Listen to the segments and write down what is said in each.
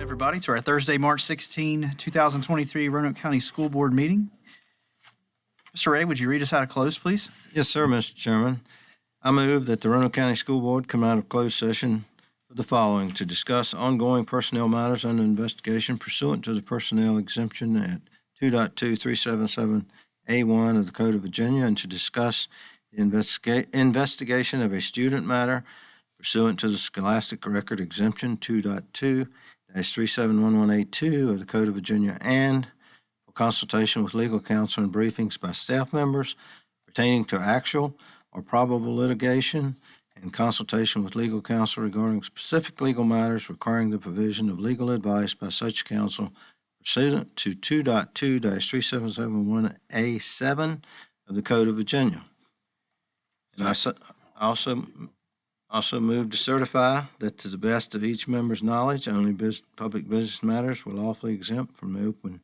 everybody, to our Thursday, March 16, 2023 Roanoke County School Board meeting. Mr. Ray, would you read us out of close, please? Yes, sir, Mr. Chairman. I move that the Roanoke County School Board come out of closed session with the following: to discuss ongoing personnel matters under investigation pursuant to the personnel exemption at 2.2377A1 of the Code of Virginia, and to discuss the investigation of a student matter pursuant to the Scholastic Record Exemption 2.2-3711A2 of the Code of Virginia, and for consultation with legal counsel and briefings by staff members pertaining to actual or probable litigation, and consultation with legal counsel regarding specific legal matters requiring the provision of legal advice by such counsel pursuant to 2.2-3771A7 of the Code of Virginia. And I also move to certify that, to the best of each member's knowledge, only public business matters were lawfully exempt from the open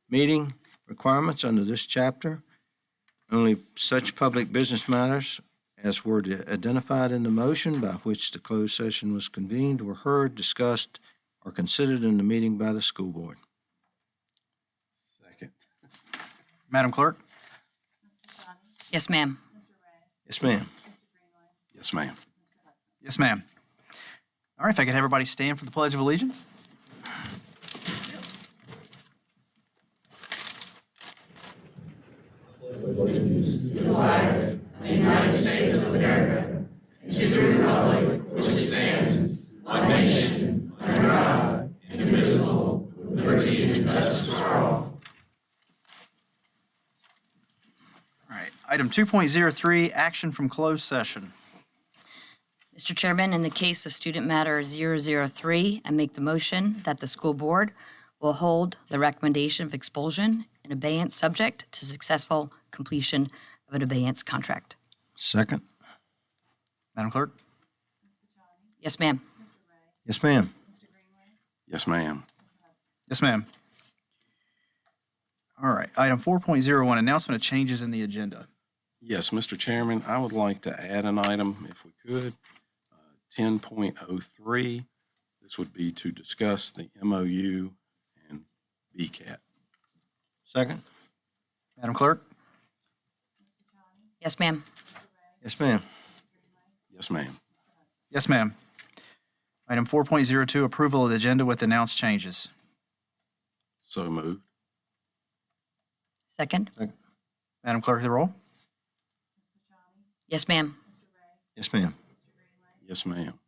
meeting requirements under this chapter. Only such public business matters as were identified in the motion by which the closed session was convened were heard, discussed, or considered in the meeting by the school board. Second. Madam Clerk? Yes, ma'am. Yes, ma'am. Yes, ma'am. Yes, ma'am. All right, if I could have everybody stand for the Pledge of Allegiance. All right, item 2.03, action from closed session. Mr. Chairman, in the case of student matter 003, I make the motion that the school board will hold the recommendation of expulsion in abeyance subject to successful completion of an abeyance contract. Second. Madam Clerk? Yes, ma'am. Yes, ma'am. Yes, ma'am. Yes, ma'am. All right, item 4.01, announcement of changes in the agenda. Yes, Mr. Chairman, I would like to add an item, if we could. 10.03, this would be to discuss the MOU and BCAT. Second. Madam Clerk? Yes, ma'am. Yes, ma'am. Yes, ma'am. Yes, ma'am. Item 4.02, approval of the agenda with announced changes. So moved. Second. Madam Clerk, the roll? Yes, ma'am. Yes, ma'am. Yes, ma'am.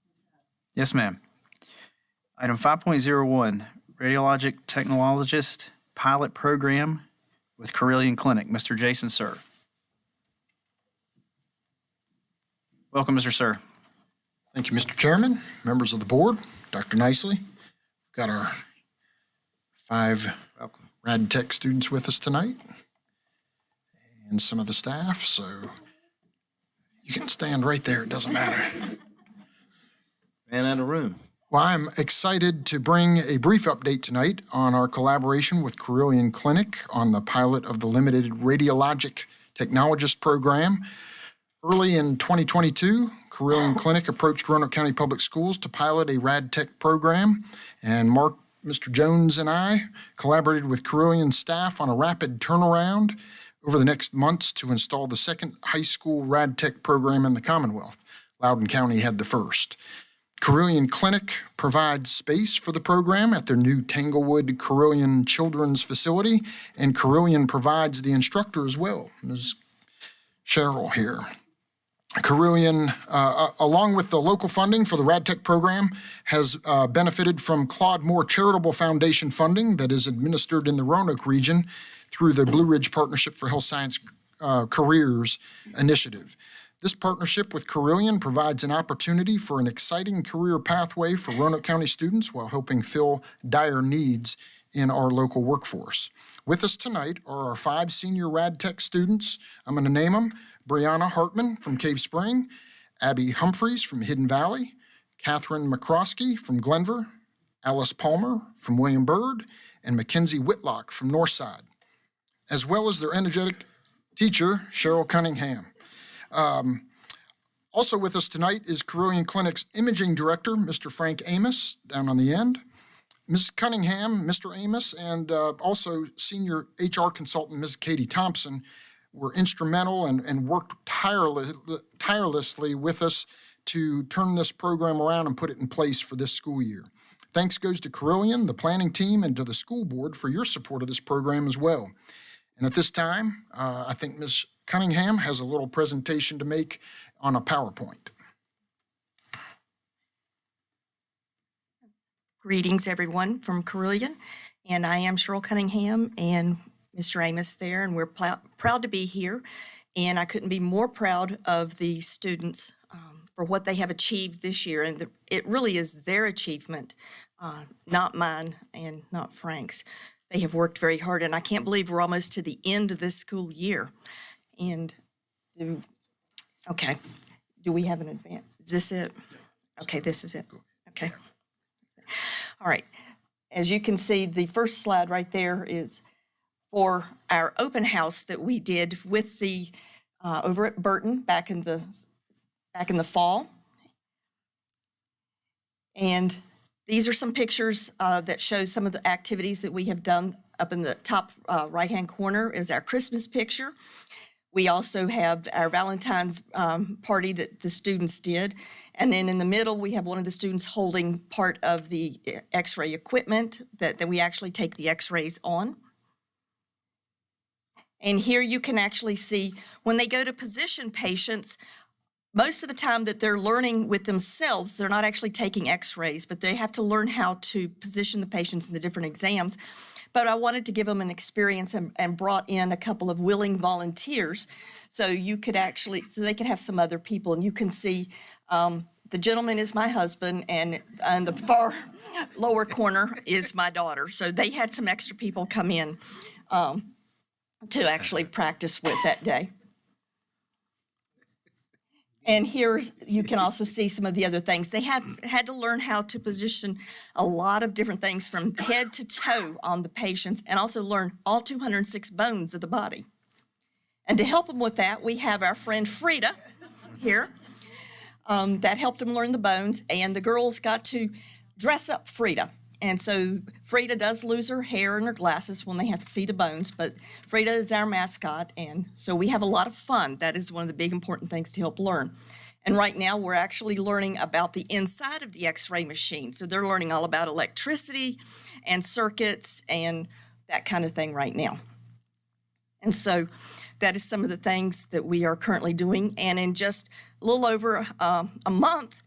Yes, ma'am. Item 5.01, Radiologic Technologist Pilot Program with Carilion Clinic. Mr. Jason Sir. Welcome, Mr. Sir. Thank you, Mr. Chairman, members of the board, Dr. Nicely. We've got our 5 Rad Tech students with us tonight and some of the staff, so you can stand right there, it doesn't matter. Ran out of room. Well, I'm excited to bring a brief update tonight on our collaboration with Carilion Clinic on the pilot of the limited Radiologic Technologist program. Early in 2022, Carilion Clinic approached Roanoke County Public Schools to pilot a Rad Tech program, and Mark, Mr. Jones, and I collaborated with Carilion staff on a rapid turnaround over the next months to install the second high school Rad Tech program in the Commonwealth. Loudoun County had the first. Carilion Clinic provides space for the program at their new Tanglewood Carilion Children's Facility, and Carilion provides the instructor as well, Ms. Cheryl here. Carilion, along with the local funding for the Rad Tech program, has benefited from Claude Moore Charitable Foundation funding that is administered in the Roanoke region through the Blue Ridge Partnership for Health Science Careers initiative. This partnership with Carilion provides an opportunity for an exciting career pathway for Roanoke County students while helping fill dire needs in our local workforce. With us tonight are our 5 senior Rad Tech students. I'm going to name them: Brianna Hartman from Cave Spring, Abby Humphreys from Hidden Valley, Catherine McCroskey from Glenver, Alice Palmer from William Byrd, and Mackenzie Whitlock from Northside, as well as their energetic teacher, Cheryl Cunningham. Also with us tonight is Carilion Clinic's imaging director, Mr. Frank Amos, down on the end, Ms. Cunningham, Mr. Amos, and also Senior HR Consultant, Ms. Katie Thompson, were instrumental and worked tirelessly with us to turn this program around and put it in place for this school year. Thanks goes to Carillion, the planning team, and to the school board for your support of this program as well. And at this time, I think Ms. Cunningham has a little presentation to make on a PowerPoint. Greetings, everyone, from Carillion, and I am Cheryl Cunningham and Mr. Amos there, and we're proud to be here. And I couldn't be more proud of the students for what they have achieved this year, and it really is their achievement, not mine and not Frank's. They have worked very hard, and I can't believe we're almost to the end of this school year. And okay, do we have an advance? Is this it? Okay, this is it. Okay. All right. As you can see, the first slide right there is for our open house that we did with the over at Burton back in the fall. And these are some pictures that show some of the activities that we have done. Up in the top right-hand corner is our Christmas picture. We also have our Valentine's party that the students did. And then in the middle, we have one of the students holding part of the x-ray equipment that we actually take the x-rays on. And here you can actually see when they go to position patients, most of the time that they're learning with themselves, they're not actually taking x-rays, but they have to learn how to position the patients in the different exams. But I wanted to give them an experience and brought in a couple of willing volunteers so you could actually, so they could have some other people. And you can see the gentleman is my husband, and on the far lower corner is my daughter. So they had some extra people come in to actually practice with that day. And here you can also see some of the other things. They have had to learn how to position a lot of different things from head to toe on the patients, and also learn all 206 bones of the body. And to help them with that, we have our friend Frida here that helped them learn the bones, and the girls got to dress up Frida. And so Frida does lose her hair and her glasses when they have to see the bones, but Frida is our mascot, and so we have a lot of fun. That is one of the big important things to help learn. And right now we're actually learning about the inside of the x-ray machine. So they're learning all about electricity and circuits and that kind of thing right now. And so that is some of the things that we are currently doing. And in just a little over a month,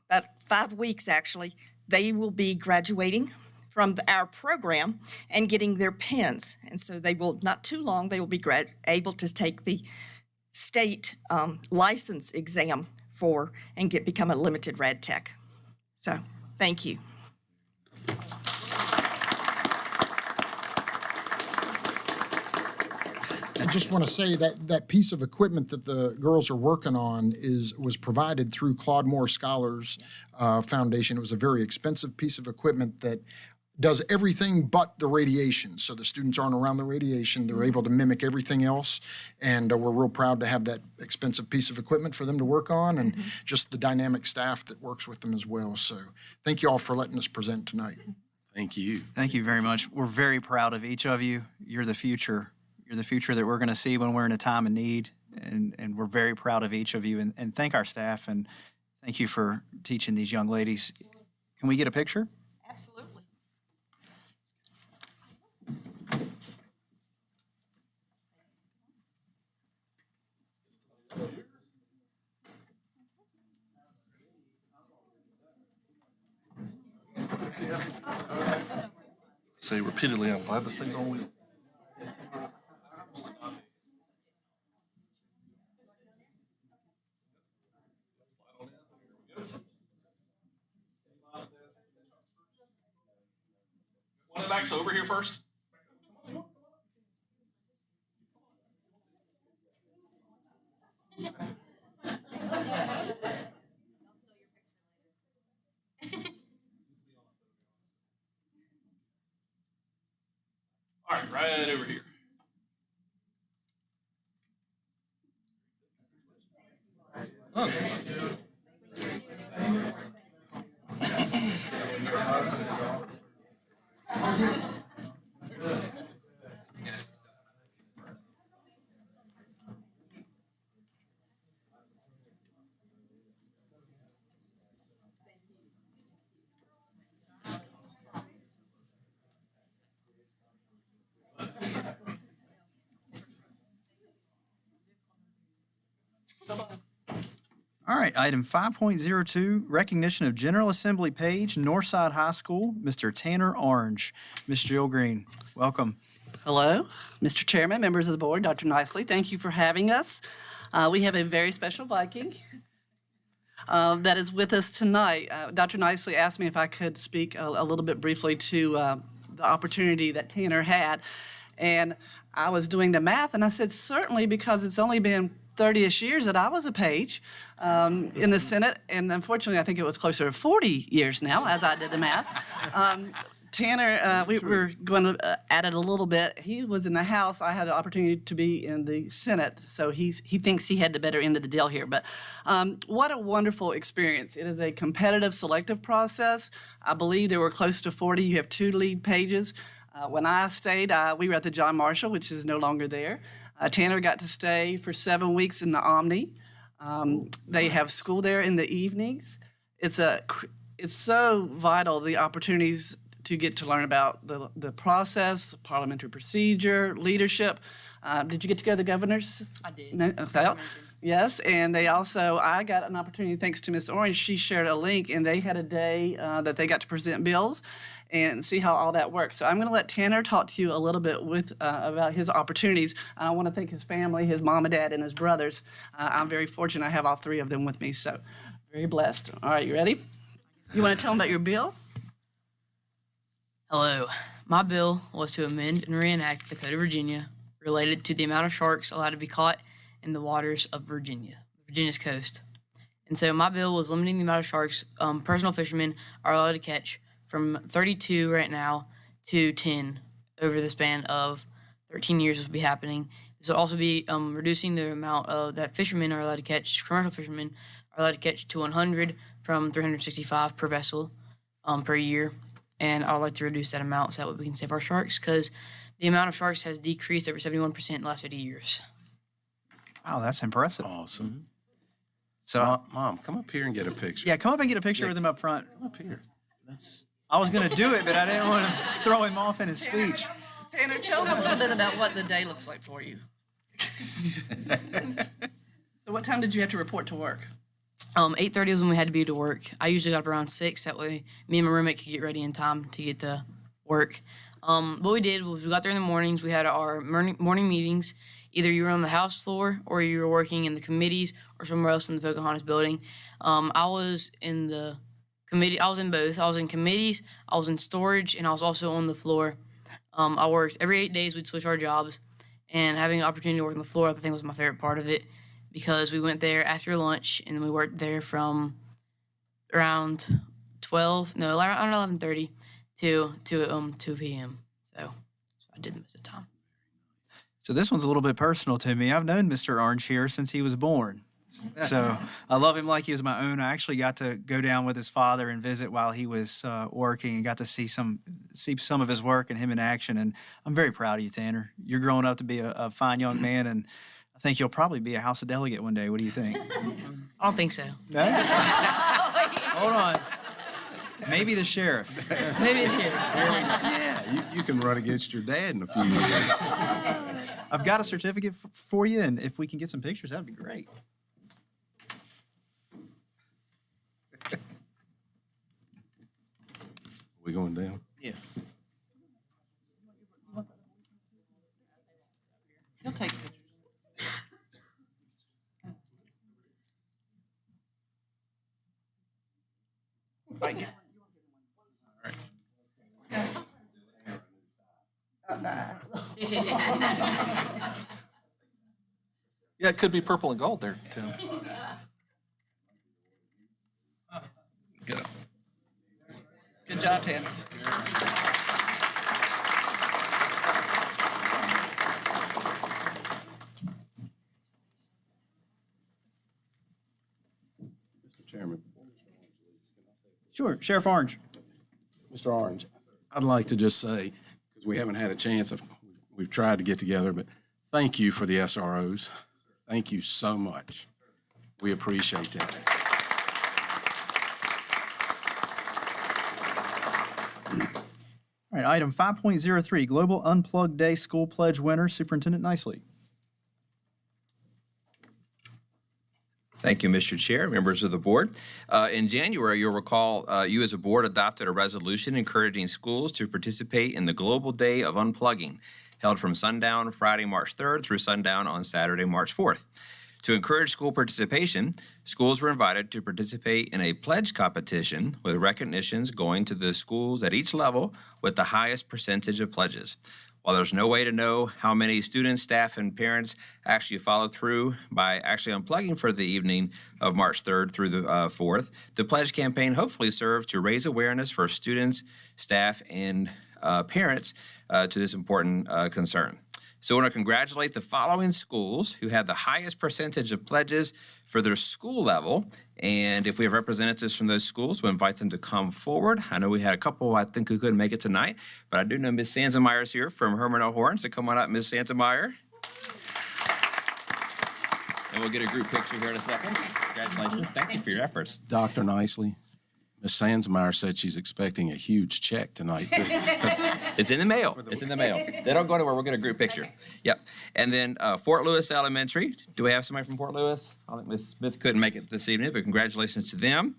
about 5 weeks actually, they will be graduating from our program and getting their pins. And so they will, not too long, they will be able to take the state license exam and become a limited rad tech. So thank you. I just want to say that that piece of equipment that the girls are working on was provided through Claude Moore Scholars Foundation. It was a very expensive piece of equipment that does everything but the radiation. So the students aren't around the radiation. They're able to mimic everything else. And we're real proud to have that expensive piece of equipment for them to work on, and just the dynamic staff that works with them as well. So thank you all for letting us present tonight. Thank you. Thank you very much. We're very proud of each of you. You're the future. You're the future that we're going to see when we're in a time of need, and we're very proud of each of you, and thank our staff, and thank you for teaching these young ladies. Can we get a picture? Absolutely. Say repeatedly, I'm glad this thing's on wheels. One back, so over here first. All right, right over here. All right, item 5.02, recognition of General Assembly page, Northside High School, Mr. Tanner Orange. Ms. Jill Green, welcome. Hello, Mr. Chairman, members of the board, Dr. Nicely, thank you for having us. We have a very special Viking that is with us tonight. Dr. Nicely asked me if I could speak a little bit briefly to the opportunity that Tanner had. And I was doing the math, and I said, certainly, because it's only been 30-ish years that I was a page in the Senate, and unfortunately, I think it was closer to 40 years now, as I did the math. Tanner, we were going to add it a little bit. He was in the House. I had an opportunity to be in the Senate, so he thinks he had the better end of the deal here. But what a wonderful experience. It is a competitive selective process. I believe there were close to 40. You have 2 lead pages. When I stayed, we were at the John Marshall, which is no longer there. Tanner got to stay for 7 weeks in the Omni. They have school there in the evenings. It's so vital, the opportunities to get to learn about the process, parliamentary procedure, leadership. Did you get to go to the governors? I did. No? Okay. Yes, and they also, I got an opportunity, thanks to Ms. Orange, she shared a link, and they had a day that they got to present bills and see how all that works. So I'm going to let Tanner talk to you a little bit about his opportunities. I want to thank his family, his mom and dad, and his brothers. I'm very fortunate I have all 3 of them with me, so very blessed. All right, you ready? You want to tell them about your bill? Hello. My bill was to amend and reenact the Code of Virginia related to the amount of sharks allowed to be caught in the waters of Virginia's coast. And so my bill was limiting the amount of sharks personal fishermen are allowed to catch from 32 right now to 10 over the span of 13 years this will be happening. This will also be reducing the amount that fishermen are allowed to catch, commercial fishermen are allowed to catch to 100 from 365 per vessel per year. And I would like to reduce that amount so that way we can save our sharks, because the amount of sharks has decreased over 71% in the last 50 years. Wow, that's impressive. Awesome. So, Mom, come up here and get a picture. yeah, come up and get a picture with him up front. Come up here. That's I was going to do it, but I didn't want to throw him off in his speech. Tanner, tell them a little bit about what the day looks like for you. So what time did you have to report to work? 8:30 was when we had to be to work. I usually got up around 6. That way me and my roommate could get ready in time to get to work. What we did was we got there in the mornings. We had our morning meetings. Either you were on the House floor or you were working in the committees or somewhere else in the Pocahontas building. I was in the committee. I was in both. I was in committees, I was in storage, and I was also on the floor. I worked every 8 days. We'd switch our jobs, and having an opportunity to work on the floor, I think, was my favorite part of it, because we went there after lunch and we worked there from around 11:30 to 2 p.m. So I did most of the time. So this one's a little bit personal to me. I've known Mr. Orange here since he was born. So I love him like he was my own. I actually got to go down with his father and visit while he was working, and got to see some of his work and him in action. And I'm very proud of you, Tanner. You're growing up to be a fine young man, and I think you'll probably be a House of Delegate one day. What do you think? I don't think so. No? Hold on. Maybe the sheriff. Maybe it's here. yeah. You can run against your dad in a few years. I've got a certificate for you, and if we can get some pictures, that'd be great. We going down? Yeah. He'll take pictures. Right here. Yeah, it could be purple and gold there, Tim. Get up. Good job, Tanner. Mr. Chairman. Sure, Sheriff Orange. Mr. Orange, I'd like to just say, because we haven't had a chance of, we've tried to get together, but thank you for the SROs. Thank you so much. We appreciate that. All right, item 5.03, Global Unplugged Day School Pledge winner, Superintendent Nicely. Thank you, Mr. Chair, members of the board. In January, you'll recall you as a board adopted a resolution encouraging schools to participate in the Global Day of Unplugging, held from sundown Friday, March 3rd through sundown on Saturday, March 4th. To encourage school participation, schools were invited to participate in a pledge competition with recognitions going to the schools at each level with the highest percentage of pledges. While there's no way to know how many students, staff, and parents actually follow through by actually unplugging for the evening of March 3rd through the 4th, the pledge campaign hopefully served to raise awareness for students, staff, and parents to this important concern. So I want to congratulate the following schools who had the highest percentage of pledges for their school level. And if we have representatives from those schools, we'll invite them to come forward. I know we had a couple, I think, who couldn't make it tonight, but I do know Ms. Sansemeyer is here from Herman L. Horn, so come on up, Ms. Sansemeyer. And we'll get a group picture here in a second. Congratulations. Thank you for your efforts. Dr. Nicely, Ms. Sandsmeyer said she's expecting a huge check tonight, too. It's in the mail. It's in the mail. They don't go anywhere. We'll get a group picture. Yep. And then Fort Lewis Elementary. Do we have somebody from Fort Lewis? I think Ms. Smith couldn't make it this evening, but congratulations to them.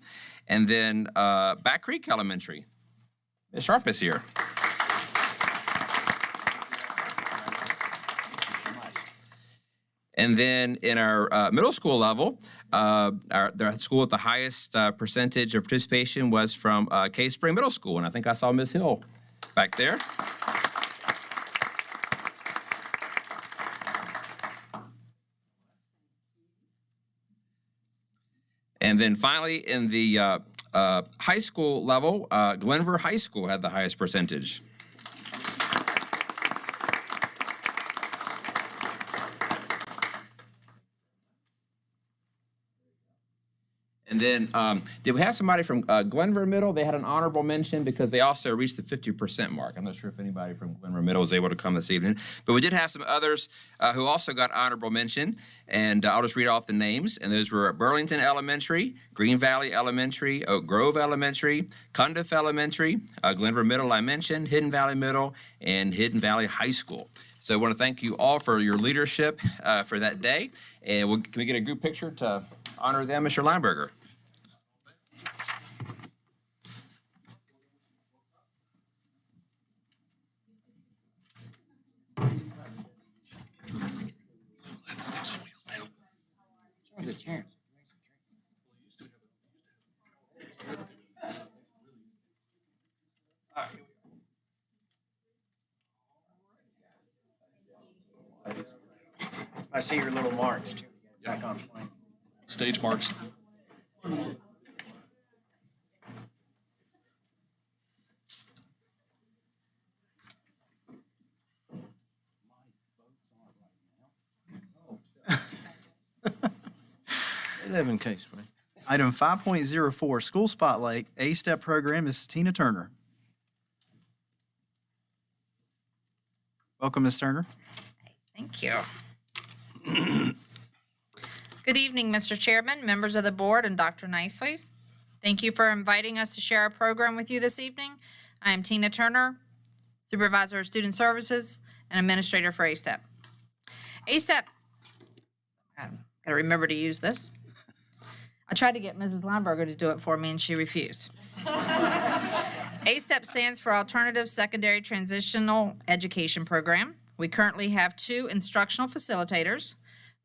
And then Back Creek Elementary. Ms. Sharp is here. And then in our middle school level, the school with the highest percentage of participation was from Cave Spring Middle School. And I think I saw Ms. Hill back there. And then finally, in the high school level, Glenver High School had the highest percentage. And then, did we have somebody from Glenver Middle? They had an honorable mention because they also reached the 50% mark. I'm not sure if anybody from Glenver Middle was able to come this evening. But we did have some others who also got honorable mention. And I'll just read off the names. And those were Burlington Elementary, Green Valley Elementary, Oak Grove Elementary, Cundiff Elementary, Glenver Middle I mentioned, Hidden Valley Middle, and Hidden Valley High School. So I want to thank you all for your leadership for that day. And can we get a group picture to honor them, Mr. Lineberger? I see your little marks, too. Back on point. Stage marks. They live in Cave Spring. Item 5.04, School Spotlight, A-Step Program, Ms. Tina Turner. Welcome, Ms. Turner. Thank you. Good evening, Mr. Chairman, members of the board, and Dr. Nicely. Thank you for inviting us to share our program with you this evening. I am Tina Turner, Supervisor of Student Services and Administrator for A-Step. A-Step, I've got to remember to use this. I tried to get Mrs. Lineberger to do it for me, and she refused. A-Step stands for Alternative Secondary Transitional Education Program. We currently have 2 instructional facilitators.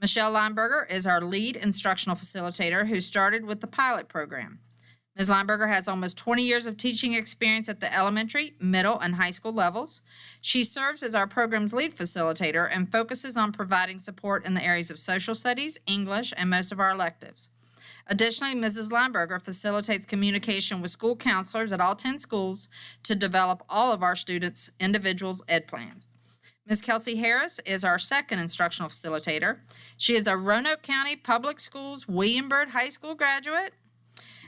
Michelle Lineberger is our lead instructional facilitator who started with the pilot program. Ms. Lineberger has almost 20 years of teaching experience at the elementary, middle, and high school levels. She serves as our program's lead facilitator and focuses on providing support in the areas of social studies, English, and most of our electives. Additionally, Mrs. Lineberger facilitates communication with school counselors at all 10 schools to develop all of our students' individual ed plans. Ms. Kelsey Harris is our second instructional facilitator. She is a Roanoke County Public Schools William Byrd High School graduate,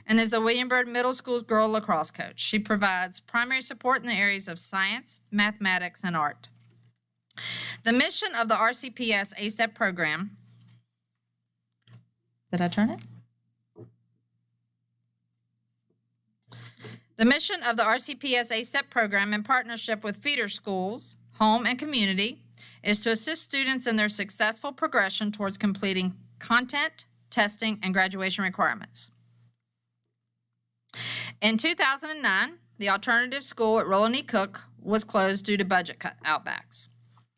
and is the William Byrd Middle School's girl lacrosse coach. She provides primary support in the areas of science, mathematics, and art. The mission of the RCPS A-STEP program. Did I turn it? The mission of the RCPS A-STEP program in partnership with feeder schools, home, and community is to assist students in their successful progression towards completing content, testing, and graduation requirements. In 2009, the alternative school at Roanoke was closed due to budget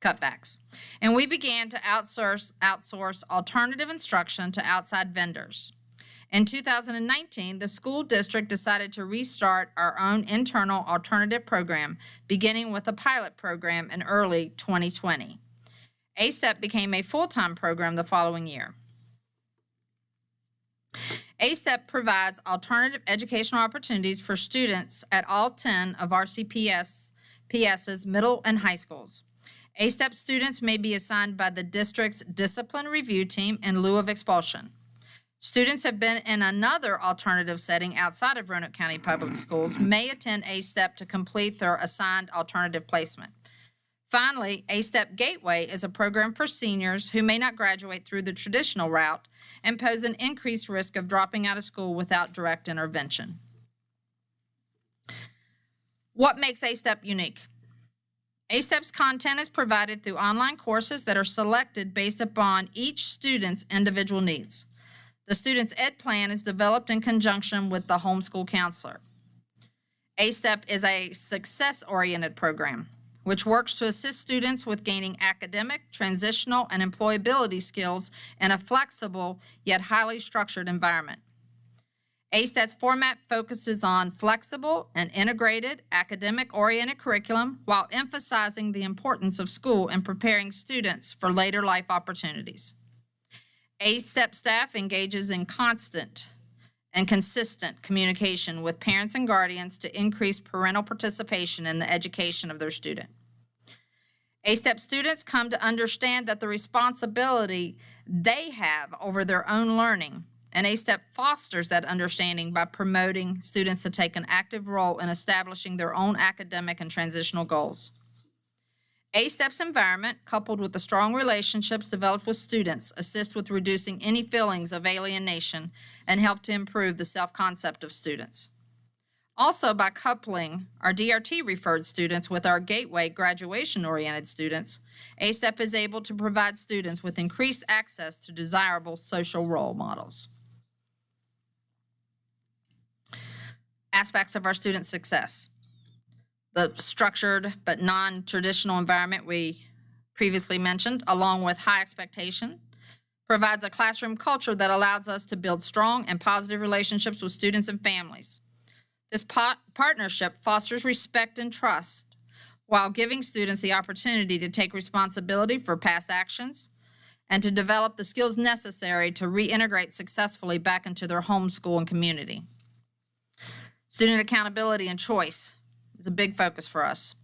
cutbacks, and we began to outsource alternative instruction to outside vendors. In 2019, the school district decided to restart our own internal alternative program, beginning with a pilot program in early 2020. A-STEP became a full-time program the following year. A-STEP provides alternative educational opportunities for students at all 10 of RCPS's middle and high schools. A-STEP students may be assigned by the district's discipline review team in lieu of expulsion. Students have been in another alternative setting outside of Roanoke County Public Schools may attend A-STEP to complete their assigned alternative placement. Finally, A-STEP Gateway is a program for seniors who may not graduate through the traditional route and pose an increased risk of dropping out of school without direct intervention. What makes A-STEP unique? A-STEP's content is provided through online courses that are selected based upon each student's individual needs. The student's ed plan is developed in conjunction with the homeschool counselor. A-STEP is a success-oriented program, which works to assist students with gaining academic, transitional, and employability skills in a flexible yet highly structured environment. A-STEP's format focuses on flexible and integrated academic-oriented curriculum while emphasizing the importance of school in preparing students for later life opportunities. A-STEP staff engages in constant and consistent communication with parents and guardians to increase parental participation in the education of their student. A-STEP students come to understand that the responsibility they have over their own learning, and A-STEP fosters that understanding by promoting students to take an active role in establishing their own academic and transitional goals. A-STEP's environment, coupled with the strong relationships developed with students, assist with reducing any feelings of alienation and help to improve the self-concept of students. Also, by coupling our DRT-referred students with our Gateway graduation-oriented students, A-STEP is able to provide students with increased access to desirable social role models. Aspects of our student success. The structured but non-traditional environment we previously mentioned, along with high expectation, provides a classroom culture that allows us to build strong and positive relationships with students and families. This partnership fosters respect and trust while giving students the opportunity to take responsibility for past actions and to develop the skills necessary to reintegrate successfully back into their home, school, and community. Student accountability and choice is a big focus for us.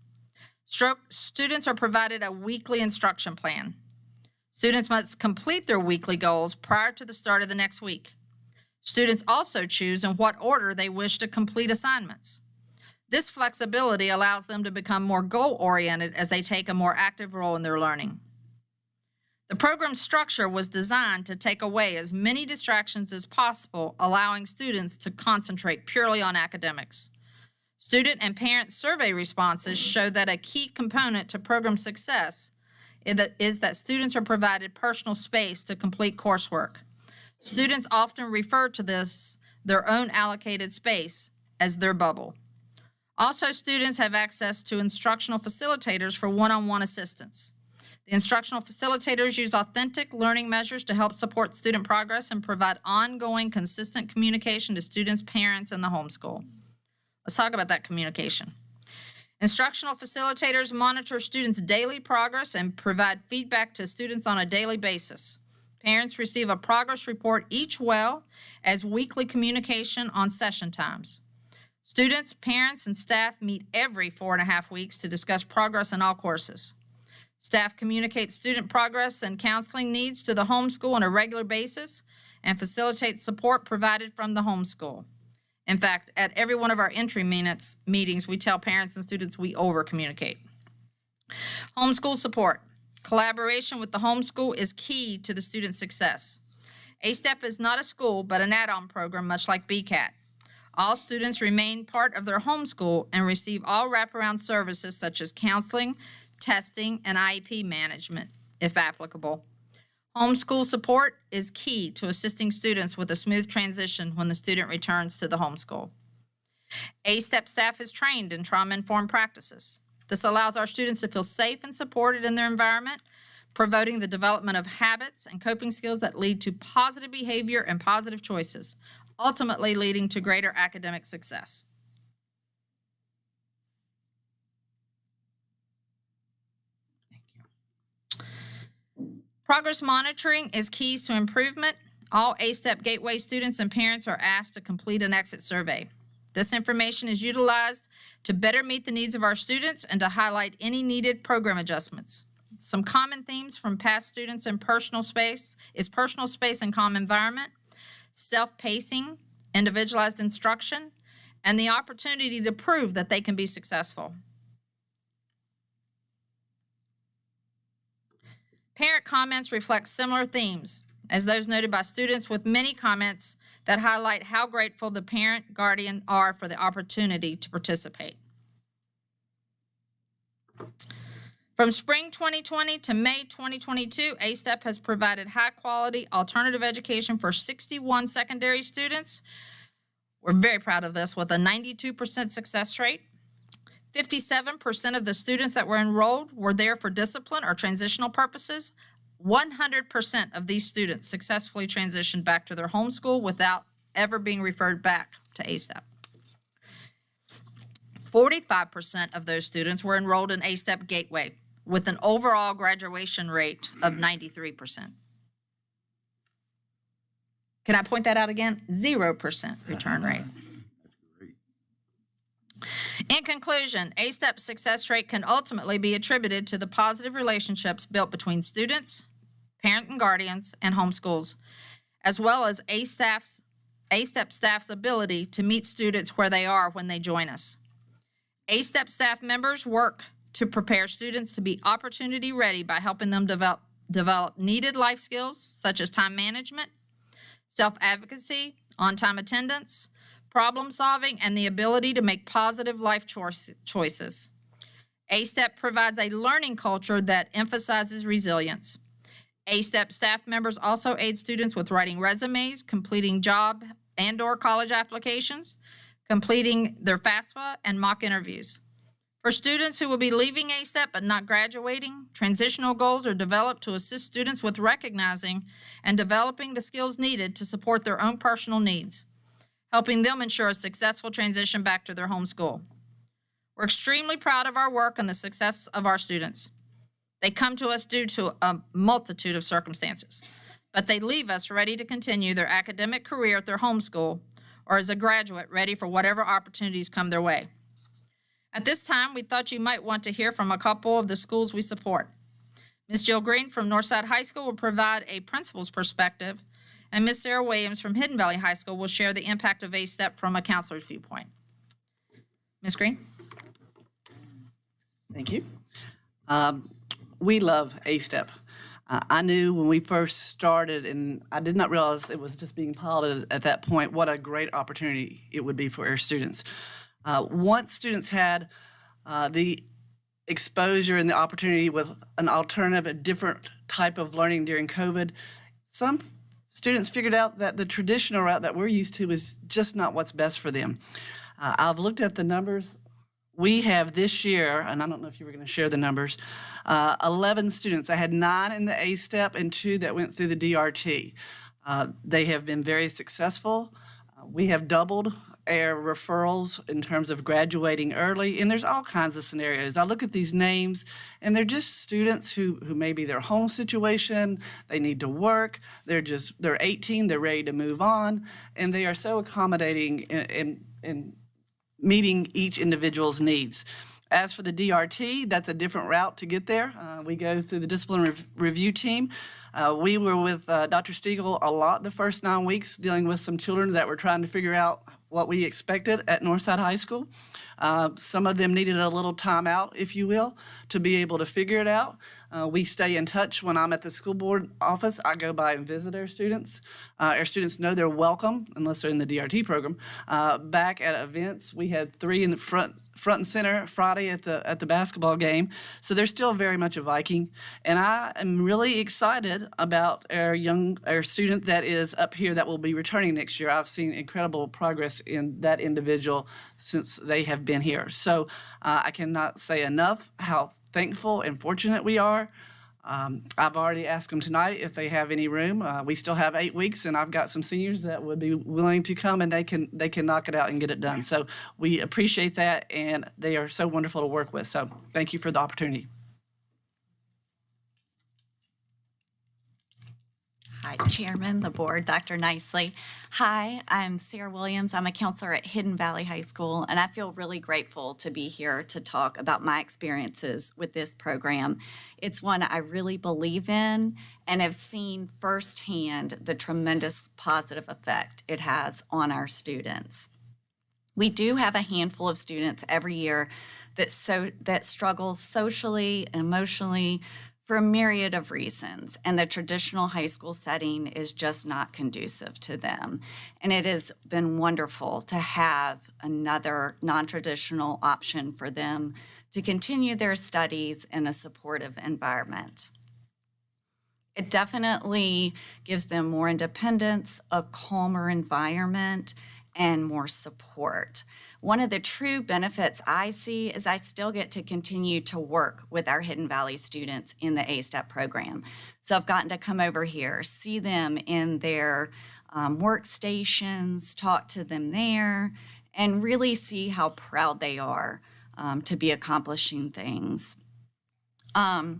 Students are provided a weekly instruction plan. Students must complete their weekly goals prior to the start of the next week. Students also choose in what order they wish to complete assignments. This flexibility allows them to become more goal-oriented as they take a more active role in their learning. The program structure was designed to take away as many distractions as possible, allowing students to concentrate purely on academics. Student and parent survey responses show that a key component to program success is that students are provided personal space to complete coursework. Students often refer to this, their own allocated space, as their bubble. Also, students have access to instructional facilitators for one-on-one assistance. The instructional facilitators use authentic learning measures to help support student progress and provide ongoing, consistent communication to students, parents, and the homeschool. Let's talk about that communication. Instructional facilitators monitor students' daily progress and provide feedback to students on a daily basis. Parents receive a progress report each well as weekly communication on session times. Students, parents, and staff meet every 4.5 weeks to discuss progress in all courses. Staff communicates student progress and counseling needs to the homeschool on a regular basis and facilitates support provided from the homeschool. In fact, at every one of our entry meetings, we tell parents and students we over-communicate. Homeschool support. Collaboration with the homeschool is key to the student's success. A-STEP is not a school, but an add-on program, much like BCAT. All students remain part of their homeschool and receive all wraparound services such as counseling, testing, and IEP management, if applicable. Homeschool support is key to assisting students with a smooth transition when the student returns to the homeschool. A-STEP staff is trained in trauma-informed practices. This allows our students to feel safe and supported in their environment, promoting the development of habits and coping skills that lead to positive behavior and positive choices, ultimately leading to greater academic success. Progress monitoring is keys to improvement. All A-STEP Gateway students and parents are asked to complete an exit survey. This information is utilized to better meet the needs of our students and to highlight any needed program adjustments. Some common themes from past students in personal space and calm environment, self-pacing, individualized instruction, and the opportunity to prove that they can be successful. Parent comments reflect similar themes as those noted by students, with many comments that highlight how grateful the parent, guardian are for the opportunity to participate. From spring 2020 to May 2022, A-STEP has provided high-quality alternative education for 61 secondary students. We're very proud of this, with a 92% success rate. 57% of the students that were enrolled were there for discipline or transitional purposes. 100% of these students successfully transitioned back to their home school without ever being referred back to A-STEP. 45% of those students were enrolled in A-STEP Gateway, with an overall graduation rate of 93%. Can I point that out again? 0% return rate. In conclusion, A-STEP's success rate can ultimately be attributed to the positive relationships built between students, parent and guardians, and homeschools, as well as A-STEP staff's ability to meet students where they are when they join us. A-STEP staff members work to prepare students to be opportunity ready by helping them develop needed life skills such as time management, self-advocacy, on-time attendance, problem solving, and the ability to make positive life choices. A-STEP provides a learning culture that emphasizes resilience. A-STEP staff members also aid students with writing resumes, completing job and/or college applications, completing their FAFSA and mock interviews. For students who will be leaving A-STEP but not graduating, transitional goals are developed to assist students with recognizing and developing the skills needed to support their own personal needs, helping them ensure a successful transition back to their home school. We're extremely proud of our work and the success of our students. They come to us due to a multitude of circumstances, but they leave us ready to continue their academic career at their home school or as a graduate ready for whatever opportunities come their way. At this time, we thought you might want to hear from a couple of the schools we support. Ms. Jill Green from Northside High School will provide a principal's perspective, and Ms. Sarah Williams from Hidden Valley High School will share the impact of A-STEP from a counselor's viewpoint. Ms. Green? Thank you. We love A-STEP. I knew when we first started, and I did not realize it was just being piloted at that point, what a great opportunity it would be for our students. Once students had the exposure and the opportunity with an alternative, a different type of learning during COVID, some students figured out that the traditional route that we're used to is just not what's best for them. I've looked at the numbers. We have this year, and I don't know if you were going to share the numbers, 11 students. I had 9 in the A-STEP and 2 that went through the DRT. They have been very successful. We have doubled our referrals in terms of graduating early, and there's all kinds of scenarios. I look at these names, and they're just students who maybe their home situation, they need to work, they're 18, they're ready to move on, and they are so accommodating in meeting each individual's needs. As for the DRT, that's a different route to get there. We go through the discipline review team. We were with Dr. Stiegel a lot the first 9 weeks, dealing with some children that were trying to figure out what we expected at Northside High School. Some of them needed a little time out, if you will, to be able to figure it out. We stay in touch when I'm at the school board office. I go by and visit our students. Our students know they're welcome, unless they're in the DRT program. Back at events, we had 3 in the front and center Friday at the basketball game. So they're still very much a Viking. And I am really excited about our student that is up here that will be returning next year. I've seen incredible progress in that individual since they have been here. So I cannot say enough how thankful and fortunate we are. I've already asked them tonight if they have any room. We still have 8 weeks, and I've got some seniors that would be willing to come, and they can knock it out and get it done. So we appreciate that, and they are so wonderful to work with. So thank you for the opportunity. Hi, Chairman, the board, Dr. Nicely. Hi, I'm Sarah Williams. I'm a counselor at Hidden Valley High School, and I feel really grateful to be here to talk about my experiences with this program. It's one I really believe in and have seen firsthand the tremendous positive effect it has on our students. We do have a handful of students every year that struggles socially and emotionally for a myriad of reasons, and the traditional high school setting is just not conducive to them. And it has been wonderful to have another non-traditional option for them to continue their studies in a supportive environment. It definitely gives them more independence, a calmer environment, and more support. One of the true benefits I see is I still get to continue to work with our Hidden Valley students in the A-STEP program. So I've gotten to come over here, see them in their workstations, talk to them there, and really see how proud they are to be accomplishing things. I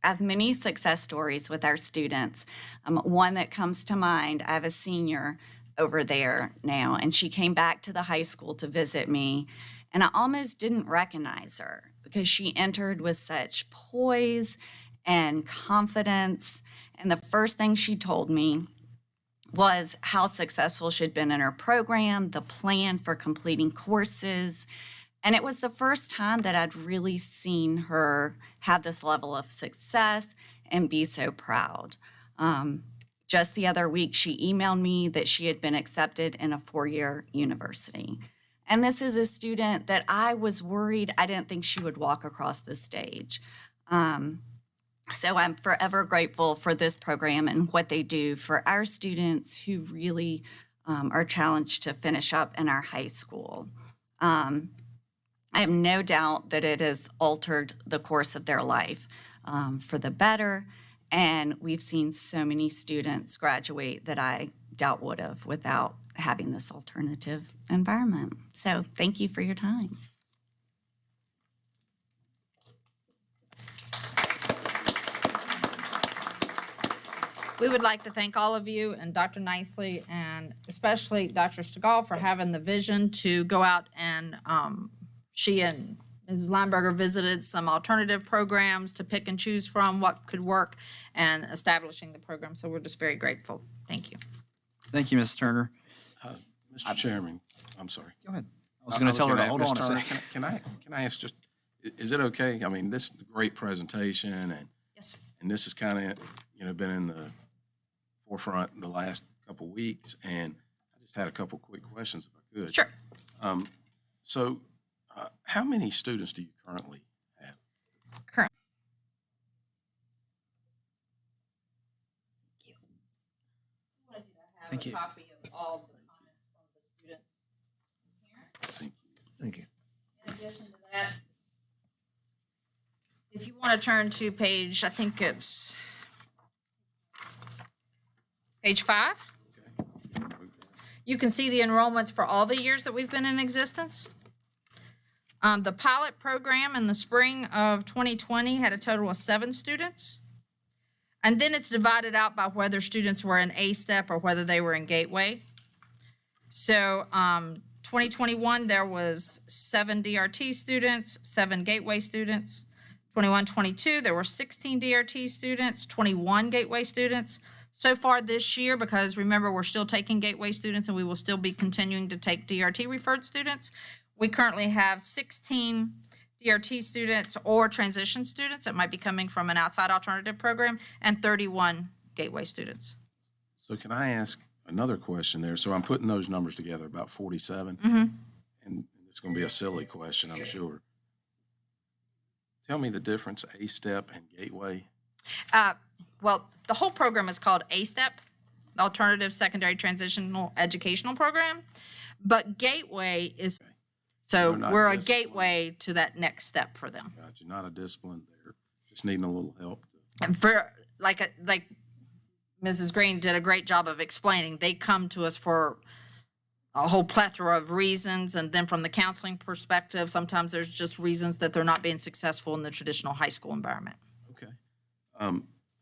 have many success stories with our students. One that comes to mind, I have a senior over there now, and she came back to the high school to visit me, and I almost didn't recognize her because she entered with such poise and confidence, and the first thing she told me was how successful she'd been in her program, the plan for completing courses, and it was the first time that I'd really seen her have this level of success and be so proud. Just the other week, she emailed me that she had been accepted in a 4-year university. And this is a student that I was worried I didn't think she would walk across the stage. So I'm forever grateful for this program and what they do for our students who really are challenged to finish up in our high school. I have no doubt that it has altered the course of their life for the better. And we've seen so many students graduate that I doubt would have without having this alternative environment. So thank you for your time. We would like to thank all of you and Dr. Nicely and especially Dr. Stegall for having the vision to go out and she and Mrs. Lineberger visited some alternative programs to pick and choose from what could work and establishing the program. So we're just very grateful. Thank you. Thank you, Ms. Turner. Mr. Chairman, I'm sorry. Go ahead. I was going to tell her to hold Ms. on a Turner, second. Can I ask just, is it okay? I mean, this is a great presentation, and Yes, sir. and this has kind of, been in the forefront in the last couple weeks, and I just had a couple quick questions if I could. Sure. So, how many students do you currently have? Current. Thank you. Copy of all the comments from the students and parents. Thank you. In addition to that, if you want to turn to page, I think it's page 5. You can see the enrollments for all the years that we've been in existence. The pilot program in the spring of 2020 had a total of 7 students. And then it's divided out by whether students were in A-STEP or whether they were in Gateway. So 2021, there was 7 DRT students, 7 Gateway students. 21-22, there were 16 DRT students, 21 Gateway students. So far this year, because remember, we're still taking Gateway students and we will still be continuing to take DRT referred students, we currently have 16 DRT students or transition students that might be coming from an outside alternative program, and 31 Gateway students. So can I ask another question there? So I'm putting those numbers together, about 47. And it's going to be a silly question, I'm sure. Tell me the difference, A-STEP and Gateway. Well, the whole program is called A-STEP, Alternative Secondary Transitional Educational Program, but Gateway is, so They're not we're a disciplined. gateway to that next step for them. Got you. Not a discipline there, just needing a little help. And for, like Mrs. Green did a great job of explaining, they come to us for a whole plethora of reasons, and then from the counseling perspective, sometimes there's just reasons that they're not being successful in the traditional high school environment. Okay.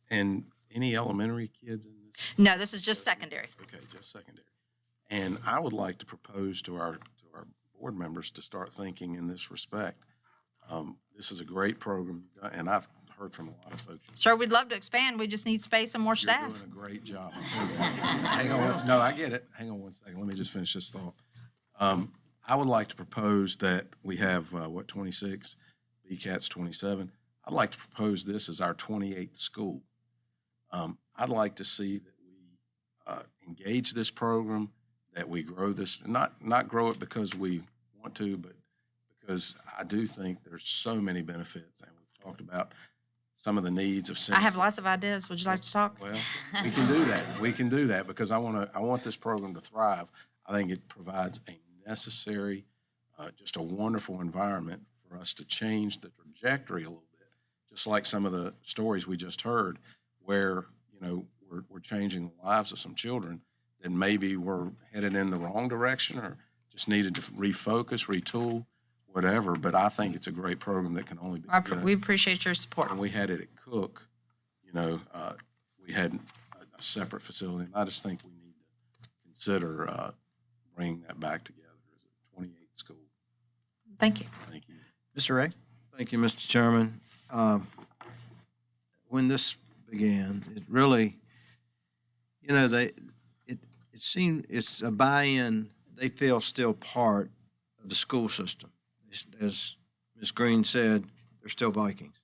And any elementary kids in this? No, this is just secondary. Okay, just secondary. And I would like to propose to our board members to start thinking in this respect. This is a great program, and I've heard from a lot of folks. Sir, we'd love to expand. We just need space and more You're staff. doing a great job. Hang on no, I get it. Hang on one second. Let me just finish this thought. I would like to propose that we have, 26? BCAT's 27. I'd like to propose this as our 28th school. I'd like to see that we engage this program, that we grow this, not grow it because we want to, but because I do think there's so many benefits, and we've talked about some of the needs of I citizens. have lots of ideas. Would you like to talk? Well, we can do that. We can do that because I want this program to thrive. I think it provides a necessary, just a wonderful environment for us to change the trajectory a little bit, just like some of the stories we just heard, where we're changing the lives of some children that maybe were headed in the wrong direction or just needed to refocus, retool, whatever. But I think it's a great program that can only be. We appreciate your support. When we had it at Cook, we had a separate facility, and I just think we need to consider bringing that back together as a 28th school. Thank you. Thank you. Mr. Ray? Thank you, Mr. Chairman. When this began, it really, it seemed it's a buy-in. They feel still part of the school system. As Ms. Green said, they're still Vikings.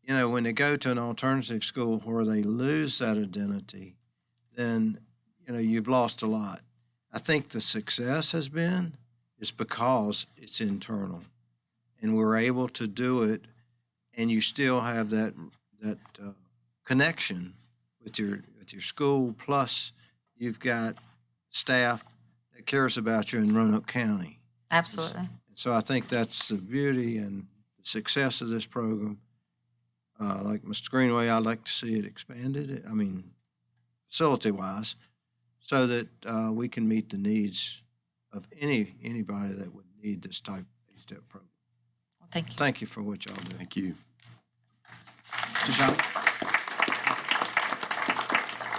When they go to an alternative school where they lose that identity, then, you've lost a lot. I think the success has been is because it's internal, and we're able to do it, and you still have that connection with your school. Plus, you've got staff that cares about you in Roanoke County. Absolutely. So I think that's the beauty and the success of this program. Like Mr. Greenway, I'd like to see it expanded. Facility-wise, so that we can meet the needs of anybody that would need this type of step program. Well, thank you. Thank you for what y'all do. Thank you. Mr. John?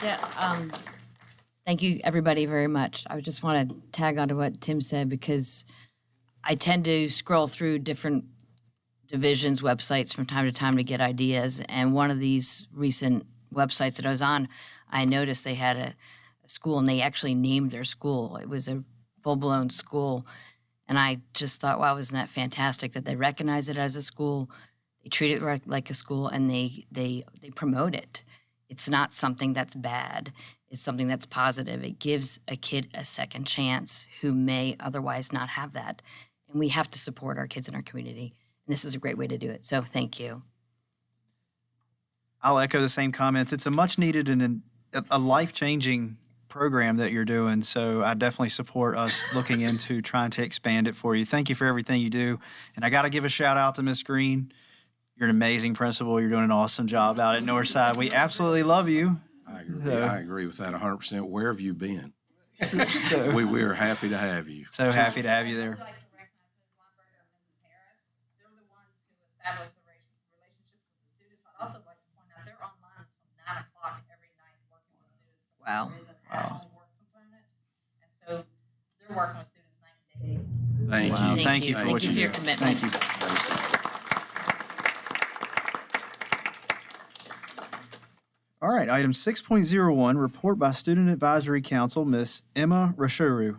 Yeah, thank you, everybody, very much. I just want to tag on to what Tim said, because I tend to scroll through different divisions' websites from time to time to get ideas. And one of these recent websites that I was on, I noticed they had a school, and they actually named their school. It was a full-blown school. And I just thought, wow, isn't that fantastic that they recognize it as a school, they treat it like a school, and they promote it. It's not something that's bad. It's something that's positive. It gives a kid a second chance who may otherwise not have that. And we have to support our kids in our community. And this is a great way to do it. So thank you. I'll echo the same comments. It's a much needed and a life-changing program that you're doing. So I definitely support us looking into trying to expand it for you. Thank you for everything you do. And I got to give a shout out to Miss Green. You're an amazing principal. You're doing an awesome job out at Northside. We absolutely love you. I agree with that 100%. Where have you been? We are happy to have you. So happy to have you there. I'd like to recognize Ms. Lumberger and Mrs. Harris. They're the ones who established the relationships with the students. I'd also like to point out they're online until 9 o'clock every night working with students. Wow. There is an at-home work component, and so they're working with students 90 days. Thank Wow. you. Thank you for what Thank you you for your do. commitment. Thank you. All right, item 6.01, report by Student Advisory Council, Miss Emma Rashoru.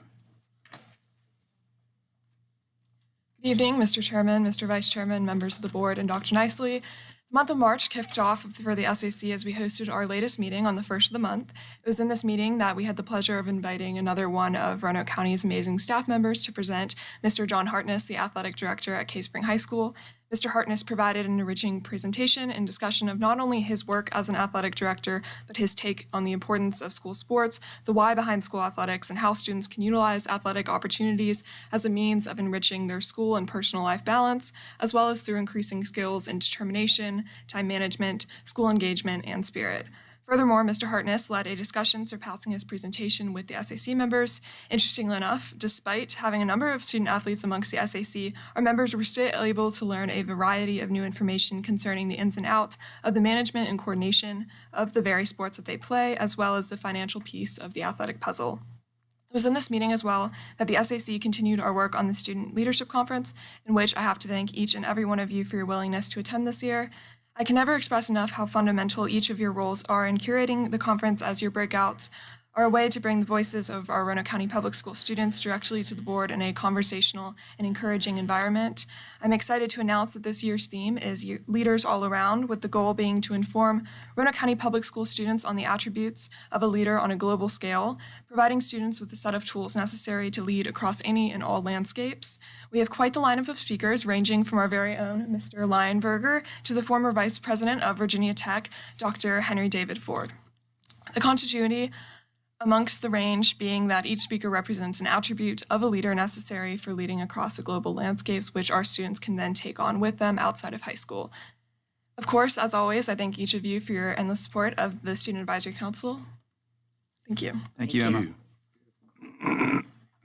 Good evening, Mr. Chairman, Mr. Vice Chairman, members of the board, and Dr. Nicely. The month of March kicked off for the SAC as we hosted our latest meeting on the first of the month. It was in this meeting that we had the pleasure of inviting another one of Roanoke County's amazing staff members to present, Mr. John Hartness, the athletic director at Cave Spring High School. Mr. Hartness provided an enriching presentation and discussion of not only his work as an athletic director, but his take on the importance of school sports, the why behind school athletics, and how students can utilize athletic opportunities as a means of enriching their school and personal life balance, as well as through increasing skills in determination, time management, school engagement, and spirit. Furthermore, Mr. Hartness led a discussion surpassing his presentation with the SAC members. Interestingly enough, despite having a number of student athletes amongst the SAC, our members were still able to learn a variety of new information concerning the ins and outs of the management and coordination of the various sports that they play, as well as the financial piece of the athletic puzzle. It was in this meeting as well that the SAC continued our work on the Student Leadership Conference, in which I have to thank each and every one of you for your willingness to attend this year. I can never express enough how fundamental each of your roles are in curating the conference, as your breakouts are a way to bring the voices of our Roanoke County Public School students directly to the board in a conversational and encouraging environment. I'm excited to announce that this year's theme is Leaders All Around, with the goal being to inform Roanoke County Public School students on the attributes of a leader on a global scale, providing students with a set of tools necessary to lead across any and all landscapes. We have quite the lineup of speakers, ranging from our very own Mr. Lionberger to the former Vice President of Virginia Tech, Dr. Henry David Ford. The continuity amongst the range being that each speaker represents an attribute of a leader necessary for leading across the global landscapes, which our students can then take on with them outside of high school. Of course, as always, I thank each of you for your endless support of the Student Advisory Council. Thank you. Thank you, Emma.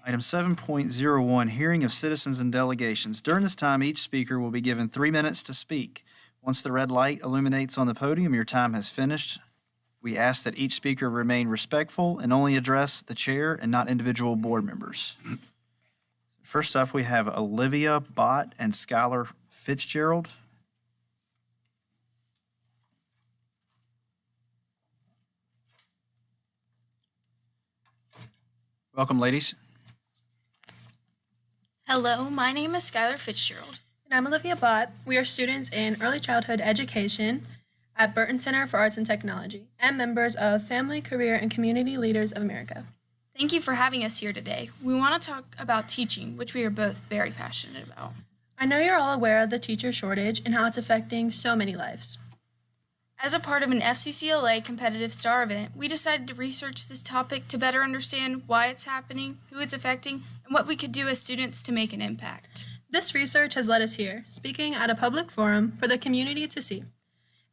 Item 7.01, hearing of citizens and delegations. During this time, each speaker will be given 3 minutes to speak. Once the red light illuminates on the podium, your time has finished. We ask that each speaker remain respectful and only address the chair and not individual board members. First up, we have Olivia Bott and Skylar Fitzgerald. Welcome, ladies. Hello, my name is Skylar Fitzgerald. And I'm Olivia Bott. We are students in early childhood education at Burton Center for Arts and Technology and members of Family, Career, and Community Leaders of America. Thank you for having us here today. We want to talk about teaching, which we are both very passionate about. I know you're all aware of the teacher shortage and how it's affecting so many lives. As a part of an FCCLA competitive STAR event, we decided to research this topic to better understand why it's happening, who it's affecting, and what we could do as students to make an impact. This research has led us here, speaking at a public forum for the community to see,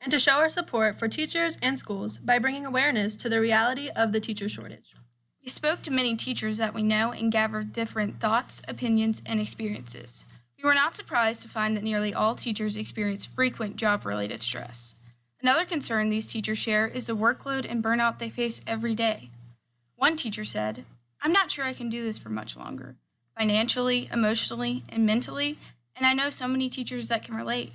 and to show our support for teachers and schools by bringing awareness to the reality of the teacher shortage. We spoke to many teachers that we know and gathered different thoughts, opinions, and experiences. We were not surprised to find that nearly all teachers experience frequent job-related stress. Another concern these teachers share is the workload and burnout they face every day. One teacher said, "I'm not sure I can do this for much longer, financially, emotionally, and mentally, and I know so many teachers that can relate.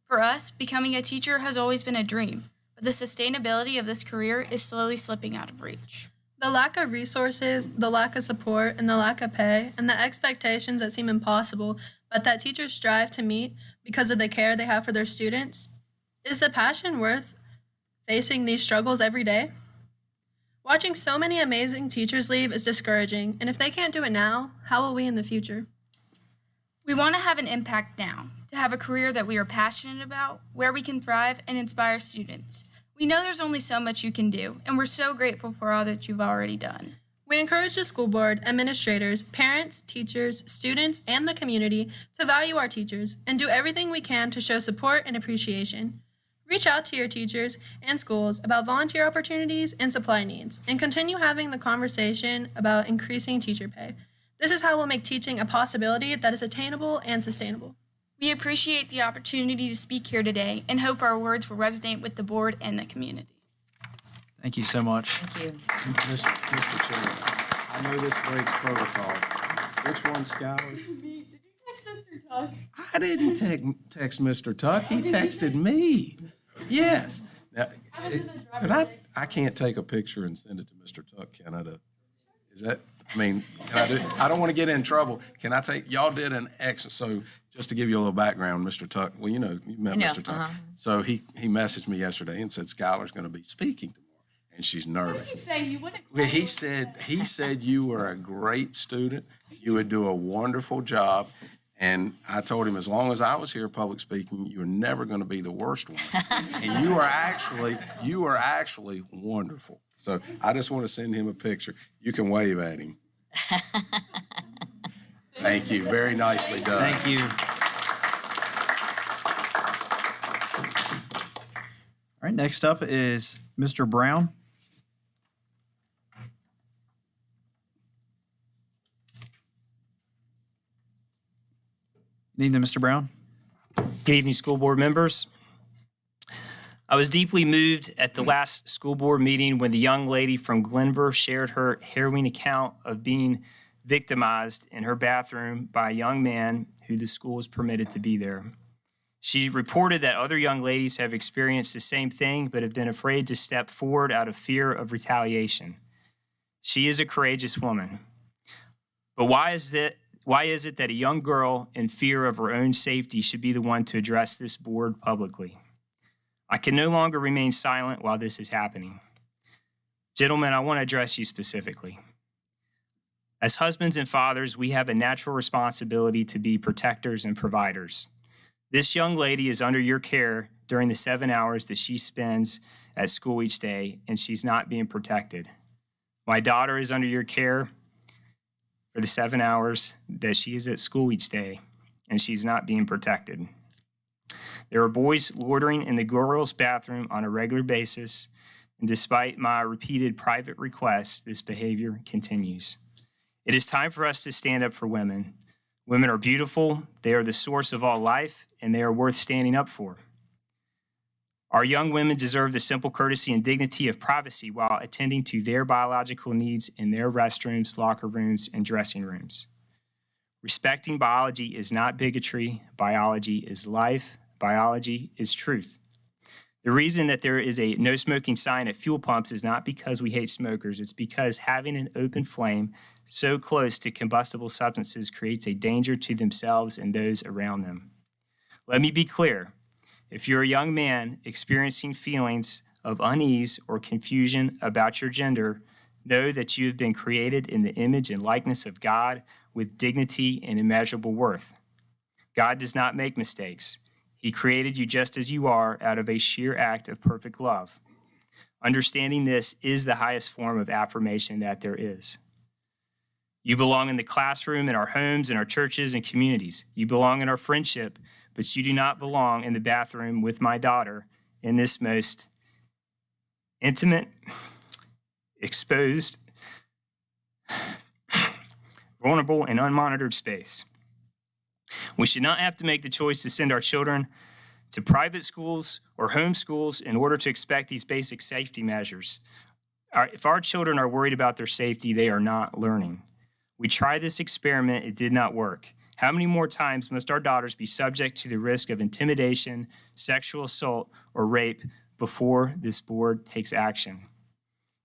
For us, becoming a teacher has always been a dream, but the sustainability of this career is slowly slipping out of reach." The lack of resources, the lack of support, and the lack of pay, and the expectations that seem impossible, but that teachers strive to meet because of the care they have for their students, is the passion worth facing these struggles every day? Watching so many amazing teachers leave is discouraging, and if they can't do it now, how will we in the future? We want to have an impact now, to have a career that we are passionate about, where we can thrive and inspire students. We know there's only so much you can do, and we're so grateful for all that you've already done. We encourage the school board, administrators, parents, teachers, students, and the community to value our teachers and do everything we can to show support and appreciation. Reach out to your teachers and schools about volunteer opportunities and supply needs, and continue having the conversation about increasing teacher pay. This is how we'll make teaching a possibility that is attainable and sustainable. We appreciate the opportunity to speak here today and hope our words will resonate with the board and the community. Thank you so much. Thank you. Mr. Chairman, I know this breaks protocol. Which one, Skylar? Did you text Mr. Tuck? I didn't text Mr. Tuck. He texted me. Yes. Now, I can't take a picture and send it to Mr. Tuck, can I? Is that, I mean, can I do, I don't want to get in trouble. Can I take, y'all did an excellent, so just to give you a little background, Mr. Tuck, well, you know, you met Mr. Tuck. So he messaged me yesterday and said Skylar's going to be speaking tomorrow, and she's nervous. saying you wouldn't. Well, he said you were a great student. You would do a wonderful job. And I told him, as long as I was here public speaking, you're never going to be the worst one. And you are actually wonderful. So I just want to send him a picture. You can wave at him. Thank you. Very nicely done. Thank you. All right, next up is Mr. Brown. Good evening, Mr. Brown. Good evening, school board members. I was deeply moved at the last school board meeting when the young lady from Glenver shared her harrowing account of being victimized in her bathroom by a young man who the school was permitted to be there. She reported that other young ladies have experienced the same thing but have been afraid to step forward out of fear of retaliation. She is a courageous woman. But why is it that a young girl in fear of her own safety should be the one to address this board publicly? I can no longer remain silent while this is happening. Gentlemen, I want to address you specifically. As husbands and fathers, we have a natural responsibility to be protectors and providers. This young lady is under your care during the 7 hours that she spends at school each day, and she's not being protected. My daughter is under your care for the 7 hours that she is at school each day, and she's not being protected. There are boys loitering in the girls' bathroom on a regular basis, and despite my repeated private requests, this behavior continues. It is time for us to stand up for women. Women are beautiful, they are the source of all life, and they are worth standing up for. Our young women deserve the simple courtesy and dignity of privacy while attending to their biological needs in their restrooms, locker rooms, and dressing rooms. Respecting biology is not bigotry. Biology is life. Biology is truth. The reason that there is a no smoking sign at fuel pumps is not because we hate smokers. It's because having an open flame so close to combustible substances creates a danger to themselves and those around them. Let me be clear. If you're a young man experiencing feelings of unease or confusion about your gender, know that you have been created in the image and likeness of God with dignity and immeasurable worth. God does not make mistakes. He created you just as you are out of a sheer act of perfect love. Understanding this is the highest form of affirmation that there is. You belong in the classroom, in our homes, in our churches and communities. You belong in our friendship, but you do not belong in the bathroom with my daughter in this most intimate, exposed, vulnerable, and unmonitored space. We should not have to make the choice to send our children to private schools or home schools in order to expect these basic safety measures. If our children are worried about their safety, they are not learning. We tried this experiment, it did not work. How many more times must our daughters be subject to the risk of intimidation, sexual assault, or rape before this board takes action?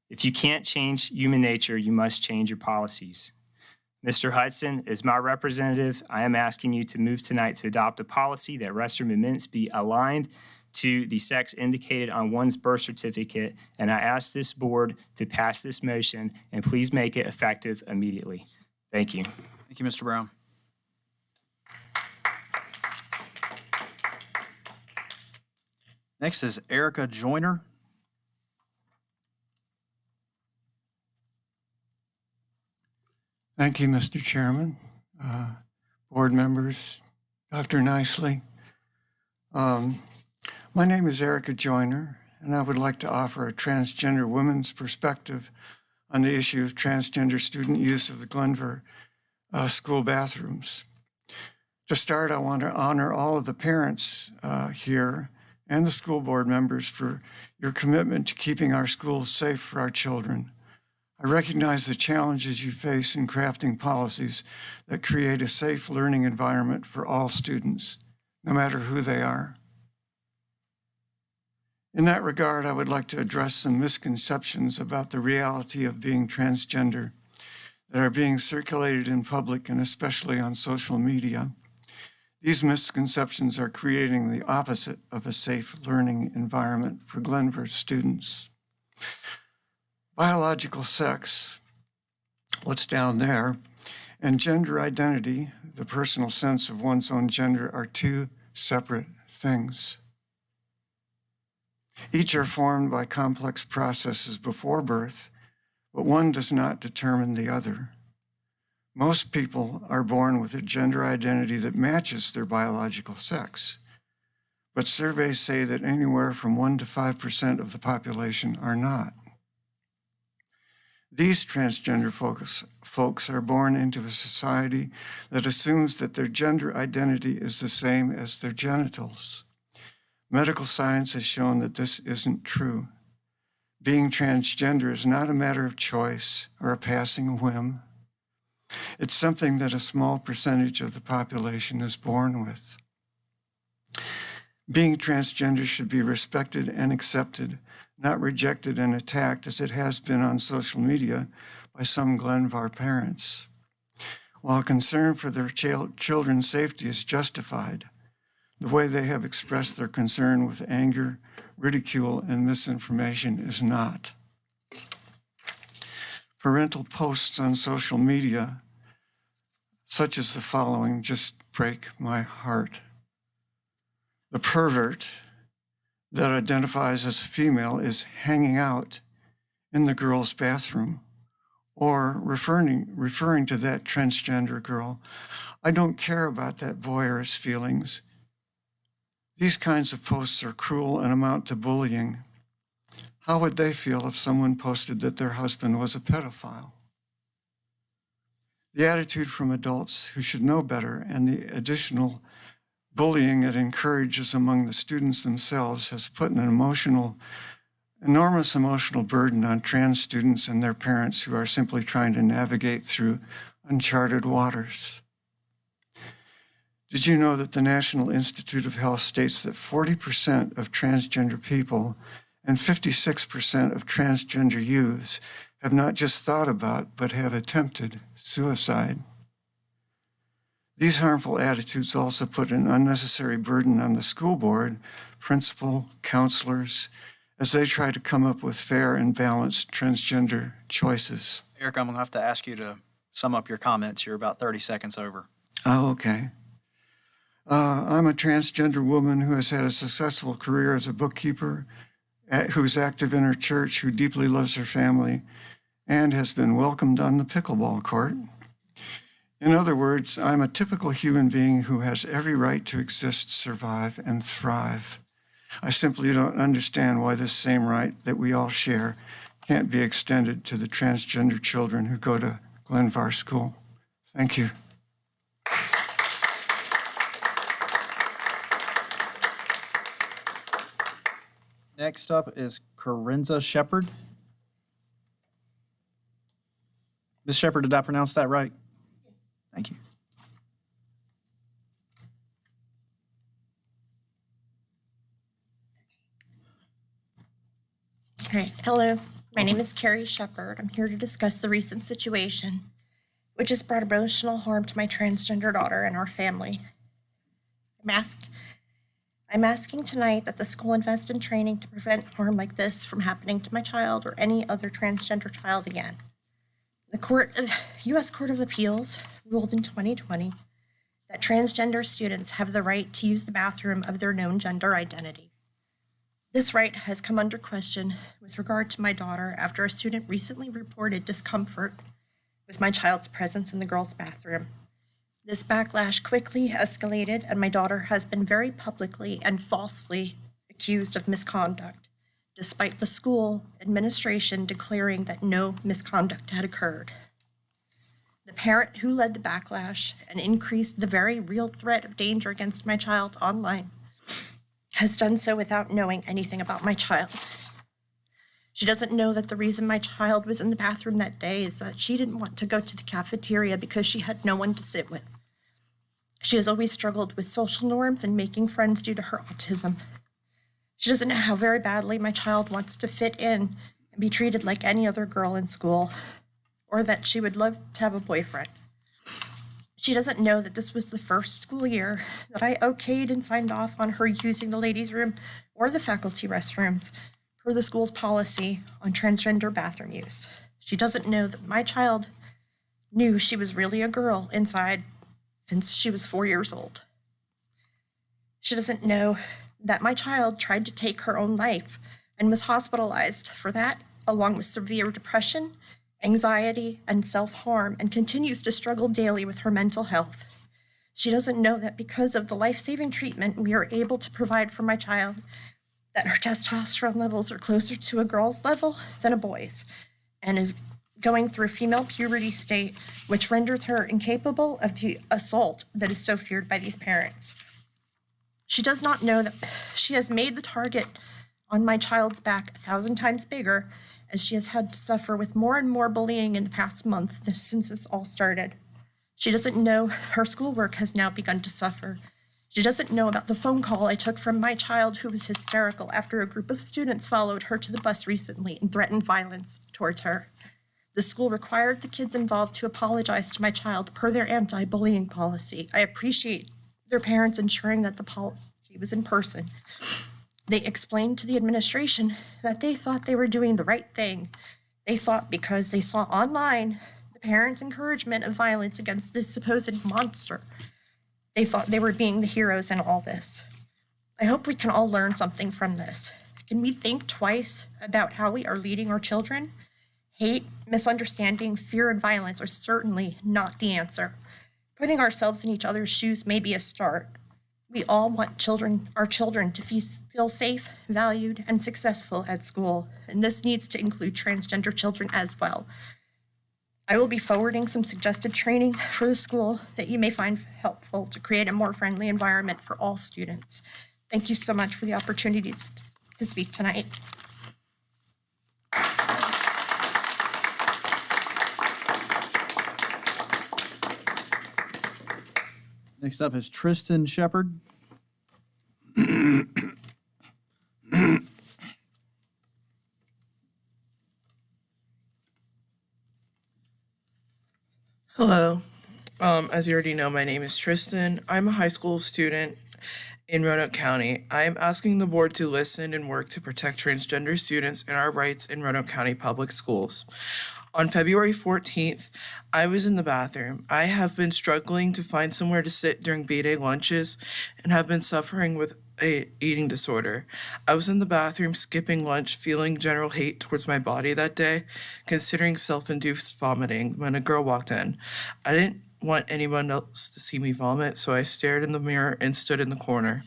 If you can't change human nature, you must change your policies. Mr. Hudson, as my representative, I am asking you to move tonight to adopt a policy that restroom admittance be aligned to the sex indicated on one's birth certificate, and I ask this board to pass this motion, and please make it effective immediately. Thank you. Thank you, Mr. Brown. Next is Erica Joyner. Thank you, Mr. Chairman, board members, Dr. Nicely. My name is Erica Joyner, and I would like to offer a transgender woman's perspective on the issue of transgender student use of the Glenver school bathrooms. To start, I want to honor all of the parents here and the school board members for your commitment to keeping our schools safe for our children. I recognize the challenges you face in crafting policies that create a safe learning environment for all students, no matter who they are. In that regard, I would like to address some misconceptions about the reality of being transgender that are being circulated in public and especially on social media. These misconceptions are creating the opposite of a safe learning environment for Glenvar students. Biological sex, what's down there, and gender identity, the personal sense of one's own gender, are two separate things. Each are formed by complex processes before birth, but one does not determine the other. Most people are born with a gender identity that matches their biological sex, but surveys say that anywhere from 1% to 5% of the population are not. These transgender folks are born into a society that assumes that their gender identity is the same as their genitals. Medical science has shown that this isn't true. Being transgender is not a matter of choice or a passing whim. It's something that a small percentage of the population is born with. Being transgender should be respected and accepted, not rejected and attacked as it has been on social media by some Glenvar parents. While concern for their children's safety is justified, the way they have expressed their concern with anger, ridicule, and misinformation is not. Parental posts on social media, such as the following, just break my heart. The pervert that identifies as a female is hanging out in the girl's bathroom, or referring to that transgender girl, I don't care about that voyeur's feelings. These kinds of posts are cruel and amount to bullying. How would they feel if someone posted that their husband was a pedophile? The attitude from adults who should know better and the additional bullying it encourages among the students themselves has put an enormous emotional burden on trans students and their parents who are simply trying to navigate through uncharted waters. Did you know that the National Institute of Health states that 40% of transgender people and 56% of transgender youths have not just thought about, but have attempted suicide? These harmful attitudes also put an unnecessary burden on the school board, principal, counselors, as they try to come up with fair and balanced transgender choices. Eric, I'm going to have to ask you to sum up your comments. You're about 30 seconds over. Oh, okay. I'm a transgender woman who has had a successful career as a bookkeeper, who's active in her church, who deeply loves her family, and has been welcomed on the pickleball court. In other words, I'm a typical human being who has every right to exist, survive, and thrive. I simply don't understand why this same right that we all share can't be extended to the transgender children who go to Glenvar School. Thank you. Next up is Corinza Shepard. Ms. Shepard, did I pronounce that right? Thank you. All right. Hello. My name is Carrie Shepard. I'm here to discuss the recent situation, which has brought emotional harm to my transgender daughter and our family. I'm asking tonight that the school invest in training to prevent harm like this from happening to my child or any other transgender child again. The U.S. Court of Appeals ruled in 2020 that transgender students have the right to use the bathroom of their known gender identity. This right has come under question with regard to my daughter after a student recently reported discomfort with my child's presence in the girls' bathroom. This backlash quickly escalated, and my daughter has been very publicly and falsely accused of misconduct, despite the school administration declaring that no misconduct had occurred. The parent who led the backlash and increased the very real threat of danger against my child online has done so without knowing anything about my child. She doesn't know that the reason my child was in the bathroom that day is that she didn't want to go to the cafeteria because she had no one to sit with. She has always struggled with social norms and making friends due to her autism. She doesn't know how very badly my child wants to fit in and be treated like any other girl in school, or that she would love to have a boyfriend. She doesn't know that this was the first school year that I okayed and signed off on her using the ladies' room or the faculty restrooms per the school's policy on transgender bathroom use. She doesn't know that my child knew she was really a girl inside since she was 4 years old. She doesn't know that my child tried to take her own life and was hospitalized for that, along with severe depression, anxiety, and self-harm, and continues to struggle daily with her mental health. She doesn't know that because of the life-saving treatment we are able to provide for my child, that her testosterone levels are closer to a girl's level than a boy's, and is going through a female puberty state, which renders her incapable of the assault that is so feared by these parents. She does not know that she has made the target on my child's back 1,000 times bigger, as she has had to suffer with more and more bullying in the past month since this all started. She doesn't know her schoolwork has now begun to suffer. She doesn't know about the phone call I took from my child, who was hysterical after a group of students followed her to the bus recently and threatened violence towards her. The school required the kids involved to apologize to my child per their anti-bullying policy. I appreciate their parents ensuring that the apology was in person. They explained to the administration that they thought they were doing the right thing. They thought because they saw online the parents' encouragement of violence against this supposed monster, they thought they were being the heroes in all this. I hope we can all learn something from this. Can we think twice about how we are leading our children? Hate, misunderstanding, fear, and violence are certainly not the answer. Putting ourselves in each other's shoes may be a start. We all want our children to feel safe, valued, and successful at school, and this needs to include transgender children as well. I will be forwarding some suggested training for the school that you may find helpful to create a more friendly environment for all students. Thank you so much for the opportunity to speak tonight. Next up is Tristan Shepard. Hello. As you already know, my name is Tristan. I'm a high school student in Roanoke County. I am asking the board to listen and work to protect transgender students and our rights in Roanoke County Public Schools. On February 14th, I was in the bathroom. I have been struggling to find somewhere to sit during B-Day lunches and have been suffering with an eating disorder. I was in the bathroom skipping lunch, feeling general hate towards my body that day, considering self-induced vomiting when a girl walked in. I didn't want anyone else to see me vomit, so I stared in the mirror and stood in the corner.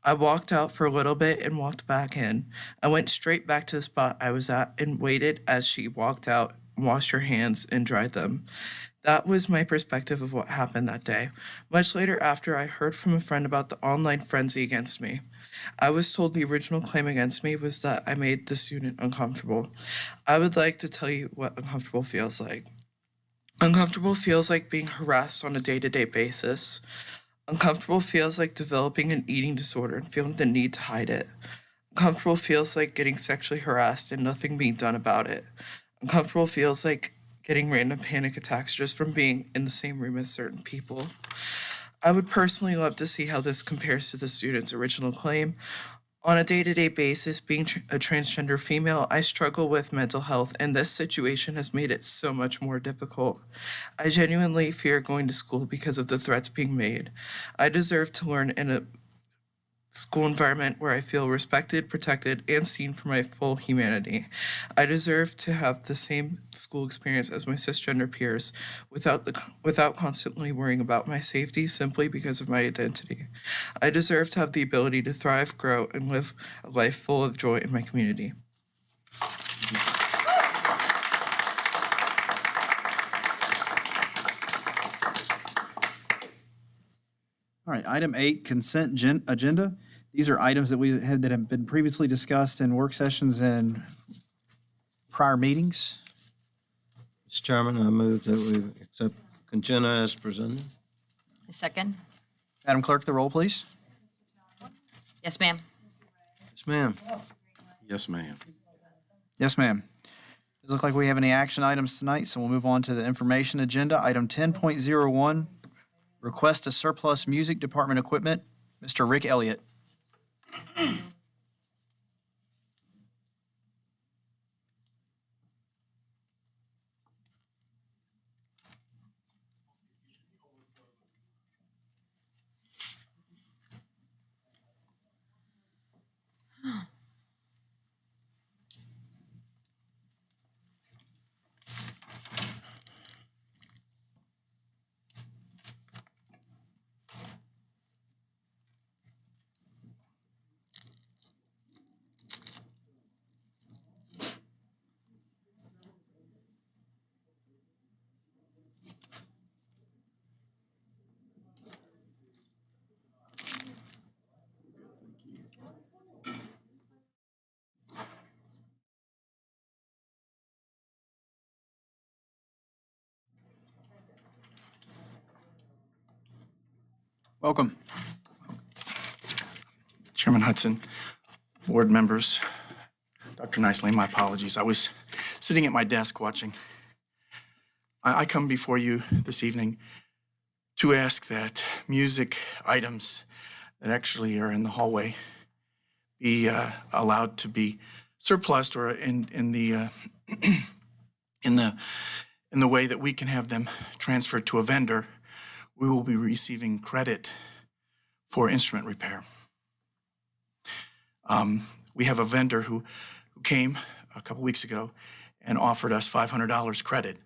I walked out for a little bit and walked back in. I went straight back to the spot I was at and waited as she walked out, washed her hands, and dried them. That was my perspective of what happened that day. Much later after, I heard from a friend about the online frenzy against me. I was told the original claim against me was that I made the student uncomfortable. I would like to tell you what uncomfortable feels like. Uncomfortable feels like being harassed on a day-to-day basis. Uncomfortable feels like developing an eating disorder and feeling the need to hide it. Uncomfortable feels like getting sexually harassed and nothing being done about it. Uncomfortable feels like getting random panic attacks just from being in the same room as certain people. I would personally love to see how this compares to the student's original claim. On a day-to-day basis, being a transgender female, I struggle with mental health, and this situation has made it so much more difficult. I genuinely fear going to school because of the threats being made. I deserve to learn in a school environment where I feel respected, protected, and seen for my full humanity. I deserve to have the same school experience as my cisgender peers without constantly worrying about my safety simply because of my identity. I deserve to have the ability to thrive, grow, and live a life full of joy in my community. All right, item 8, consent agenda. These are items that have been previously discussed in work sessions and prior meetings. Mr. Chairman, I move that we accept consent as presented. A second. Madam Clerk, the roll, please. Yes, ma'am. Yes, ma'am. Yes, ma'am. Yes, ma'am. Doesn't look like we have any action items tonight, so we'll move on to the information agenda. Item 10.01, request to surplus music department equipment. Mr. Rick Elliott. Welcome. Chairman Hudson, board members, Dr. Nicely, my apologies. I was sitting at my desk watching. I come before you this evening to ask that music items that actually are in the hallway be allowed to be surplused or in the in the way that we can have them transferred to a vendor. We will be receiving credit for instrument repair. We have a vendor who came a couple weeks ago and offered us $500 credit.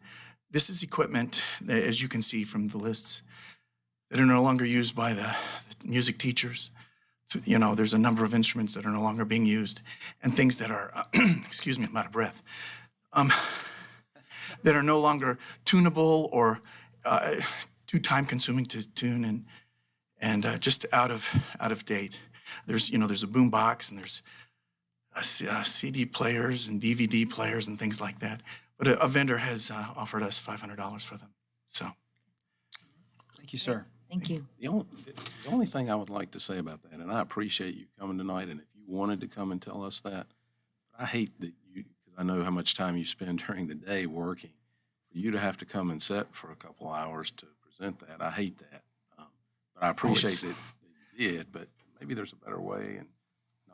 This is equipment, as you can see from the lists, that are no longer used by the music teachers. So, you know, there's a number of instruments that are no longer being used, and things that are, excuse me, I'm out of breath, that are no longer tunable or too time-consuming to tune and just out of date. There's a boom box and there's CD players and DVD players and things like that. But a vendor has offered us $500 for them. So, Thank you, sir. Thank you. The only thing I would like to say about that, and I appreciate you coming tonight, and if you wanted to come and tell us that, I hate that because I know how much time you spend during the day working, for you to have to come and sit for a couple hours to present that. I hate that. But I appreciate that you did, but maybe there's a better way and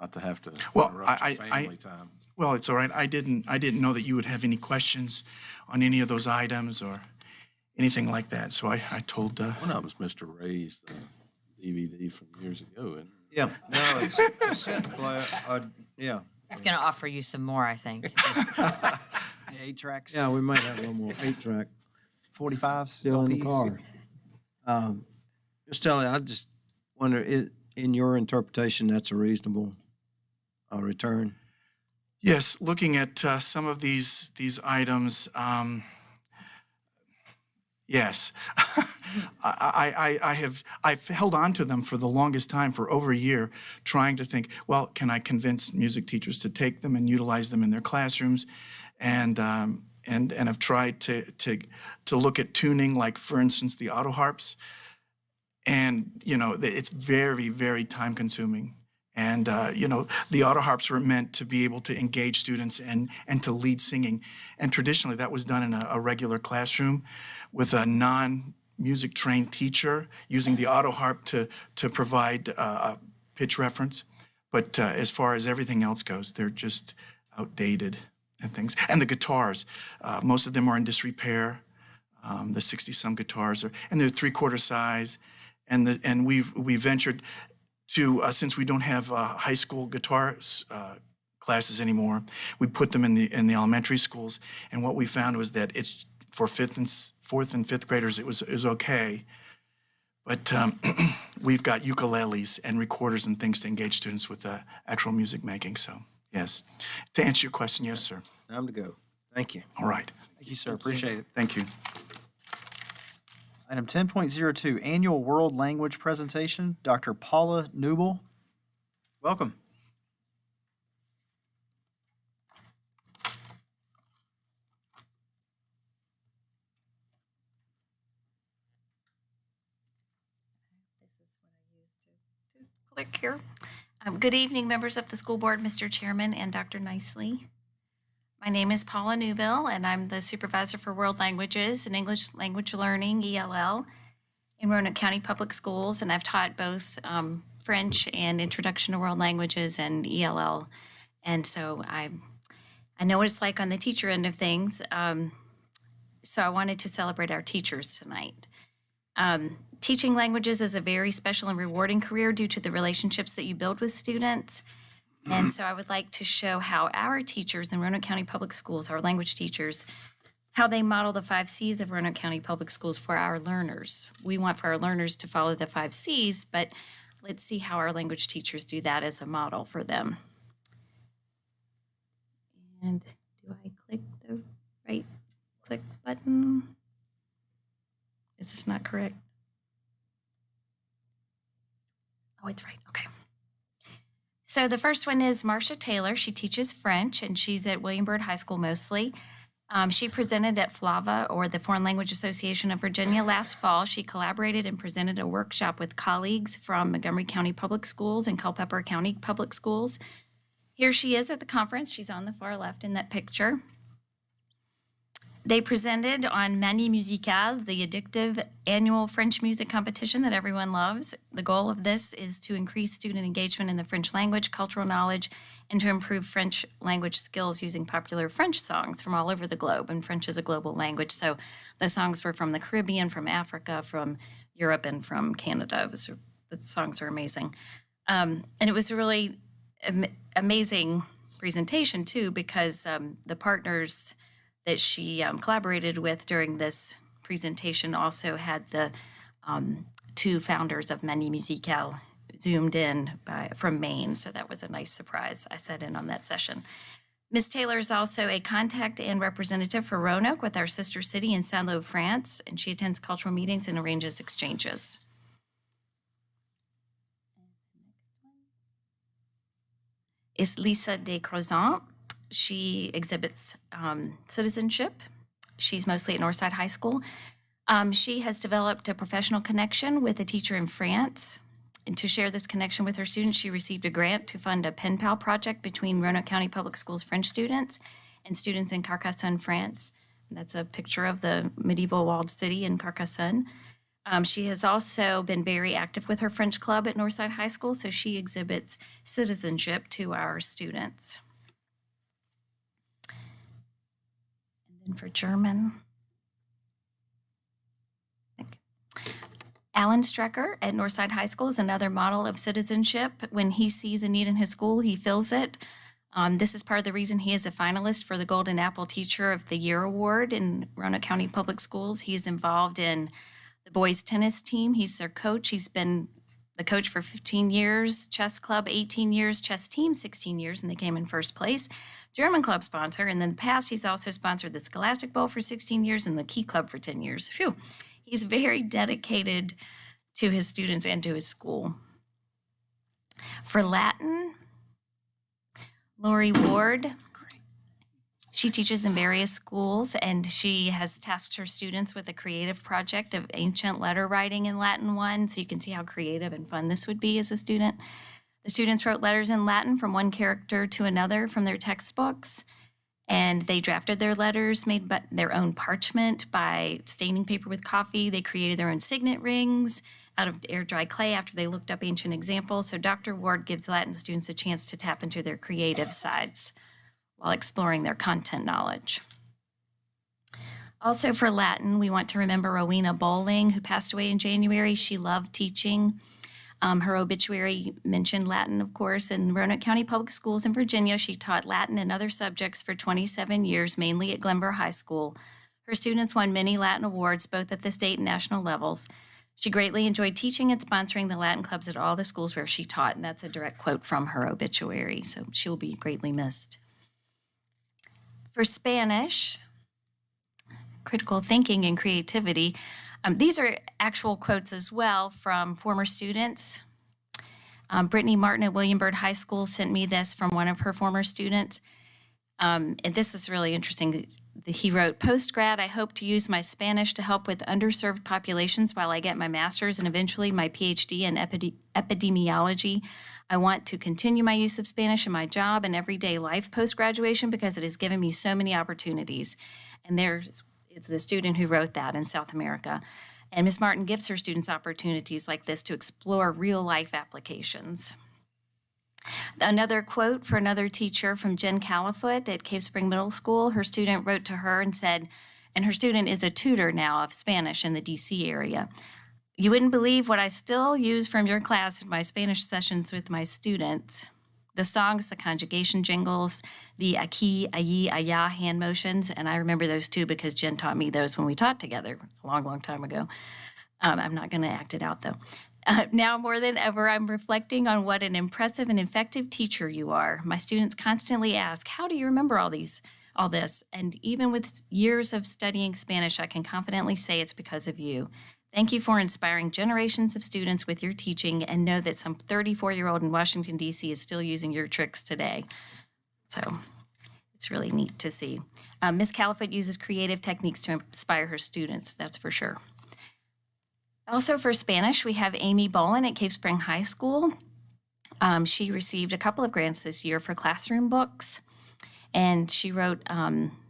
not to have to interrupt your family time. Well, it's all right. I didn't know that you would have any questions on any of those items or anything like that. So I told. One of them's Mr. Ray's DVD from years ago. And Yeah, no, it's a cassette player. Yeah. It's going to offer you some more, I think. 8 tracks. Yeah, we might have one more 8-track 45s. still in the LPs. car. Just tell you, I just wonder, in your interpretation, that's a reasonable return? Yes, looking at some of these items, yes. I've held on to them for the longest time, for over a year, trying to think, well, can I convince music teachers to take them and utilize them in their classrooms? And I've tried to look at tuning, like for instance, the auto harps. And, you know, it's very, very time consuming. And, you know, the auto harps were meant to be able to engage students and to lead singing. And traditionally that was done in a regular classroom with a non-music trained teacher using the auto harp to provide a pitch reference. But as far as everything else goes, they're just outdated and things. And the guitars, most of them are in disrepair. The 60-some guitars and they're 3/4 size. And we ventured to, since we don't have high school guitar classes anymore, we put them in the elementary schools. And what we found was that it's for 4th and 5th graders, it was okay. But we've got ukuleles and recorders and things to engage students with actual music making. So yes, to answer your question, yes, sir. Time to go. Thank you. All right. Thank you, sir. Appreciate it. Thank you. Item 10.02, Annual World Language Presentation. Dr. Paula Newble, welcome. Click here. Good evening, members of the school board, Mr. Chairman and Dr. Nicely. My name is Paula Newbill, and I'm the supervisor for world languages and English language learning, ELL, in Roanoke County Public Schools, and I've taught both French and Introduction to World Languages and ELL, and so I know what it's like on the teacher end of things, so I wanted to celebrate our teachers tonight. Teaching languages is a very special and rewarding career due to the relationships that you build with students. And so I would like to show how our teachers in Roanoke County Public Schools, our language teachers, how they model the 5 C's of Roanoke County Public Schools for our learners. We want for our learners to follow the 5 C's, but let's see how our language teachers do that as a model for them. And do I click the right click button? Is this not correct? Oh, it's right. Okay. So the first one is Marcia Taylor. She teaches French, and she's at William Byrd High School mostly. She presented at FLAVA, or the Foreign Language Association of Virginia, last fall. She collaborated and presented a workshop with colleagues from Montgomery County Public Schools and Culpeper County Public Schools. Here she is at the conference. She's on the far left in that picture. They presented on Manie Musicale, the addictive annual French music competition that everyone loves. The goal of this is to increase student engagement in the French language, cultural knowledge, and to improve French language skills using popular French songs from all over the globe. And French is a global language, so the songs were from the Caribbean, from Africa, from Europe, and from Canada. The songs are amazing. And it was a really amazing presentation, too, because the partners that she collaborated with during this presentation also had the 2 founders of Manie Musicale zoomed in from Maine, so that was a nice surprise. I sat in on that session. Ms. Taylor is also a contact and representative for Roanoke with our sister city in Saint-Lô, France, and she attends cultural meetings and arranges exchanges. Is Lisa Descroisons. She exhibits citizenship. She's mostly at Northside High School. She has developed a professional connection with a teacher in France. And to share this connection with her students, she received a grant to fund a pen pal project between Roanoke County Public Schools French students and students in Carcassonne, France. And that's a picture of the medieval walled city in Carcassonne. She has also been very active with her French club at Northside High School, so she exhibits citizenship to our students. For German. Alan Strecker at Northside High School is another model of citizenship. When he sees a need in his school, he fills it. This is part of the reason he is a finalist for the Golden Apple Teacher of the Year Award in Roanoke County Public Schools. He is involved in the boys tennis team. He's their coach. He's been the coach for 15 years, chess club 18 years, chess team 16 years, and they came in first place. German club sponsor, and in the past he's also sponsored the Scholastic Bowl for 16 years and the Key Club for 10 years. Phew. He's very dedicated to his students and to his school. For Latin, Lori Ward. She teaches in various schools, and she has tasked her students with a creative project of ancient letter writing in Latin 1, so you can see how creative and fun this would be as a student. The students wrote letters in Latin from one character to another from their textbooks, and they drafted their letters, made their own parchment by staining paper with coffee. They created their own signet rings out of air-dry clay after they looked up ancient examples. So Dr. Ward gives Latin students a chance to tap into their creative sides while exploring their content knowledge. Also for Latin, we want to remember Rowena Bowling, who passed away in January. She loved teaching. Her obituary mentioned Latin, of course. In Roanoke County Public Schools in Virginia, she taught Latin and other subjects for 27 years, mainly at Glenver High School. Her students won many Latin awards, both at the state and national levels. She greatly enjoyed teaching and sponsoring the Latin clubs at all the schools where she taught, and that's a direct quote from her obituary, so she will be greatly missed. For Spanish, critical thinking and creativity, these are actual quotes as well from former students. Brittany Martin at William Byrd High School sent me this from one of her former students. And this is really interesting. He wrote, "Post-grad, I hope to use my Spanish to help with underserved populations while I get my master's and eventually my PhD in epidemiology. I want to continue my use of Spanish in my job and everyday life post-graduation because it has given me so many opportunities. And it's the student who wrote that in South America. And Ms. Martin gives her students opportunities like this to explore real-life applications. Another quote for another teacher from Jen Califoot at Cave Spring Middle School. Her student wrote to her and said, and her student is a tutor now of Spanish in the DC area. You wouldn't believe what I still use from your class in my Spanish sessions with my students. The songs, the conjugation jingles, the aquí, allí, allá hand motions, and I remember those too because Jen taught me those when we taught together a long, long time ago. I'm not going to act it out though. Now more than ever, I'm reflecting on what an impressive and effective teacher you are. My students constantly ask, how do you remember all this? And even with years of studying Spanish, I can confidently say it's because of you. Thank you for inspiring generations of students with your teaching, and know that some 34-year-old in Washington, D.C. is still using your tricks today. So it's really neat to see. Ms. Califoot uses creative techniques to inspire her students, that's for sure. Also for Spanish, we have Amy Bolin at Cave Spring High School. She received a couple of grants this year for classroom books. And she wrote,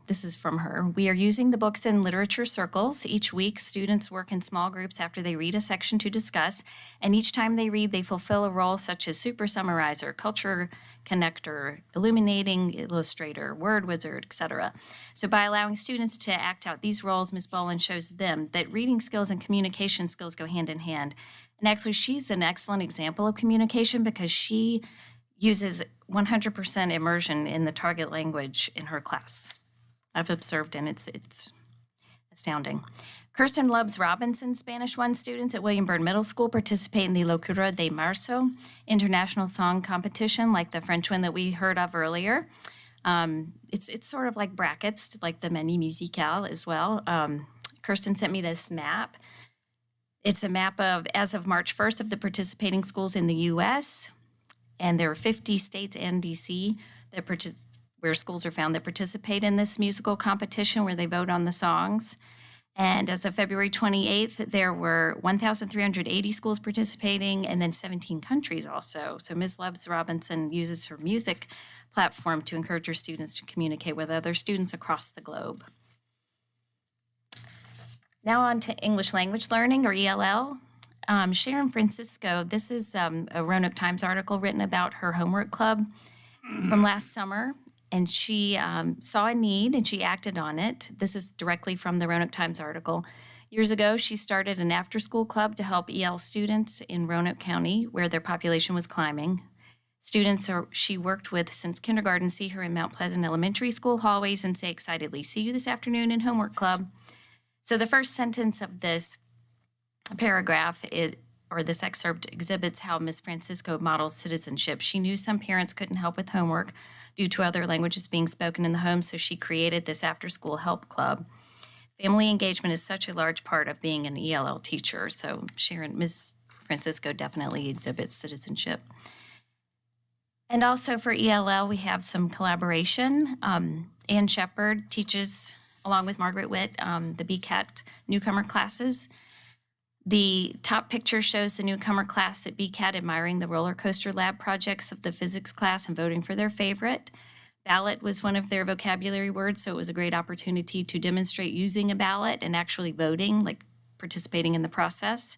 this is from her, we are using the books in literature circles. Each week, students work in small groups after they read a section to discuss. And each time they read, they fulfill a role such as super summarizer, culture connector, illuminating illustrator, word wizard, etc. So by allowing students to act out these roles, Ms. Bolin shows them that reading skills and communication skills go hand in hand. And actually, she's an excellent example of communication because she uses 100% immersion in the target language in her class. I've observed, and it's astounding. Kirsten Lubbs Robinson, Spanish 1 students at William Byrd Middle School participate in the Locura de Marzo international song competition, like the French one that we heard of earlier. It's sort of like brackets, like the Menu Musicale as well. Kirsten sent me this map. It's a map of, as of March 1st, of the participating schools in the U.S., and there are 50 states and D.C. where schools are found that participate in this musical competition where they vote on the songs. And as of February 28th, there were 1,380 schools participating and then 17 countries also. So Ms. Loves Robinson uses her music platform to encourage her students to communicate with other students across the globe. Now on to English language learning, or ELL. Sharon Francisco, this is a Roanoke Times article written about her homework club from last summer. And she saw a need and she acted on it. This is directly from the Roanoke Times article. Years ago, she started an after-school club to help EL students in Roanoke County, where their population was climbing. Students she worked with since kindergarten see her in Mount Pleasant Elementary School hallways and say excitedly, "See you this afternoon in homework club." So the first sentence of this paragraph, this excerpt, exhibits how Ms. Francisco models citizenship. She knew some parents couldn't help with homework due to other languages being spoken in the home, so she created this after-school help club. Family engagement is such a large part of being an ELL teacher, so Ms. Francisco definitely exhibits citizenship. And also for ELL, we have some collaboration. Ann Shepard teaches, along with Margaret Witt, the BCAT newcomer classes. The top picture shows the newcomer class at BCAT admiring the roller coaster lab projects of the physics class and voting for their favorite. Ballot was one of their vocabulary words, so it was a great opportunity to demonstrate using a ballot and actually voting, like participating in the process.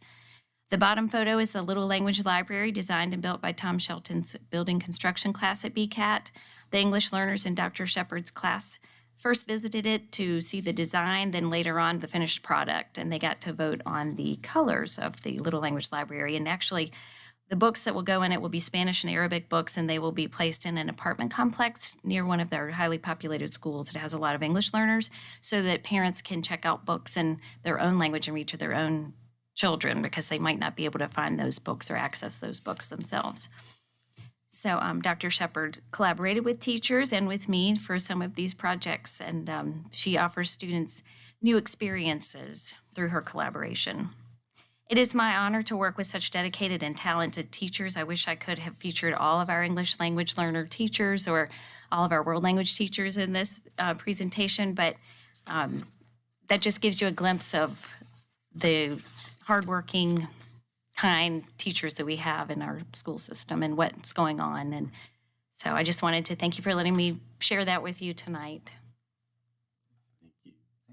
The bottom photo is the Little Language Library designed and built by Tom Shelton's building construction class at BCAT. The English learners in Dr. Shepard's class first visited it to see the design, then later on the finished product, and they got to vote on the colors of the Little Language Library. And actually, the books that will go in it will be Spanish and Arabic books, and they will be placed in an apartment complex near one of their highly populated schools. It has a lot of English learners, so that parents can check out books in their own language and read to their own children, because they might not be able to find those books or access those books themselves. So Dr. Shepard collaborated with teachers and with me for some of these projects, and she offers students new experiences through her collaboration. It is my honor to work with such dedicated and talented teachers. I wish I could have featured all of our English language learner teachers or all of our world language teachers in this presentation, but that just gives you a glimpse of the hardworking, kind teachers that we have in our school system and what's going on. And so I just wanted to thank you for letting me share that with you tonight.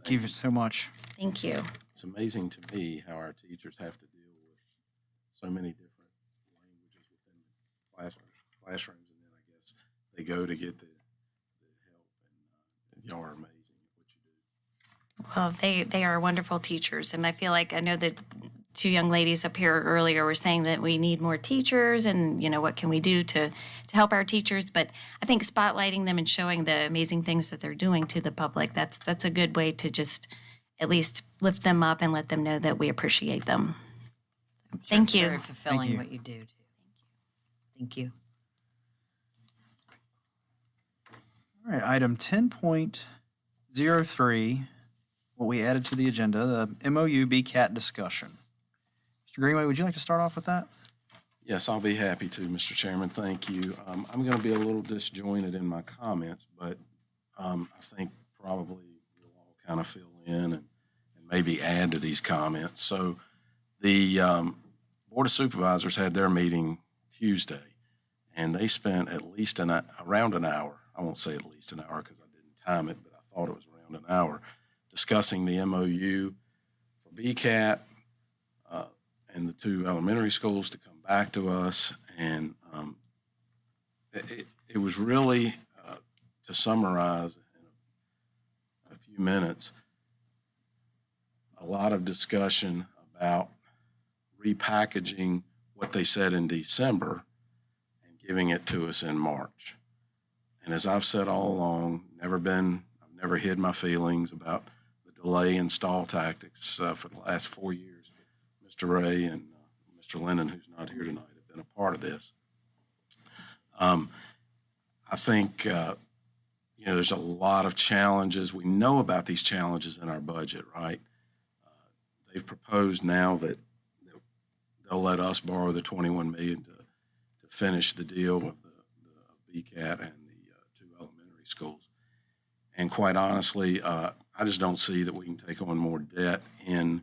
Thank you so much. Thank you. It's amazing to me how our teachers have to deal with so many different languages within the classrooms, and then I guess they go to get the help, and y'all are amazing at what you do. Well, they are wonderful teachers, and I know that two young ladies up here earlier were saying that we need more teachers, and what can we do to help our teachers? But I think spotlighting them and showing the amazing things that they're doing to the public, that's a good way to just at least lift them up and let them know that we appreciate them. Thank you. It's very fulfilling Thank you. what you do. Thank you. All right, item 10.03, what we added to the agenda, the MOU BCAT discussion. Mr. Greenway, would you like to start off with that? Yes, I'll be happy to, Mr. Chairman. Thank you. I'm going to be a little disjointed in my comments, but I think probably we'll all kind of fill in and maybe add to these comments. So the Board of Supervisors had their meeting Tuesday, and they spent at least around an hour. I won't say at least an hour because I didn't time it, but I thought it was around an hour, discussing the MOU for BCAT and the two elementary schools to come back to us. And it was really, to summarize in a few minutes, a lot of discussion about repackaging what they said in December and giving it to us in March. And as I've said all along, I've never hid my feelings about the delay and stall tactics for the last 4 years. Mr. Ray and Mr. Lennon, who's not here tonight, have been a part of this. I think there's a lot of challenges. We know about these challenges in our budget, right? They've proposed now that they'll let us borrow the $21 million to finish the deal with the BCAT and the two elementary schools. And quite honestly, I just don't see that we can take on more debt in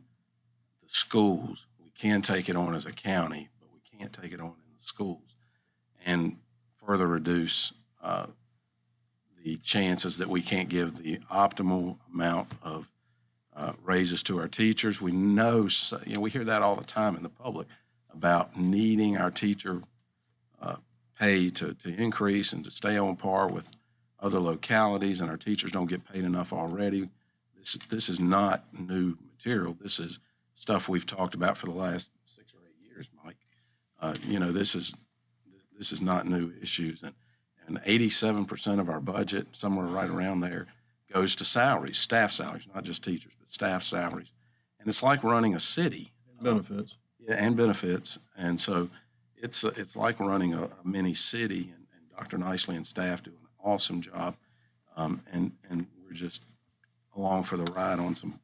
the schools. We can take it on as a county, but we can't take it on in the schools and further reduce the chances that we can't give the optimal amount of raises to our teachers. We know, we hear that all the time in the public about needing our teacher pay to increase and to stay on par with other localities, and our teachers don't get paid enough already. This is not new material. This is stuff we've talked about for the last 6 or 8 years, Mike. This is not new issues, and 87% of our budget, somewhere right around there, goes to salaries, staff salaries, not just teachers, but staff salaries. And it's like running a city. Benefits. And benefits. And so it's like running a mini city, and Dr. Nicely and staff do an awesome job. And we're just along for the ride on some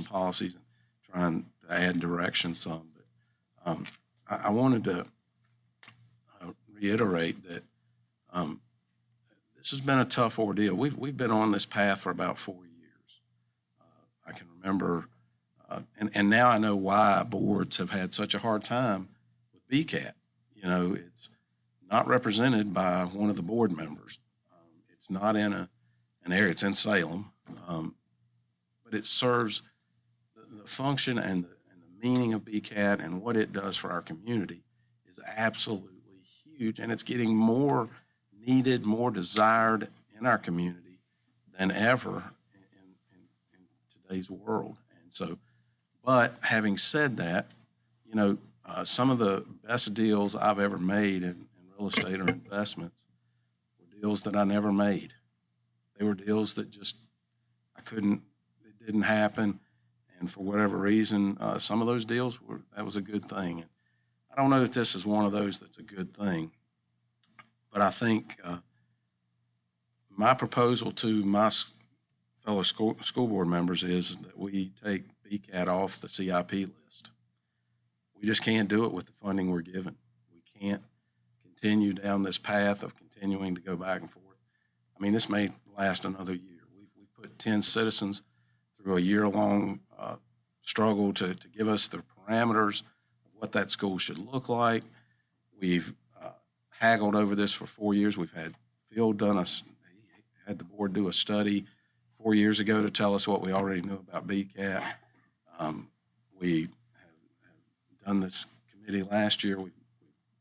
policies and trying to add direction some. But I wanted to reiterate that this has been a tough ordeal. We've been on this path for about 4 years. I can remember, and now I know why boards have had such a hard time with BCAT. It's not represented by one of the board members. It's not in an area. It's in Salem, but it serves the function and the meaning of BCAT and what it does for our community is absolutely huge, and it's getting more needed, more desired in our community than ever in today's world. And so, but having said that, some of the best deals I've ever made in real estate or investments were deals that I never made. They were deals that just, it didn't happen. And for whatever reason, some of those deals that was a good thing. And I don't know that this is one of those that's a good thing. But I think my proposal to my fellow school board members is that we take BCAT off the CIP list. We just can't do it with the funding we're given. We can't continue down this path of continuing to go back and forth. I mean, this may last another year. We've put 10 citizens through a year-long struggle to give us the parameters of what that school should look like. We've haggled over this for 4 years. We've had Phil had the board do a study 4 years ago to tell us what we already knew about BCAT. We have done this committee last year. We've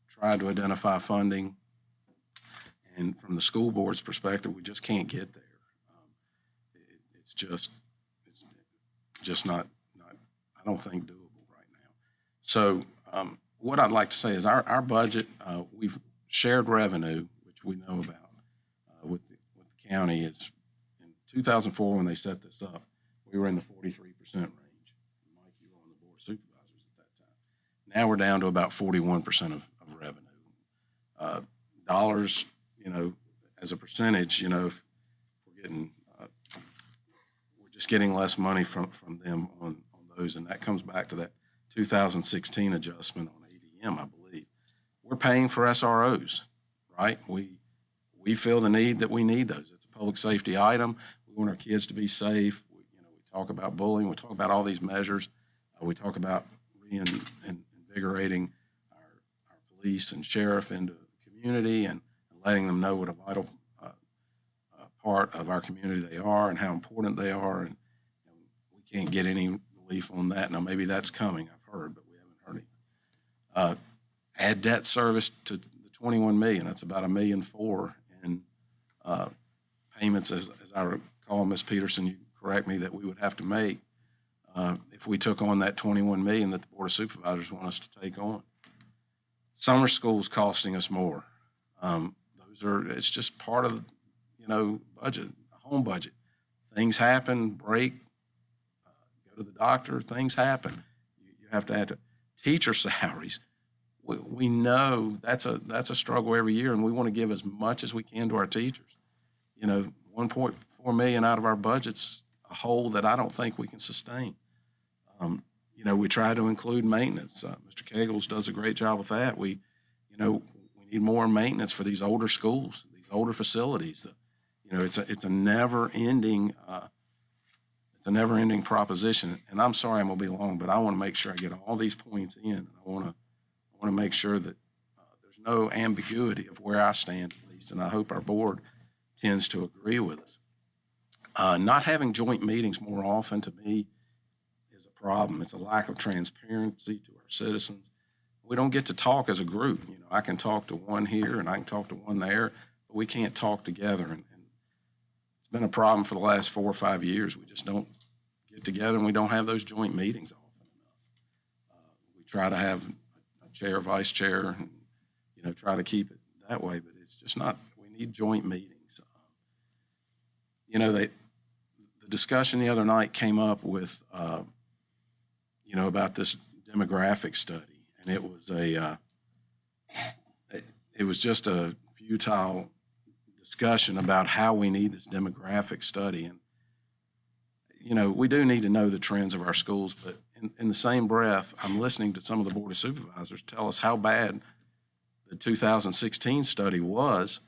tried to identify funding. And from the school board's perspective, we just can't get there. It's just not, I don't think, doable right now. So what I'd like to say is our budget, we've shared revenue, which we know about with the county, is in 2004 when they set this up, we were in the 43% range. Mike, you were on the board of supervisors at that time. Now we're down to about 41% of revenue. Dollars, as a percentage, if we're getting, we're just getting less money from them on those, and that comes back to that 2016 adjustment on ADM, I believe. We're paying for SROs, right? We feel the need that we need those. It's a public safety item. We want our kids to be safe. We talk about bullying. We talk about all these measures. We talk about reinvigorating our police and sheriff into the community and letting them know what a vital part of our community they are and how important they are. And we can't get any relief on that. Now, maybe that's coming, I've heard, but we haven't heard anything. Add debt service to the $21 million. That's about $1.4 million in payments, as I recall, Ms. Peterson, you correct me, that we would have to make if we took on that $21 million that the Board of Supervisors want us to take on. Summer school's costing us more. It's just part of, budget, home budget. Things happen, break, go to the doctor, things happen. You have to add to teacher salaries. We know that's a struggle every year, and we want to give as much as we can to our teachers. $1.4 million out of our budget's a hole that I don't think we can sustain. We try to include maintenance. Mr. Kegels does a great job with that. We need more maintenance for these older schools, these older facilities. It's a never-ending proposition. And I'm sorry I'm gonna be long, but I want to make sure I get all these points in. I want to make sure that there's no ambiguity of where I stand, at least, and I hope our board tends to agree with us. Not having joint meetings more often, to me, is a problem. It's a lack of transparency to our citizens. We don't get to talk as a group. I can talk to one here and I can talk to one there, but we can't talk together. And it's been a problem for the last 4 or 5 years. We just don't get together and we don't have those joint meetings often enough. We try to have a chair, vice chair, and, try to keep it that way, but it's just not, we need joint meetings. The discussion the other night came up with, about this demographic study. And it was just a futile discussion about how we need this demographic study. And, we do need to know the trends of our schools, but in the same breath, I'm listening to some of the Board of Supervisors tell us how bad the 2016 study was.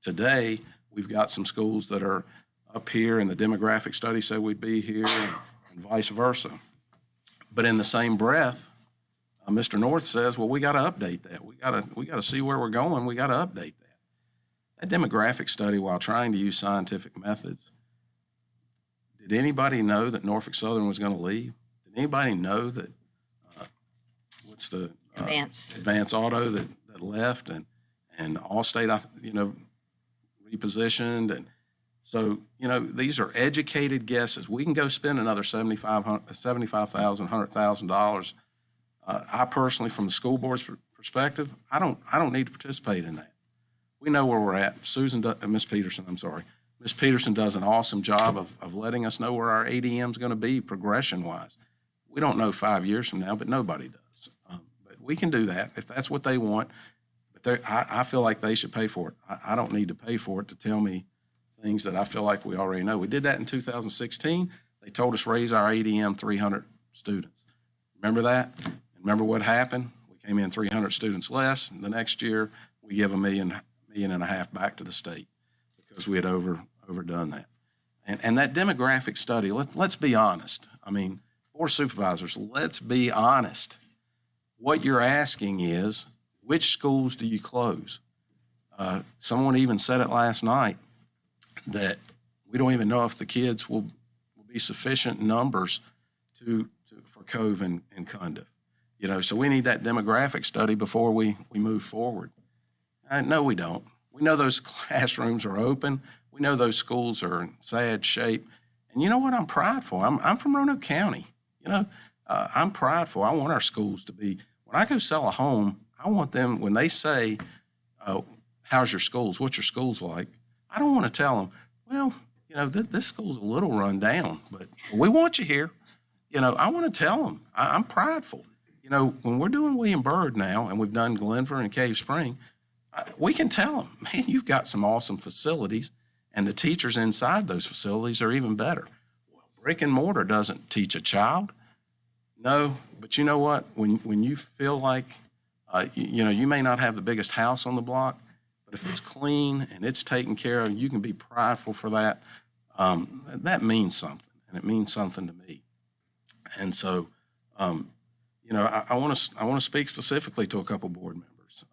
Today, we've got some schools that are up here, and the demographic study said we'd be here, and vice versa. But in the same breath, Mr. North says, well, we got to update that. We got to see where we're going. We got to update that. That demographic study, while trying to use scientific methods, did anybody know that Norfolk Southern was going to leave? Did anybody know that what's the Advance Auto that left and Allstate, repositioned? And so, these are educated guesses. We can go spend another $75,000, $100,000. I personally, from the school board's perspective, I don't need to participate in that. We know where we're at. Ms. Peterson does an awesome job of letting us know where our ADM is going to be progression-wise. We don't know 5 years from now, but nobody does. But we can do that if that's what they want. But I feel like they should pay for it. I don't need to pay for it to tell me things that I feel like we already know. We did that in 2016. They told us raise our ADM 300 students. Remember that? Remember what happened? We came in 300 students less. And the next year, we give $1.5 million back to the state because we had overdone that. And that demographic study, let's be honest. Board of Supervisors, let's be honest. what you're asking is, which schools do you close? Someone even said it last night that we don't even know if the kids will be sufficient numbers for Cove and Cundiff. You know, so we need that demographic study before we move forward. No, we don't. We know those classrooms are open. We know those schools are in sad shape. And you know what I'm prideful? I'm from Roanoke County. You know, I'm prideful. I want our schools to be, when I go sell a home, I want them, when they say, how's your schools? What's your schools like? I don't want to tell them, well, you know, this school's a little run down, but we want you here. You know, I want to tell them, I'm prideful. You know, when we're doing William Byrd now, and we've done Glenver and Cave Spring, we can tell them, man, you've got some awesome facilities, and the teachers inside those facilities are even better. Well, brick and mortar doesn't teach a child. No, but you know what? When you feel like, you know, you may not have the biggest house on the block, but if it's clean and it's taken care of, you can be prideful for that. That means something, and it means something to me. And so, you know, I want to speak specifically to a couple board members.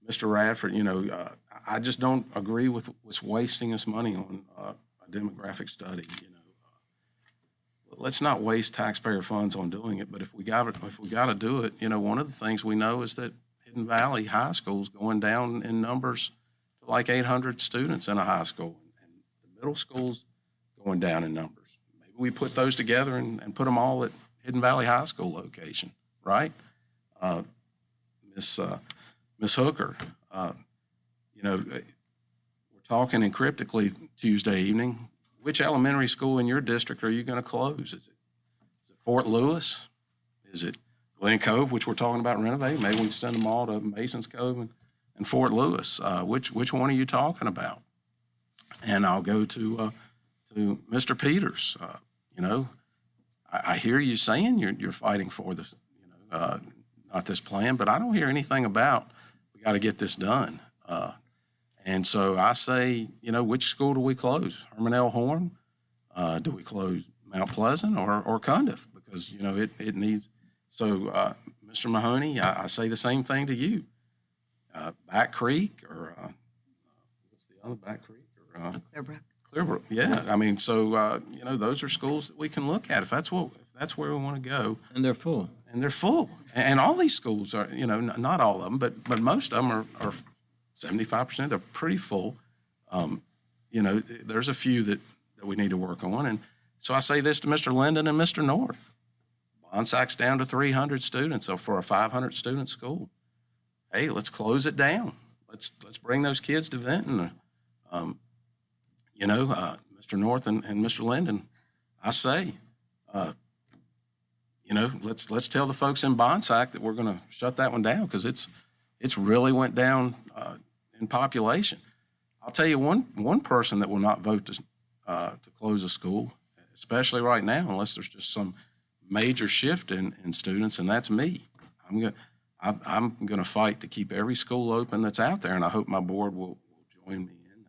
Mr. Radford, you know, I just don't agree with wasting this money on a demographic study. You know, let's not waste taxpayer funds on doing it. But if we got to do it, you know, one of the things we know is that Hidden Valley High School is going down in numbers to like 800 students in a high school, and the middle school's going down in numbers. Maybe we put those together and put them all at Hidden Valley High School location, right? Miss Hooker, you know, we're talking encryptically Tuesday evening. Which elementary school in your district are you going to close? Is it Fort Lewis? Is it Glen Cove, which we're talking about renovating? Maybe we can send them all to Mason's Cove and Fort Lewis. Which one are you talking about? And I'll go to Mr. Peters. You know, I hear you saying you're fighting for this, you know, not this plan, but I don't hear anything about we got to get this done. And so I say, you know, which school do we close? Herman L. Horn? Do we close Mount Pleasant or Cundiff? Because, you know, it needs. So, Mr. Mahoney, I say the same thing to you. Back Creek or what's the other Back Creek? Or, Clearbrook. Clearbrook, yeah. I mean, so, you know, those are schools that we can look at if that's where we want to go. And they're full. And they're full. And all these schools are, you know, not all of them, but most of them are 75%. They're pretty full. You know, there's a few that we need to work on. And so I say this to Mr. Linden and Mr. North. Bonsack's down to 300 students for a 500-student school. Hey, let's close it down. Let's bring those kids to Vinton. You know, Mr. North and Mr. Linden, I say, you know, let's tell the folks in Bonsack that we're going to shut that one down because it's really went down in population. I'll tell you one person that will not vote to close a school, especially right now, unless there's just some major shift in students, and that's me. I'm going to fight to keep every school open that's out there, and I hope my board will join me in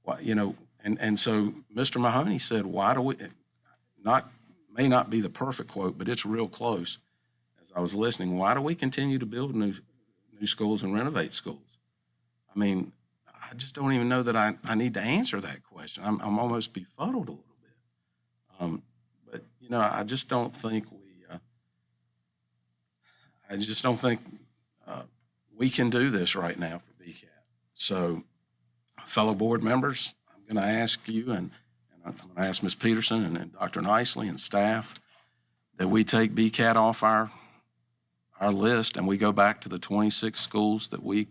that. You know, and so Mr. Mahoney said, why do we may not be the perfect quote, but it's real close. As I was listening, why do we continue to build new schools and renovate schools? I mean, I just don't even know that I need to answer that question. I'm almost befuddled a little bit. But you know, I just don't think we can do this right now for BCAT. So, fellow board members, I'm going to ask you, and I'm going to ask Ms. Peterson and Dr. Nicely and staff that we take BCAT off our list and we go back to the 26 schools that we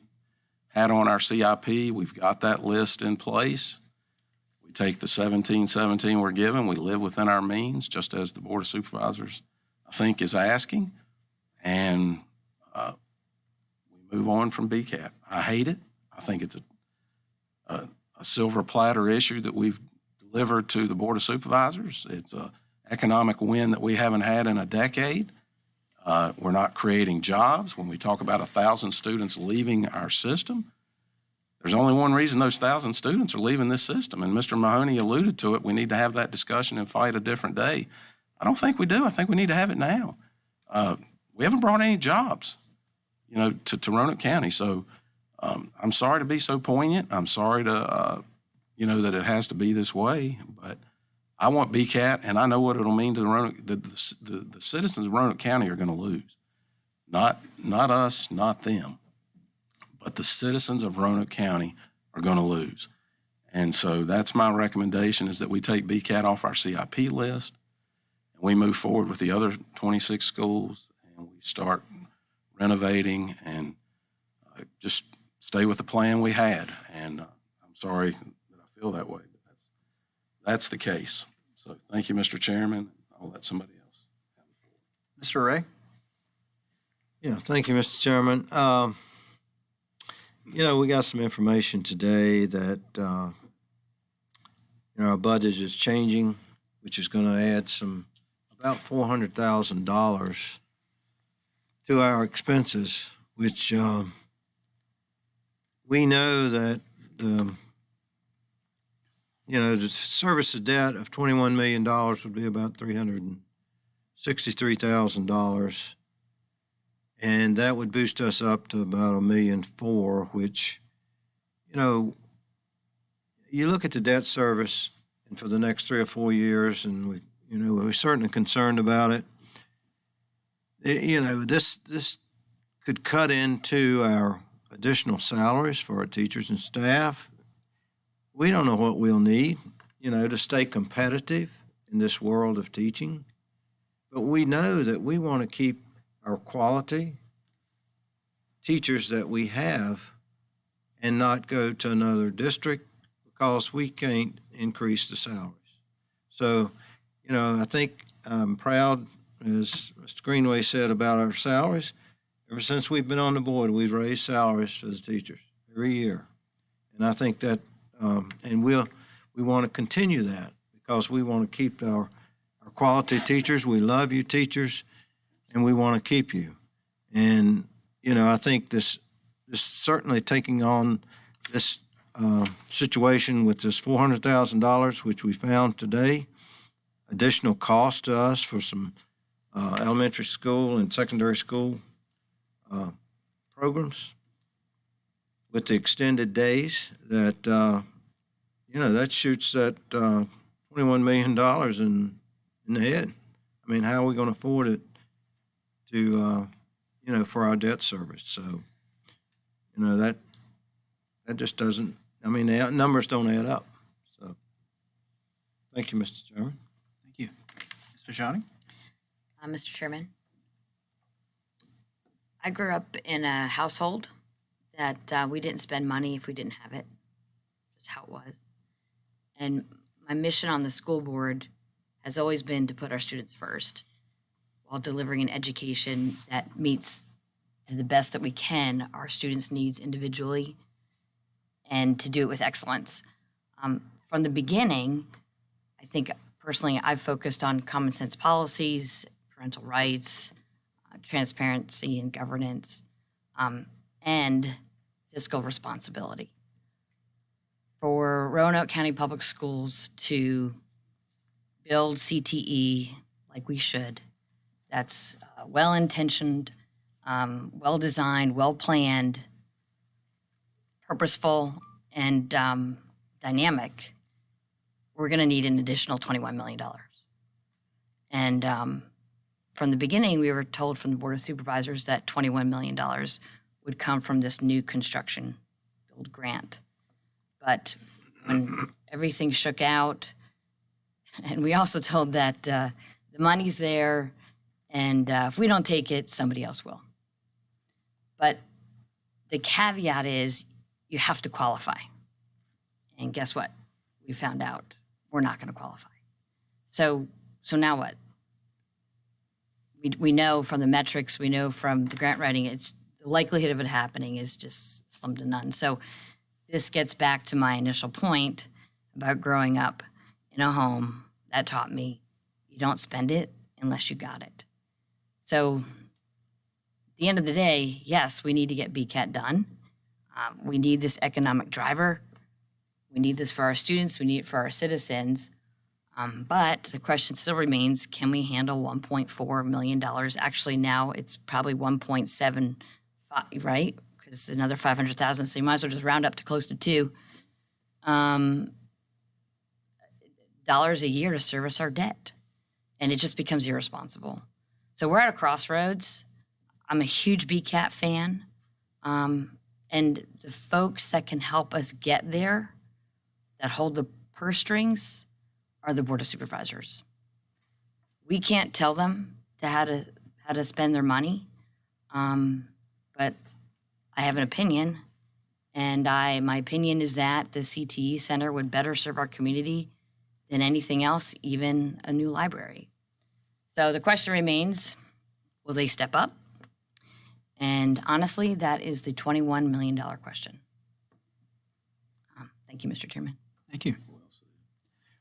had on our CIP. We've got that list in place. We take the 17 we're given. We live within our means, just as the Board of Supervisors, I think, is asking. And we move on from BCAT. I hate it. I think it's a silver platter issue that we've delivered to the Board of Supervisors. It's an economic win that we haven't had in a decade. We're not creating jobs. When we talk about 1,000 students leaving our system, there's only one reason those 1,000 students are leaving this system, and Mr. Mahoney alluded to it. We need to have that discussion and fight a different day. I don't think we do. I think we need to have it now. we haven't brought any jobs, to Roanoke County. So I'm sorry to be so poignant. I'm sorry to, that it has to be this way, but I want BCAT, and I know what it'll mean to the citizens of Roanoke County are going to lose. Not us, not them, but the citizens of Roanoke County are going to lose. And so that's my recommendation, is that we take BCAT off our CIP list, and we move forward with the other 26 schools, and we start renovating and just stay with the plan we had. And I'm sorry that I feel that way, but that's the case. So thank you, Mr. Chairman. I'll let somebody else have the floor. Mr. Ray? Yeah, thank you, Mr. Chairman. We got some information today that, our budget is changing, which is going to add about $400,000 to our expenses, which we know that the service of debt of $21 million would be about $363,000. And that would boost us up to about $1.4 million, which, you look at the debt service and for the next 3 or 4 years, and we're certainly concerned about it. This could cut into our additional salaries for our teachers and staff. We don't know what we'll need, to stay competitive in this world of teaching. But we know that we want to keep our quality teachers that we have and not go to another district because we can't increase the salaries. So, I think I'm proud, as Mr. Greenway said, about our salaries. Ever since we've been on the board, we've raised salaries for the teachers every year. And I think that, and we want to continue that because we want to keep our quality teachers. We love you, teachers, and we want to keep you. And, I think this certainly taking on this situation with this $400,000, which we found today, additional cost to us for some elementary school and secondary school programs with the extended days, that, that shoots that $21 million in the head. I mean, how are we going to afford it to, for our debt service? So, that just doesn't, the numbers don't add up. So, thank you, Mr. Chairman. Thank you. Mr. Shawnee? Mr. Chairman, I grew up in a household that we didn't spend money if we didn't have it. Just how it was. And my mission on the school board has always been to put our students first while delivering an education that meets, to the best that we can, our students' needs individually, and to do it with excellence. From the beginning, I think personally I've focused on common sense policies, parental rights, transparency and governance, and fiscal responsibility. For Roanoke County Public Schools to build CTE like we should, that's well-intentioned, well-designed, well-planned, purposeful, and dynamic, we're going to need an additional $21 million. And from the beginning, we were told from the Board of Supervisors that $21 million would come from this new construction build grant. But when everything shook out, and we also told that the money's there, and if we don't take it, somebody else will. But the caveat is you have to qualify. And guess what? We found out we're not going to qualify. So now what? We know from the metrics, we know from the grant writing, it's the likelihood of it happening is just slim to none. So this gets back to my initial point about growing up in a home that taught me you don't spend it unless you got it. So at the end of the day, yes, we need to get BCAT done. We need this economic driver. We need this for our students. We need it for our citizens. But the question still remains, can we handle $1.4 million? Actually, now it's probably 1.75, right? Because another 500,000, so you might as well just round up to close to 2 dollars a year to service our debt. And it just becomes irresponsible. So we're at a crossroads. I'm a huge BCAT fan. And the folks that can help us get there, that hold the purse strings, are the Board of Supervisors. We can't tell them how to spend their money, but I have an opinion, and my opinion is that the CTE Center would better serve our community than anything else, even a new library. So the question remains, will they step up? And honestly, that is the $21 million question. Thank you, Mr. Chairman. Thank you.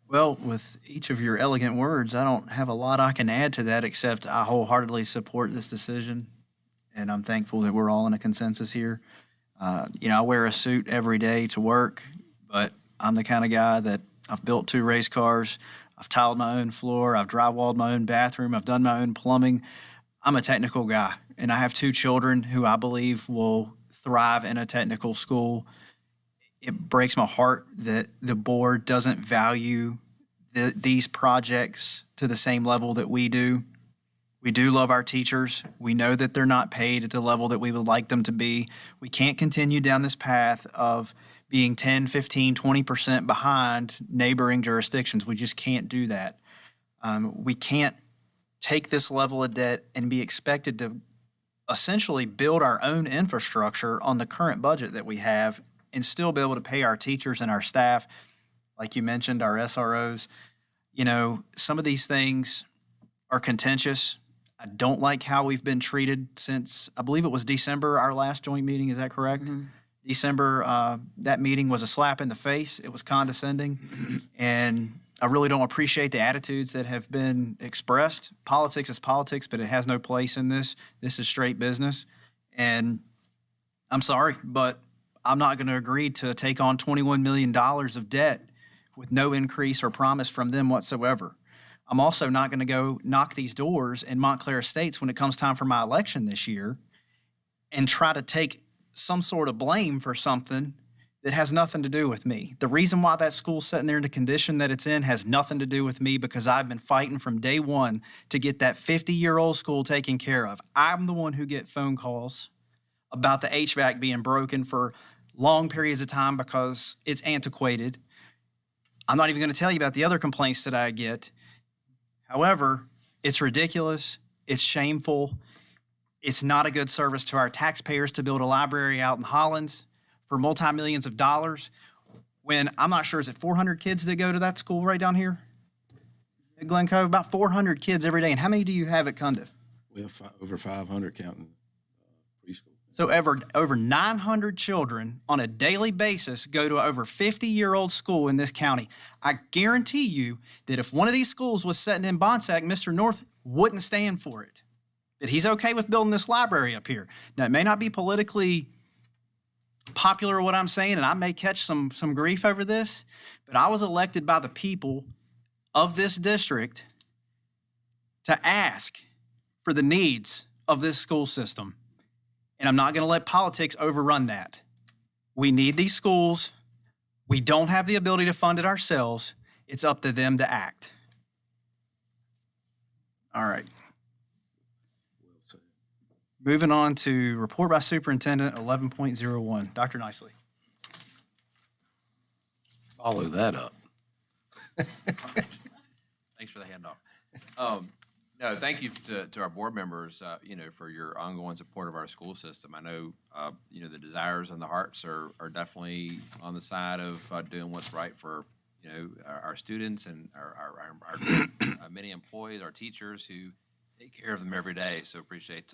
Well, with each of your elegant words, I don't have a lot I can add to that except I wholeheartedly support this decision, and I'm thankful that we're all in a consensus here. I wear a suit every day to work, but I'm the kind of guy that I've built 2 race cars, I've tiled my own floor, I've drywalled my own bathroom, I've done my own plumbing. I'm a technical guy, and I have 2 children who I believe will thrive in a technical school. It breaks my heart that the board doesn't value these projects to the same level that we do. We do love our teachers. We know that they're not paid at the level that we would like them to be. We can't continue down this path of being 10, 15, 20% behind neighboring jurisdictions. We just can't do that. We can't take this level of debt and be expected to essentially build our own infrastructure on the current budget that we have and still be able to pay our teachers and our staff, like you mentioned, our SROs. Some of these things are contentious. I don't like how we've been treated since, I believe it was December, our last joint meeting. Is that correct? Mm-hmm. December, that meeting was a slap in the face. It was condescending. And I really don't appreciate the attitudes that have been expressed. Politics is politics, but it has no place in this. This is straight business. And I'm sorry, but I'm not going to agree to take on $21 million of debt with no increase or promise from them whatsoever. I'm also not going to go knock these doors in Montclair Estates when it comes time for my election this year and try to take some sort of blame for something that has nothing to do with me. The reason why that school's sitting there in the condition that it's in has nothing to do with me, because I've been fighting from day one to get that 50-year-old school taken care of. I'm the one who get phone calls about the HVAC being broken for long periods of time because it's antiquated. I'm not even going to tell you about the other complaints that I get. However, it's ridiculous. It's shameful. It's not a good service to our taxpayers to build a library out in Hollins for multi-millions of dollars when I'm not sure, is it 400 kids that go to that school right down here at Glen Cove? About 400 kids every day. And how many do you have at Cundiff? We have over 500 counting preschool. So over 900 children on a daily basis go to over 50-year-old school in this county. I guarantee you that if one of these schools was sitting in Bonsack, Mr. North wouldn't stand for it. That he's okay with building this library up here. Now, it may not be politically popular what I'm saying, and I may catch some grief over this, but I was elected by the people of this district to ask for the needs of this school system. And I'm not going to let politics overrun that. We need these schools. We don't have the ability to fund it ourselves. It's up to them to act. All right. Moving on to report by Superintendent 11.01. Dr. Nicely. Follow that up. Thanks for the handoff. No, thank you to our board members, for your ongoing support of our school system. I know, the desires and the hearts are definitely on the side of doing what's right for, our students and our many employees, our teachers who take care of them every day. So appreciate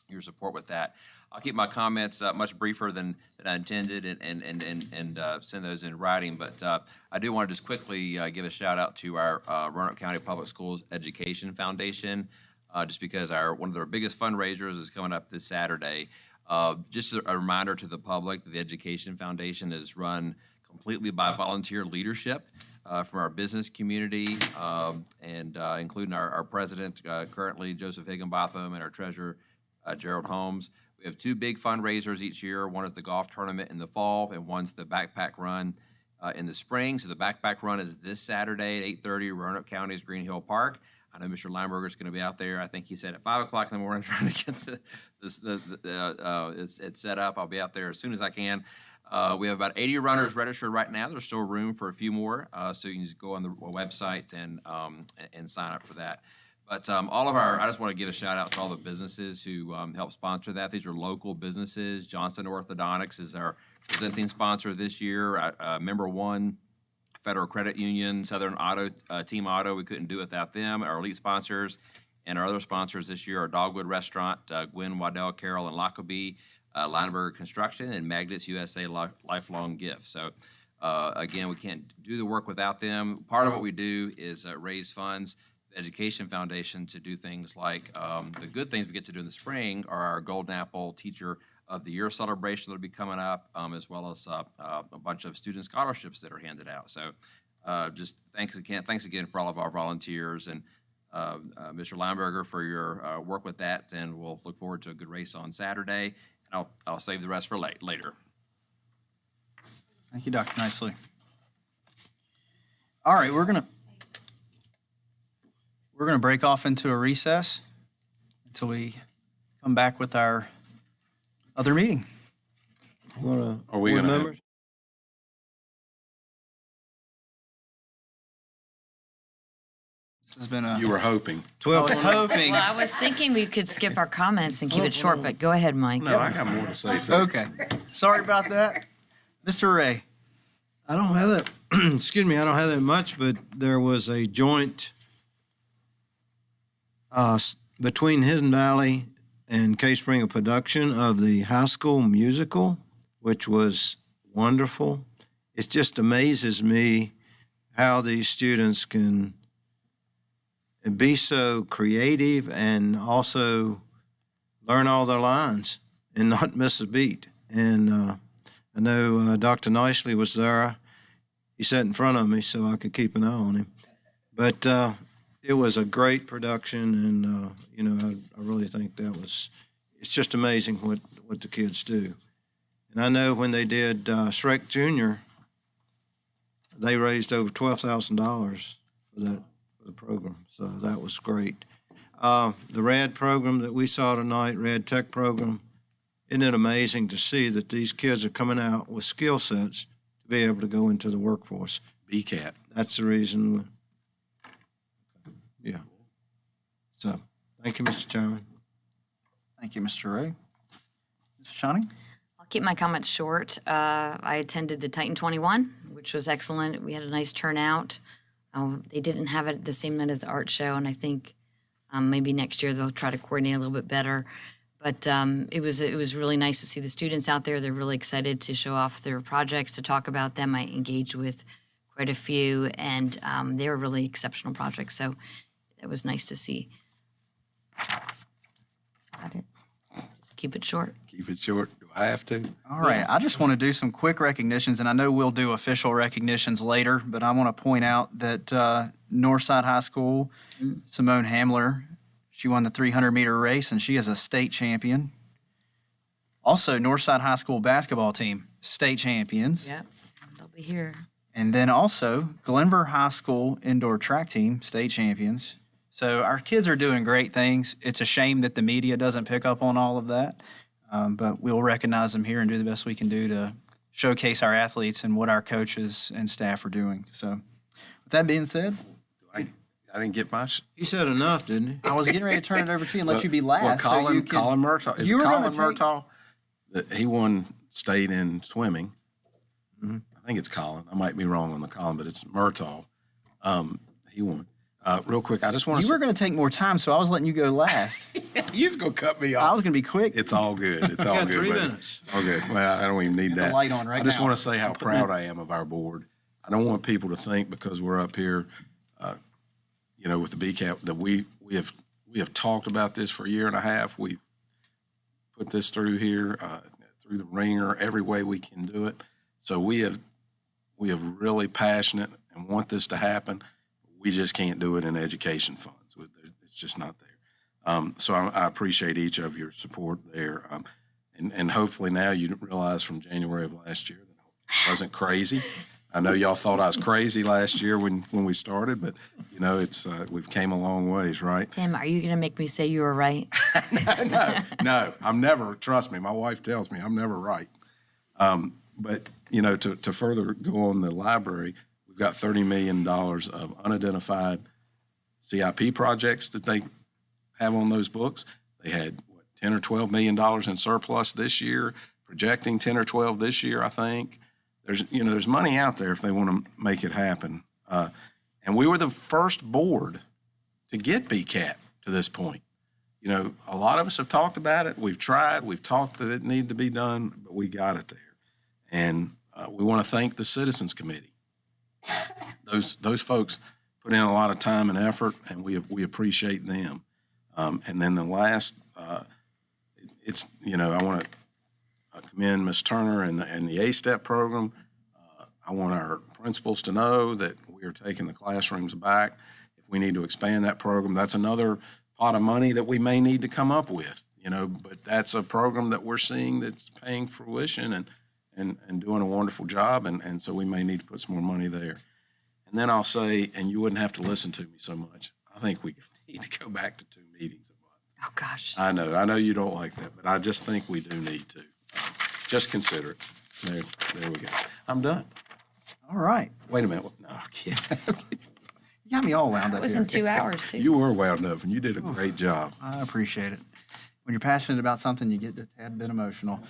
your support with that. I'll keep my comments much briefer than I intended and send those in writing. But I do want to just quickly give a shout out to our Roanoke County Public Schools Education Foundation, just because one of their biggest fundraisers is coming up this Saturday. Just a reminder to the public that the Education Foundation is run completely by volunteer leadership. from our business community, and including our president currently, Joseph Higginbotham, and our treasurer, Gerald Holmes. We have two big fundraisers each year. One is the golf tournament in the fall, and one's the backpack run in the spring. So the backpack run is this Saturday at 8:30, Roanoke County's Green Hill Park. I know Mr. Lineberger is going to be out there. I think he said at 5 o'clock in the morning trying to get it set up. I'll be out there as soon as I can. We have about 80 runners registered right now. There's still room for a few more, so you can just go on the website and sign up for that. But I just want to give a shout out to all the businesses who help sponsor that. These are local businesses. Johnson Orthodontics is our presenting sponsor this year. Member One, Federal Credit Union, Southern Auto, Team Auto. We couldn't do it without them. Our elite sponsors and our other sponsors this year are Dogwood Restaurant, Gwen, Waddell, Carroll, and Lockerbie, Lineberger Construction, and Magnets USA Lifelong Gifts. So again, we can't do the work without them. Part of what we do is raise funds. The Education Foundation to do things like the good things we get to do in the spring are our Golden Apple Teacher of the Year celebration that'll be coming up, as well as a bunch of student scholarships that are handed out. So just thanks again for all of our volunteers and Mr. Lineberger for your work with that, and we'll look forward to a good race on Saturday. And I'll save the rest for later. Thank you, Dr. Nicely. All right, we're gonna break off into a recess until we come back with our other meeting. Are we going to? This has been a. You were hoping. 12. I was hoping. Well, I was thinking we could skip our comments and keep it short, but go ahead, Mike. No, I got more to say too. Okay. Sorry about that. Mr. Ray. I don't have that, excuse me, I don't have that much, but there was a joint between Hidden Valley and Case Springer production of the high school musical, which was wonderful. It just amazes me how these students can be so creative and also learn all their lines and not miss a beat. And I know Dr. Nicely was there. He sat in front of me so I could keep an eye on him. But it was a great production, and I really think it's just amazing what the kids do. And I know when they did Shrek Jr., they raised over $12,000 for the program, so that was great. The RAD program that we saw tonight, RAD Tech program, isn't it amazing to see that these kids are coming out with skill sets to be able to go into the workforce? BCAT. That's the reason. Yeah. So, thank you, Mr. Chairman. Thank you, Mr. Ray. Mr. Shining? I'll keep my comments short. I attended the Titan 21, which was excellent. We had a nice turnout. They didn't have it the same night as the art show, and I think maybe next year they'll try to coordinate a little bit better. But it was really nice to see the students out there. They're really excited to show off their projects, to talk about them. I engaged with quite a few, and they were really exceptional projects. So it was nice to see. Got it. Keep it short. Keep it short. Do I have to? All right. I just want to do some quick recognitions, and I know we'll do official recognitions later, but I want to point out that Northside High School, Simone Hamler, she won the 300-meter race, and she is a state champion. Also, Northside High School basketball team, state champions. Yep, they'll be here. And then also, Glenver High School indoor track team, state champions. So our kids are doing great things. It's a shame that the media doesn't pick up on all of that, but we'll recognize them here and do the best we can do to showcase our athletes and what our coaches and staff are doing. So with that being said, I didn't get much. He said enough, didn't he? I was getting ready to turn it over to you and let you be last. Well, so you Colin Murtaugh. Is it Colin Murtaugh? He won state in swimming. Mm-hmm. I think it's Colin. I might be wrong on the Colin, but it's Murtaugh. He won. Real quick, I just want to. You were going to take more time, so I was letting you go last. You just gonna cut me off. I was going to be quick. It's all good. It's all got good. 3 brother. minutes. Okay. Well, I don't even need Get the that. light on right I just now. want to say how proud I am of our board. I don't want people to think because we're up here, with the BCAT that we have talked about this for a year and a half. We've put this through here, through the ringer, every way we can do it. So we have really passionate, and want this to happen. We just can't do it in education funds. It's just not there. So I appreciate each of your support there. And hopefully now you realize from January of last year that I wasn't crazy. I know y'all thought I was crazy last year when we started, but you know, we've came a long ways, right? Tim, are you going to make me say you were right? No, I'm never, trust me, my wife tells me I'm never right. But, you know, to further go on the library, we've got $30 million of unidentified CIP projects that they have on those books. They had, what, $10 or $12 million in surplus this year, projecting 10 or 12 this year, I think. There's money out there if they want to make it happen. And we were the first board to get BCAT to this point. You know, a lot of us have talked about it. We've tried. We've talked that it needed to be done, but we got it there. And we want to thank the Citizens Committee. Those folks put in a lot of time and effort, and we appreciate them. And then the last, I want to commend Ms. Turner and the A-STEP program. I want our principals to know that we are taking the classrooms back. If we need to expand that program, that's another pot of money that we may need to come up with, you know, but that's a program that we're seeing that's paying fruition and doing a wonderful job, and so we may need to put some more money there. And then I'll say, and you wouldn't have to listen to me so much, I think we need to go back to 2 meetings a month. Oh, gosh. I know you don't like that, but I just think we do need to. Just consider it. There we go. I'm done. All right. Wait a minute. No, yeah. You got me all wound up It was here. in 2 hours, too. You were wound up, and you did a great job. I appreciate it. When you're passionate about something, you get a tad bit emotional.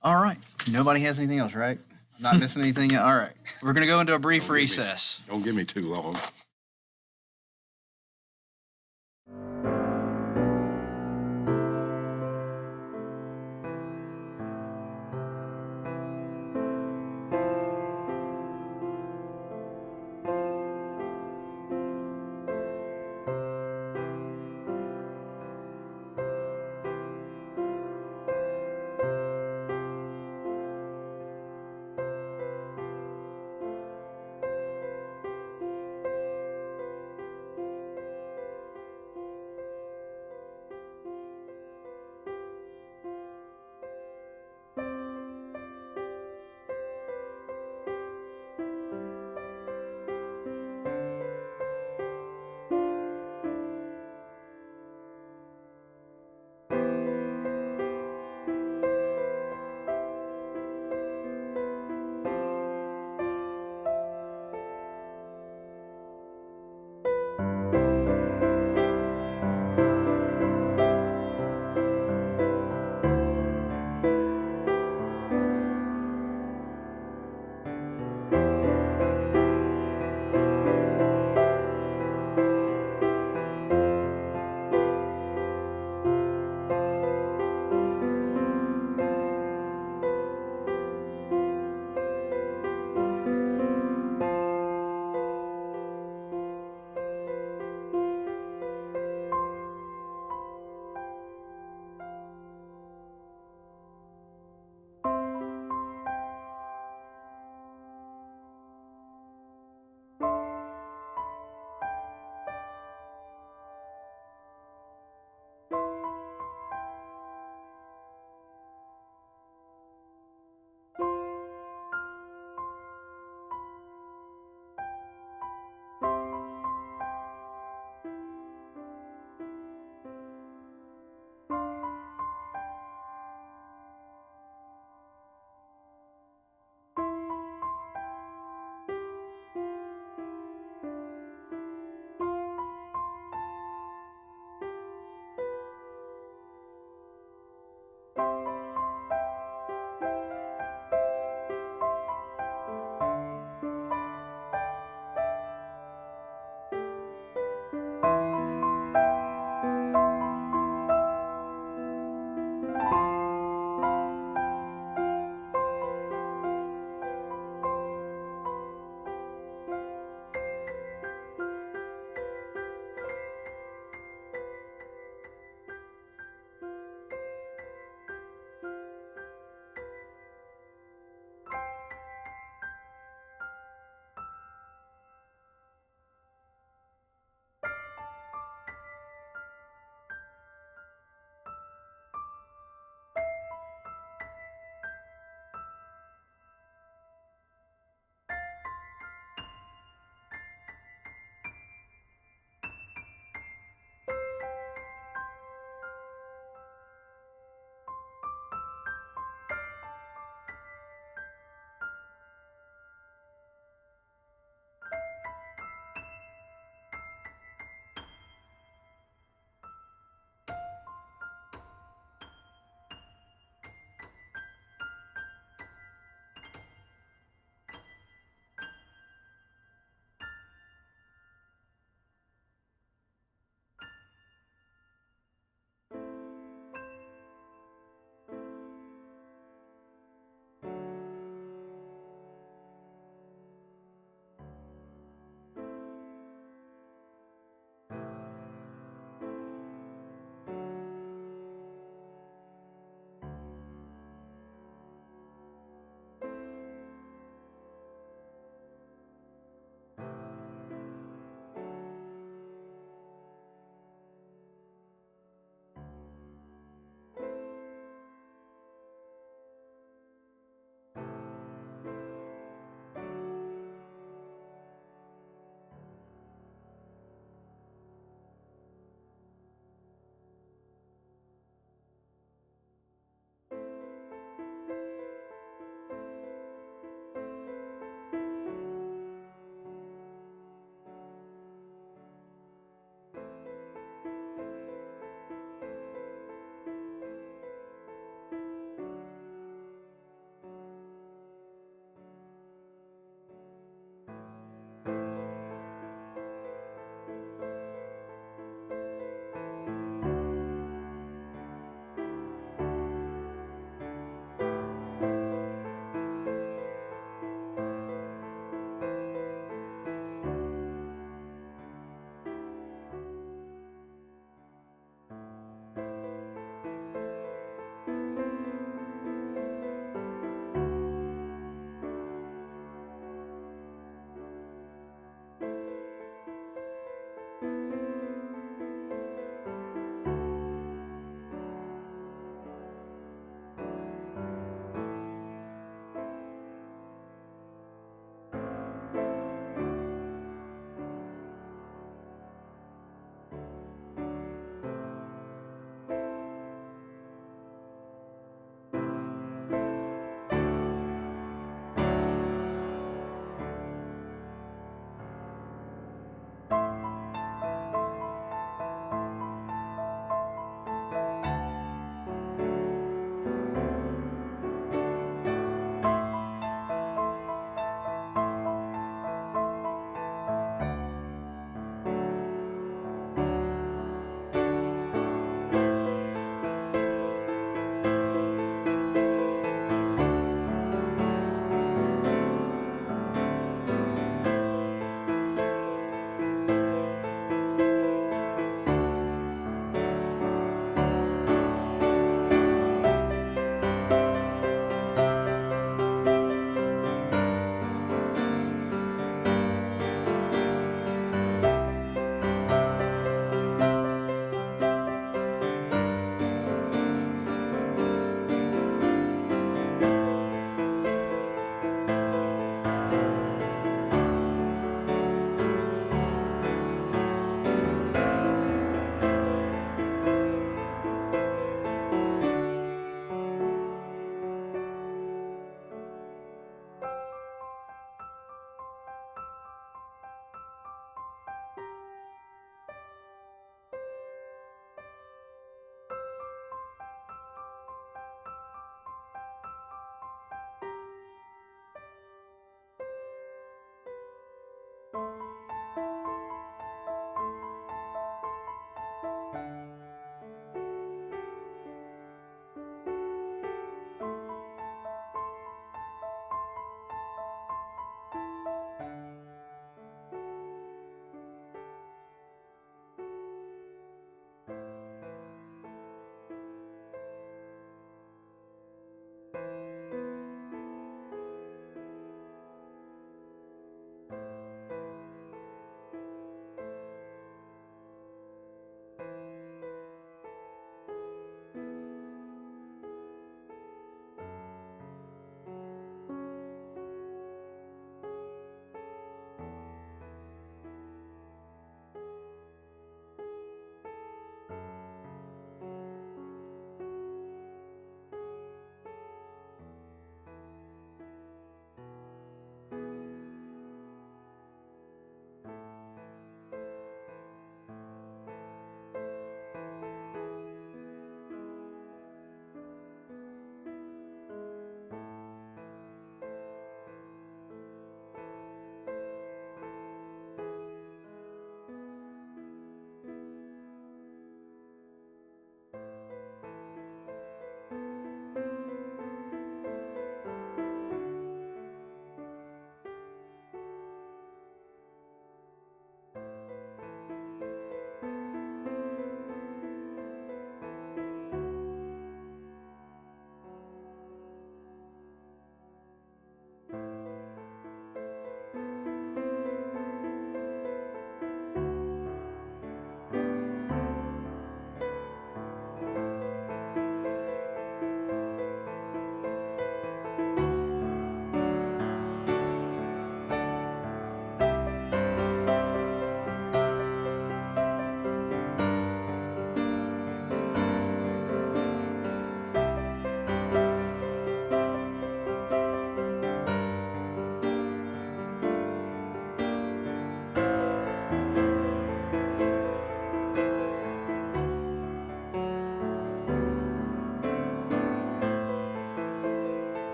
All right. Nobody has anything else, right? I'm not missing anything. All right. We're going to go into a brief recess. Don't give me too long.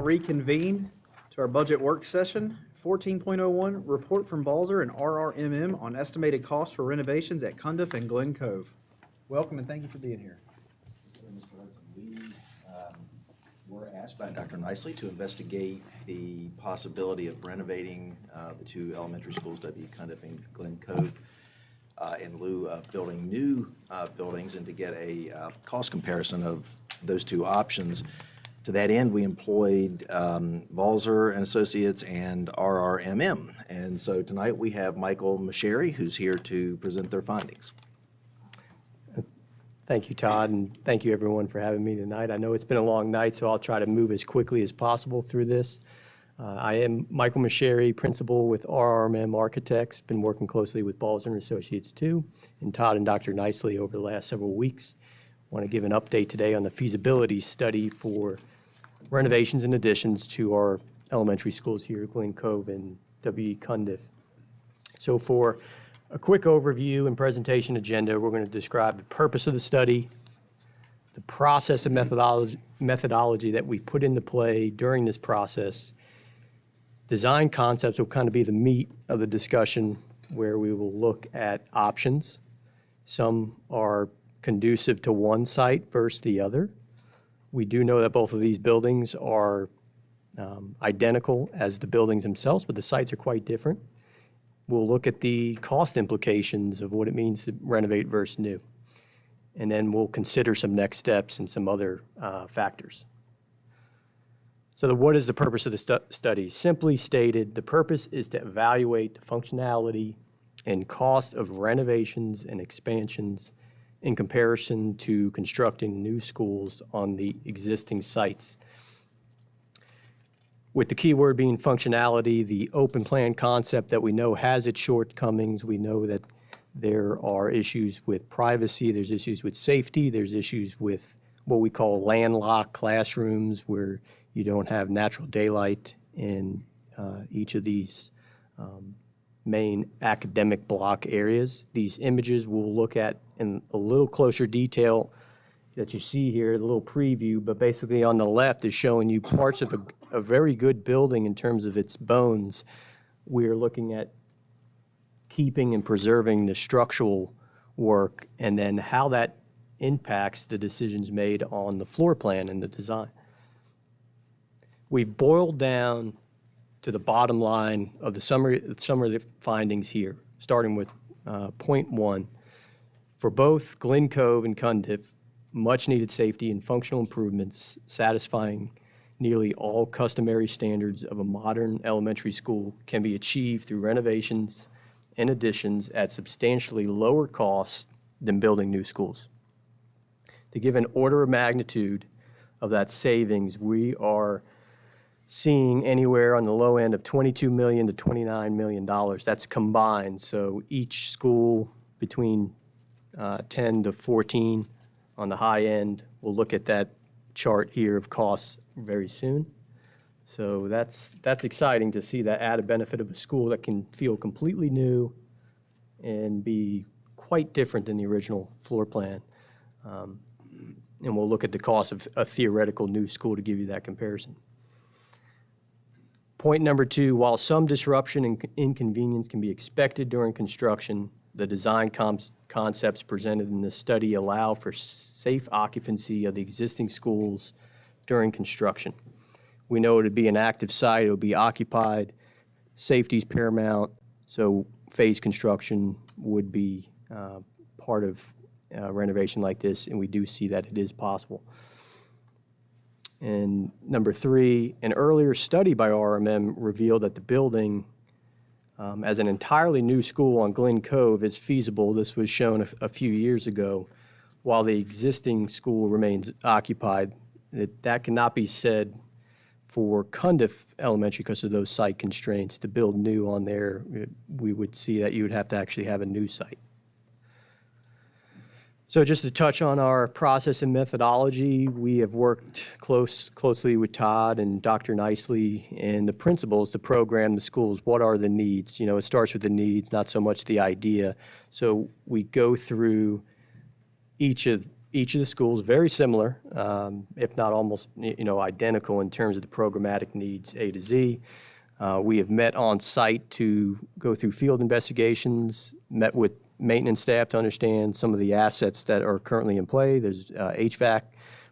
reconvene to our budget work session. 14.01, report from Balzer and RRMM on estimated costs for renovations at Cundiff and Glen Cove. Welcome and thank you for being here. Mr. Hudson, we were asked by Dr. Nicely to investigate the possibility of renovating the two elementary schools, W. Cundiff and Glen Cove, in lieu of building new buildings, and to get a cost comparison of those two options. To that end, we employed Balzer and Associates and RRMM. And so tonight we have Michael Masheri, who's here to present their findings. Thank you, Todd, and thank you, everyone, for having me tonight. I know it's been a long night, so I'll try to move as quickly as possible through this. I am Michael Masheri, principal with RRMM Architects, been working closely with Balzer and Associates too, and Todd and Dr. Nicely over the last several weeks. I want to give an update today on the feasibility study for renovations and additions to our elementary schools here at Glen Cove and W.E. Cundiff. So for a quick overview and presentation agenda, we're going to describe the purpose of the study, the process and methodology that we put into play during this process. Design concepts will kind of be the meat of the discussion, where we will look at options. Some are conducive to one site versus the other. We do know that both of these buildings are identical as the buildings themselves, but the sites are quite different. We'll look at the cost implications of what it means to renovate versus new. And then we'll consider some next steps and some other factors. So what is the purpose of the study? Simply stated, the purpose is to evaluate the functionality and cost of renovations and expansions in comparison to constructing new schools on the existing sites. With the key word being functionality, the open plan concept that we know has its shortcomings. We know that there are issues with privacy, there's issues with safety, there's issues with what we call landlocked classrooms where you don't have natural daylight in each of these main academic block areas. These images we'll look at in a little closer detail that you see here, the little preview, but basically on the left is showing you parts of a very good building in terms of its bones. We're looking at keeping and preserving the structural work and then how that impacts the decisions made on the floor plan and the design. We've boiled down to the bottom line of the summary of the findings here, starting with point one. For both Glen Cove and Cundiff, much needed safety and functional improvements satisfying nearly all customary standards of a modern elementary school can be achieved through renovations and additions at substantially lower costs than building new schools. To give an order of magnitude of that savings, we are seeing anywhere on the low end of $22 million to $29 million. That's combined. So each school between 10 to 14 on the high end. We'll look at that chart here of costs very soon. So that's exciting to see that added benefit of a school that can feel completely new and be quite different than the original floor plan. And we'll look at the cost of a theoretical new school to give you that comparison. Point number two, while some disruption and inconvenience can be expected during construction, the design concepts presented in this study allow for safe occupancy of the existing schools during construction. We know it would be an active site, it would be occupied, safety is paramount, so phase construction would be part of renovation like this, and we do see that it is possible. And number three, an earlier study by RMM revealed that the building as an entirely new school on Glen Cove is feasible. This was shown a few years ago, while the existing school remains occupied. That cannot be said for Cundiff Elementary because of those site constraints. To build new on there, we would see that you would have to actually have a new site. So just to touch on our process and methodology, we have worked closely with Todd and Dr. Nicely and the principals to program the schools. What are the needs? You know, it starts with the needs, not so much the idea. So we go through each of each of the schools, very similar, if not almost, identical in terms of the programmatic needs A to Z. We have met on site to go through field investigations, met with maintenance staff to understand some of the assets that are currently in play. There's HVAC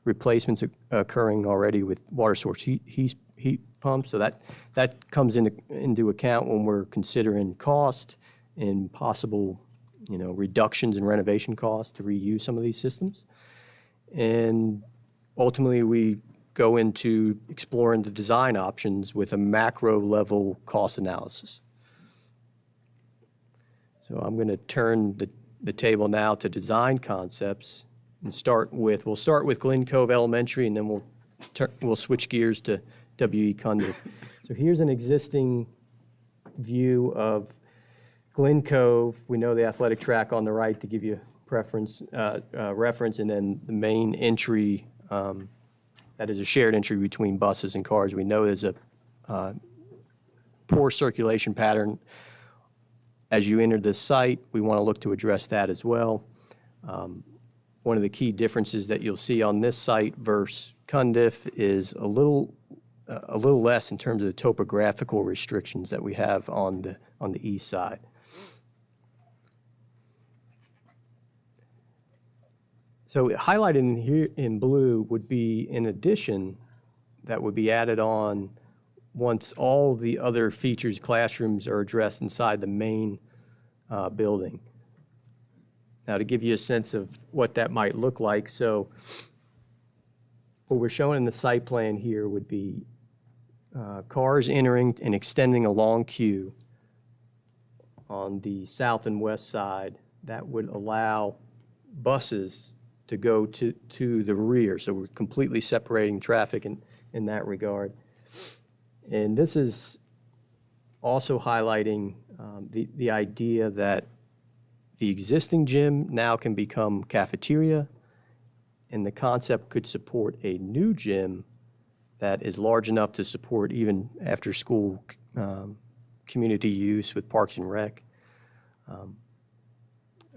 replacements occurring already with water source heat pumps, so that comes into account when we're considering cost and possible reductions in renovation costs to reuse some of these systems. And ultimately, we go into exploring the design options with a macro level cost analysis. So I'm going to turn the table now to design concepts and we'll start with Glen Cove Elementary, and then we'll switch gears to W.E. Cundiff. So here's an existing view of Glen Cove. We know the athletic track on the right to give you reference, and then the main entry that is a shared entry between buses and cars. We know there's a poor circulation pattern as you enter this site. We want to look to address that as well. One of the key differences that you'll see on this site versus Cundiff is a little less in terms of the topographical restrictions that we have on the east side. So highlighted in here in blue would be an addition that would be added on once all the other features, classrooms, are addressed inside the main building. Now, to give you a sense of what that might look like, so what we're showing in the site plan here would be cars entering and extending a long queue on the south and west side that would allow buses to go to the rear. So we're completely separating traffic in that regard. And this is also highlighting the idea that the existing gym now can become cafeteria, and the concept could support a new gym that is large enough to support even after-school community use with Parks and Rec.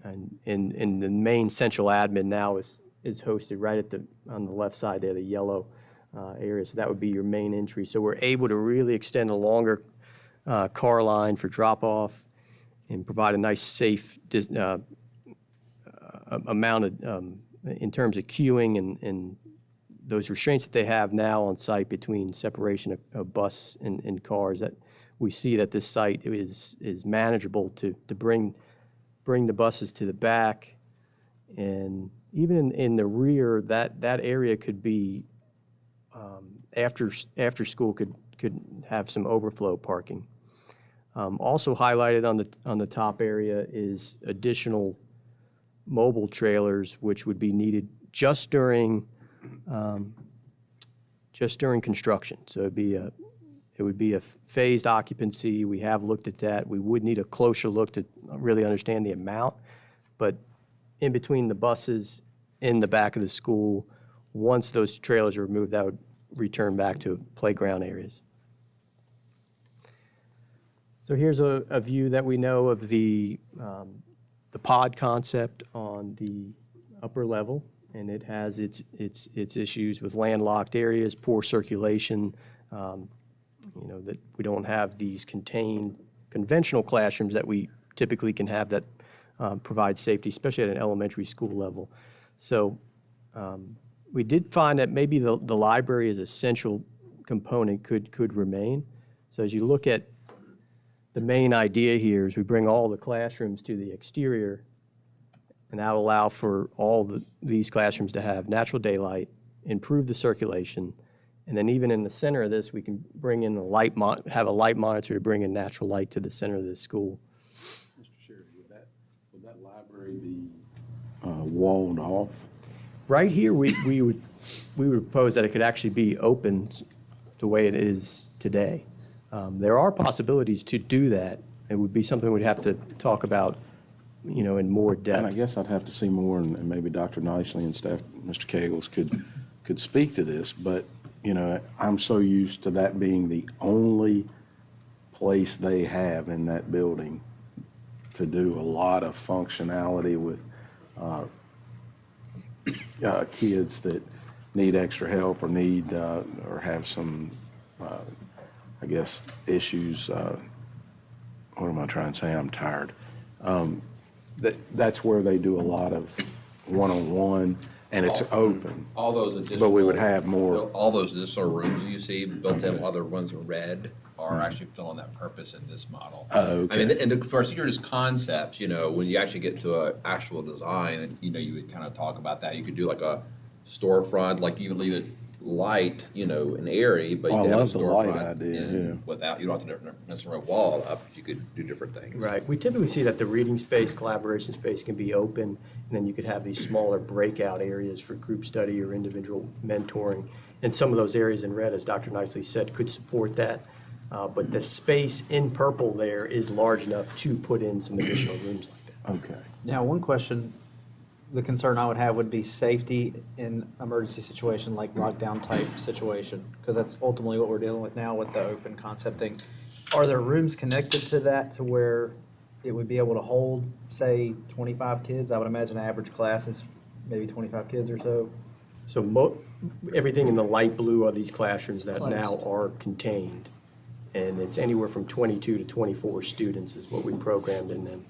And the main central admin now is hosted right on the left side there, the yellow area. So that would be your main entry. So we're able to really extend a longer car line for drop-off and provide a nice, safe amount of, in terms of queuing and those restraints that they have now on site between separation of bus and cars. That we see that this site is manageable to bring the buses to the back, and even in the rear, that area could be after school could have some overflow parking. Also highlighted on the top area is additional mobile trailers, which would be needed just during construction. So it would be a phased occupancy. We have looked at that. We would need a closer look to really understand the amount. But in between the buses in the back of the school, once those trailers are removed, that would return back to playground areas. So here's a view that we know of the pod concept on the upper level, and it has its issues with landlocked areas, poor circulation, that we don't have these contained conventional classrooms that we typically can have that provide safety, especially at an elementary school level. So we did find that maybe the library as a central component could remain. So as you look at the main idea here is we bring all the classrooms to the exterior, and that will allow for all these classrooms to have natural daylight, improve the circulation, and then even in the center of this, we can bring in have a light monitor to bring in natural light to the center of the school. Mr. Sherry, would that library be walled off? Right here, we would propose that it could actually be open the way it is today. There are possibilities to do that. It would be something we'd have to talk about, in more depth. And I guess I'd have to see more, and maybe Dr. Nicely and staff, Mr. Kegels, could speak to this. But, I'm so used to that being the only place they have in that building to do a lot of functionality with kids that need extra help or need, or have some, I guess, issues. What am I trying to say? I'm tired. That's where they do a lot of one-on-one, and it's open. All those additional. But we would have more. All those additional rooms you see built in, other ones in red, are actually filling that purpose in this model. Oh, okay. I mean, and for us, you're just concepts, when you actually get to an actual design, you would kind of talk about that. You could do like a storefront, like you would leave it light, and airy, but you Oh, I could have a love the light storefront idea, in without, you don't have to necessarily wall up, you could do different things. Right. We typically see that the reading space, collaboration space can be open, and then you could have these smaller breakout areas for group study or individual mentoring. And some of those areas in red, as Dr. Nicely said, could support that. But the space in purple there is large enough to put in some additional rooms like that. Okay. Now, one question, the concern I would have would be safety in emergency situation, like lockdown type situation, because that's ultimately what we're dealing with now with the open concept thing. Are there rooms connected to that to where it would be able to hold, say, 25 kids? I would imagine an average class is maybe 25 kids or so. So everything in the light blue are these classrooms that now are contained. And it's anywhere from 22 to 24 students is what we programmed in them.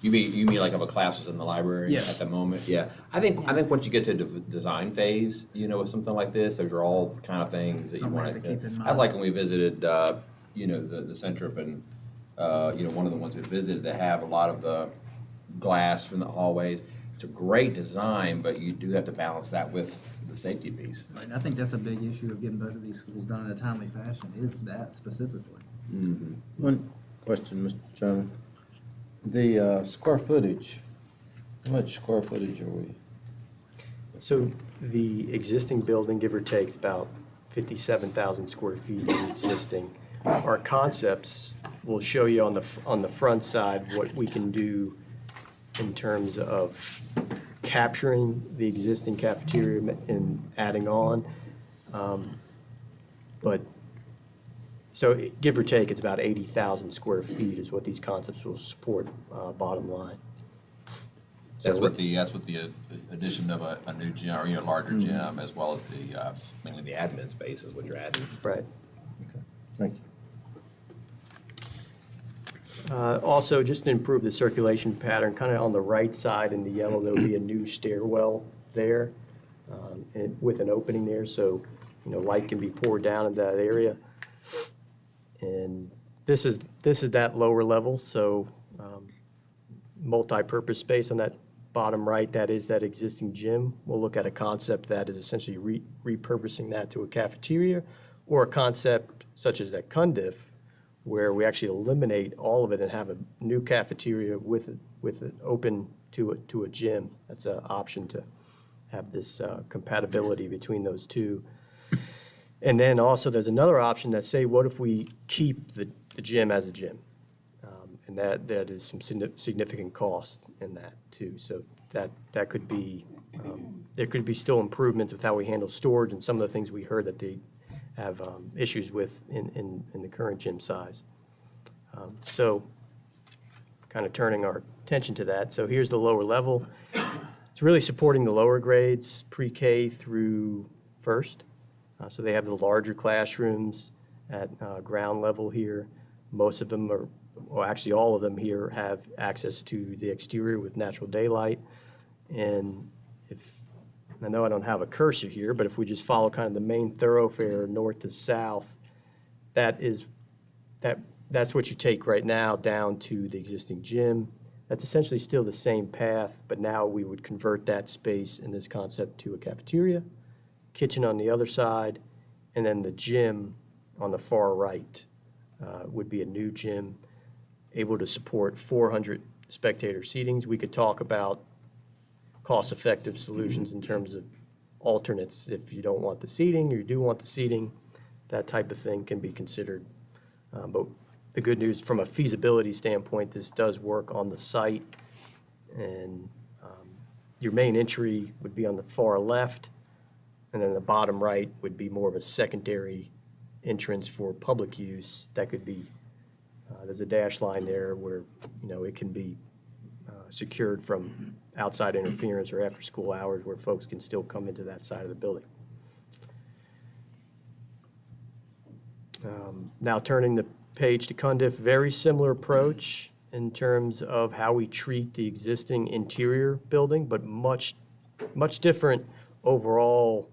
You mean like if a class was in the library Yes. at the moment? Yeah. I think once you get to the design phase, with something like this, those are all kind of things that you Something want to keep in I mind. like when we visited, the Centrip and, one of the ones we visited, they have a lot of the glass from the hallways. It's a great design, but you do have to balance that with the safety piece. Right, and I think that's a big issue of getting both of these schools done in a timely fashion, is that specifically. One question, Mr. Chairman. The square footage, how much square footage are we? So the existing building, give or take, is about 57,000 square feet of existing. Our concepts will show you on the front side what we can do in terms of capturing the existing cafeteria and adding on. But, so give or take, it's about 80,000 square feet is what these concepts will support, bottom line. That's what the addition of a new gym or larger gym, as well as mainly the admin space is what you're adding. Right. Thank you. Also, just to improve the circulation pattern, kind of on the right side in the yellow, there'll be a new stairwell there, and with an opening there, so, light can be poured down into that area. And this is that lower level, so, multi-purpose space on that bottom right, that is that existing gym. We'll look at a concept that is essentially repurposing that to a cafeteria, or a concept such as at Cundiff, where we actually eliminate all of it and have a new cafeteria with it open to a gym. That's an option to have this compatibility between those two. And then also, there's another option that say, what if we keep the gym as a gym? And that is some significant cost in that too. So that could be, there could be still improvements with how we handle storage and some of the things we heard that they have issues with in the current gym size. So kind of turning our attention to that. So here's the lower level. It's really supporting the lower grades, pre-K through first. So they have the larger classrooms at ground level here. Most of them are, well, actually all of them here have access to the exterior with natural daylight. And I know I don't have a cursor here, but if we just follow kind of the main thoroughfare north to south, that's what you take right now down to the existing gym. That's essentially still the same path, but now we would convert that space in this concept to a cafeteria, kitchen on the other side, and then the gym on the far right would be a new gym able to support 400 spectator seatings. We could talk about cost-effective solutions in terms of alternates. If you don't want the seating, or you do want the seating, that type of thing can be considered. But the good news, from a feasibility standpoint, this does work on the site. And your main entry would be on the far left, and then the bottom right would be more of a secondary entrance for public use. That could be, there's a dash line there where, it can be secured from outside interference or after-school hours where folks can still come into that side of the building. Now turning the page to Cundiff, very similar approach in terms of how we treat the existing interior building, but much different overall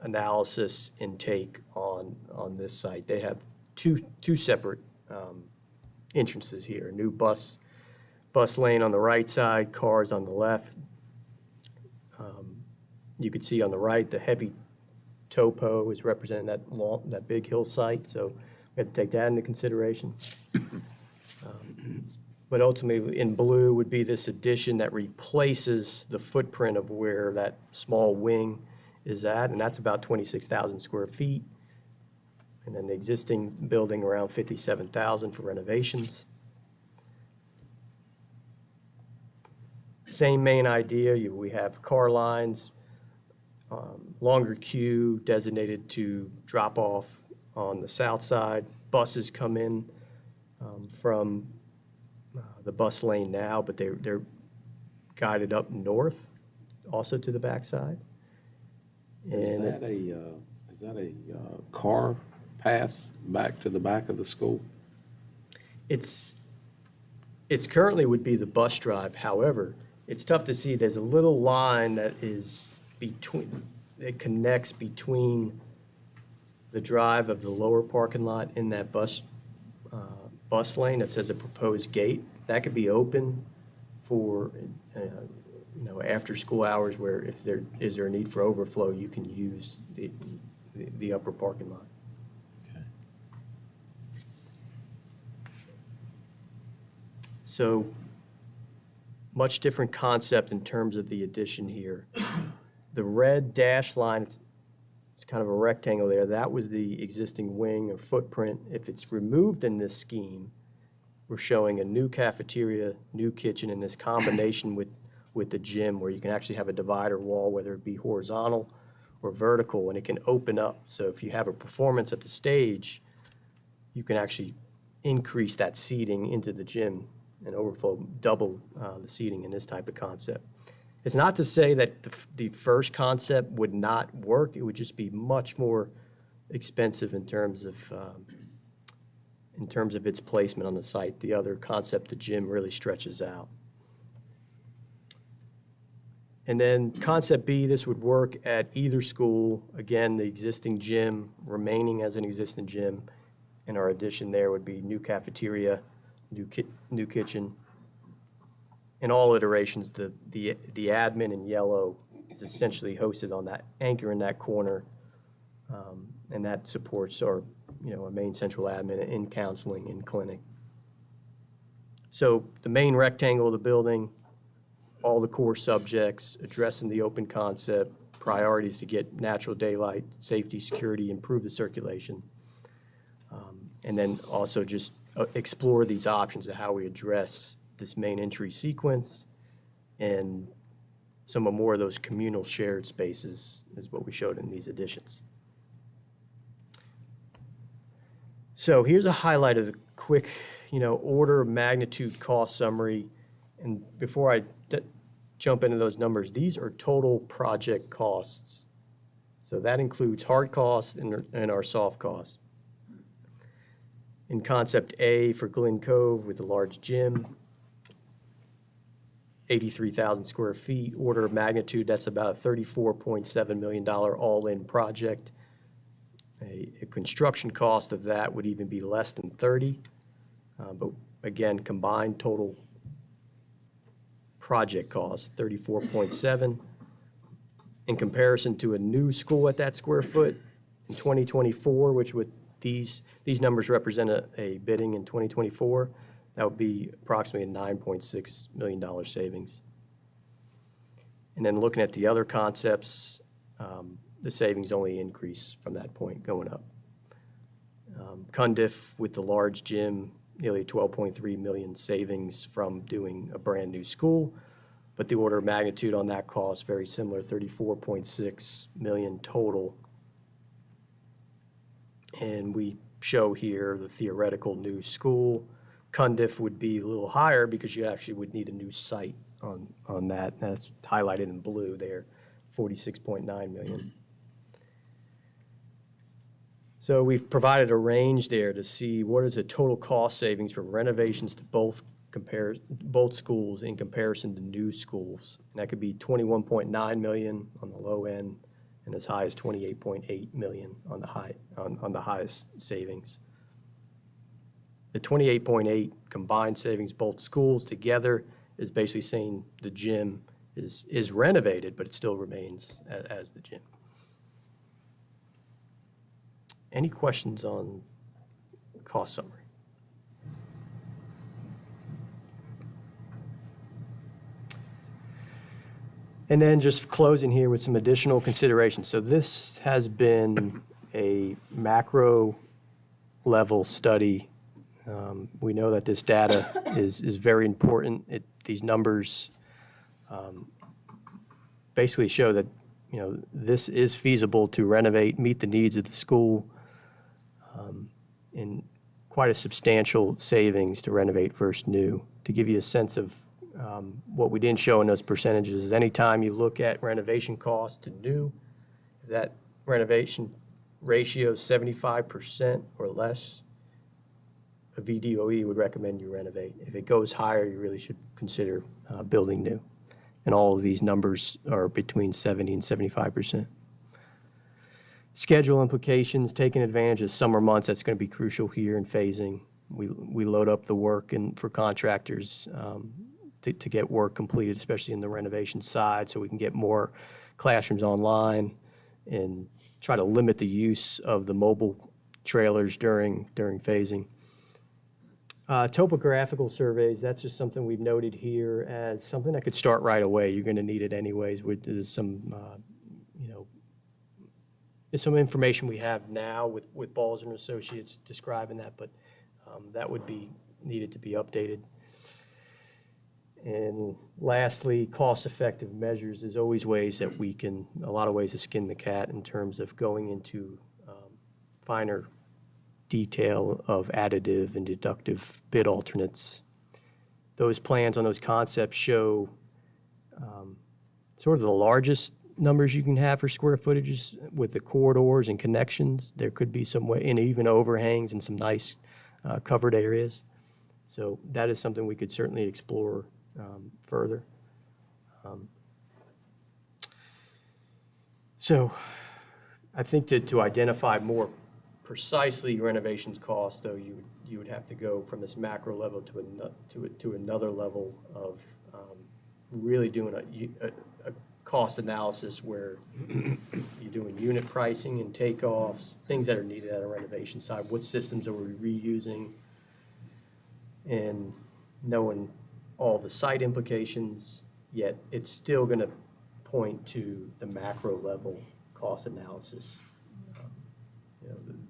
analysis and take on this site. They have two separate entrances here, a new bus lane on the right side, cars on the left. You can see on the right, the heavy topo is representing that big hill site, so we have to take that into consideration. But ultimately, in blue would be this addition that replaces the footprint of where that small wing is at, and that's about 26,000 square feet. And then the existing building around 57,000 for renovations. Same main idea, we have car lines, longer queue designated to drop off on the south side. Buses come in from the bus lane now, but they're guided up north, also to the backside. Is that a car path back to the back of the school? It's currently would be the bus drive. However, it's tough to see. There's a little line that connects between the drive of the lower parking lot in that bus lane that says a proposed gate. That could be open for, after school hours where if there is a need for overflow, you can use the upper parking lot. So much different concept in terms of the addition here. The red dash line, it's kind of a rectangle there. That was the existing wing or footprint. If it's removed in this scheme, we're showing a new cafeteria, new kitchen, and this combination with the gym where you can actually have a divider wall, whether it be horizontal or vertical, and it can open up. So if you have a performance at the stage, you can actually increase that seating into the gym and overflow, double the seating in this type of concept. It's not to say that the first concept would not work. It would just be much more expensive in terms of its placement on the site. The other concept, the gym, really stretches out. And then concept B, this would work at either school. Again, the existing gym remaining as an existing gym, and our addition there would be new cafeteria, new kitchen. In all iterations, the admin in yellow is essentially hosted on that anchor in that corner, and that supports our, a main central admin in counseling, in clinic. So the main rectangle of the building, all the core subjects, addressing the open concept, priorities to get natural daylight, safety, security, improve the circulation, and then also just explore these options of how we address this main entry sequence and some more of those communal shared spaces is what we showed in these additions. So here's a highlight of the quick, order of magnitude cost summary. And before I jump into those numbers, these are total project costs. So that includes hard costs and our soft costs. In concept A for Glen Cove with the large gym, 83,000 square feet, order of magnitude, that's about a $34.7 million all-in project. A construction cost of that would even be less than 30, but again, combined total project cost, 34.7. In comparison to a new school at that square foot in 2024, which would these numbers represent a bidding in 2024, that would be approximately a $9.6 million savings. And then looking at the other concepts, the savings only increase from that point going up. Cundiff with the large gym, nearly 12.3 million savings from doing a brand new school, but the order of magnitude on that cost very similar, 34.6 million total. And we show here the theoretical new school. Cundiff would be a little higher because you actually would need a new site on that. That's highlighted in blue there, 46.9 million. So we've provided a range there to see what is the total cost savings from renovations to both schools in comparison to new schools. And that could be 21.9 million on the low end and as high as 28.8 million on the highest savings. The 28.8 combined savings, both schools together, is basically saying the gym is renovated, but it still remains as the gym. Any questions on cost summary? And then just closing here with some additional considerations. So this has been a macro level study. We know that this data is very important. These numbers basically show that, you know, this is feasible to renovate, meet the needs of the school, in quite a substantial savings to renovate versus new. To give you a sense of what we didn't show in those percentages is anytime you look at renovation cost to new, if that renovation ratio is 75% or less, a VDOE would recommend you renovate. If it goes higher, you really should consider building new. And all of these numbers are between 70 and 75%. Schedule implications, taking advantage of summer months, that's going to be crucial here in phasing. We load up the work for contractors to get work completed, especially in the renovation side, so we can get more classrooms online and try to limit the use of the mobile trailers during phasing. Topographical surveys, that's just something we've noted here as something that could start right away. You're going to need it anyways. There's some, there's some information we have now with Balls and Associates describing that, but that would be needed to be updated. And lastly, cost-effective measures. There's always ways that we can, a lot of ways to skin the cat in terms of going into finer detail of additive and deductive bid alternates. Those plans on those concepts show sort of the largest numbers you can have for square footages with the corridors and connections. There could be some way, and even overhangs and some nice covered areas. So that is something we could certainly explore further. So I think to identify more precisely renovations cost, though, you would have to go from this macro level to another level of really doing a cost analysis where you're doing unit pricing and takeoffs, things that are needed at a renovation side. What systems are we reusing? And knowing all the site implications, yet it's still going to point to the macro level cost analysis.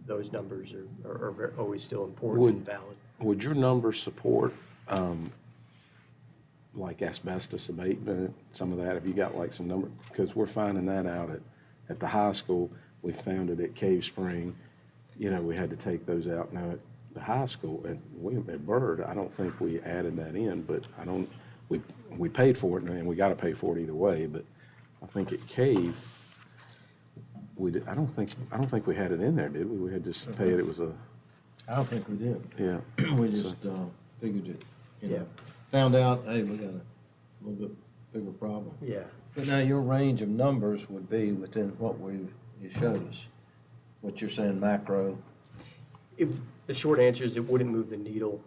Those numbers are always still important and valid. Would your numbers support like asbestos abatement, some of that? Have you got like some number? Because we're finding that out at the high school. We found it at Cave Spring. You know, we had to take those out. Now at the high school, at Byrd, I don't think we added that in, but we paid for it, and we got to pay for it either way. But I think at Cave, I don't think we had it in there, did we? We had just paid it. It was I don't think we did. Yeah. We just figured it, found out, hey, we got a little bit bigger problem. Yeah. But now your range of numbers would be within what you showed us. What you're saying macro. The short answer is it wouldn't move the needle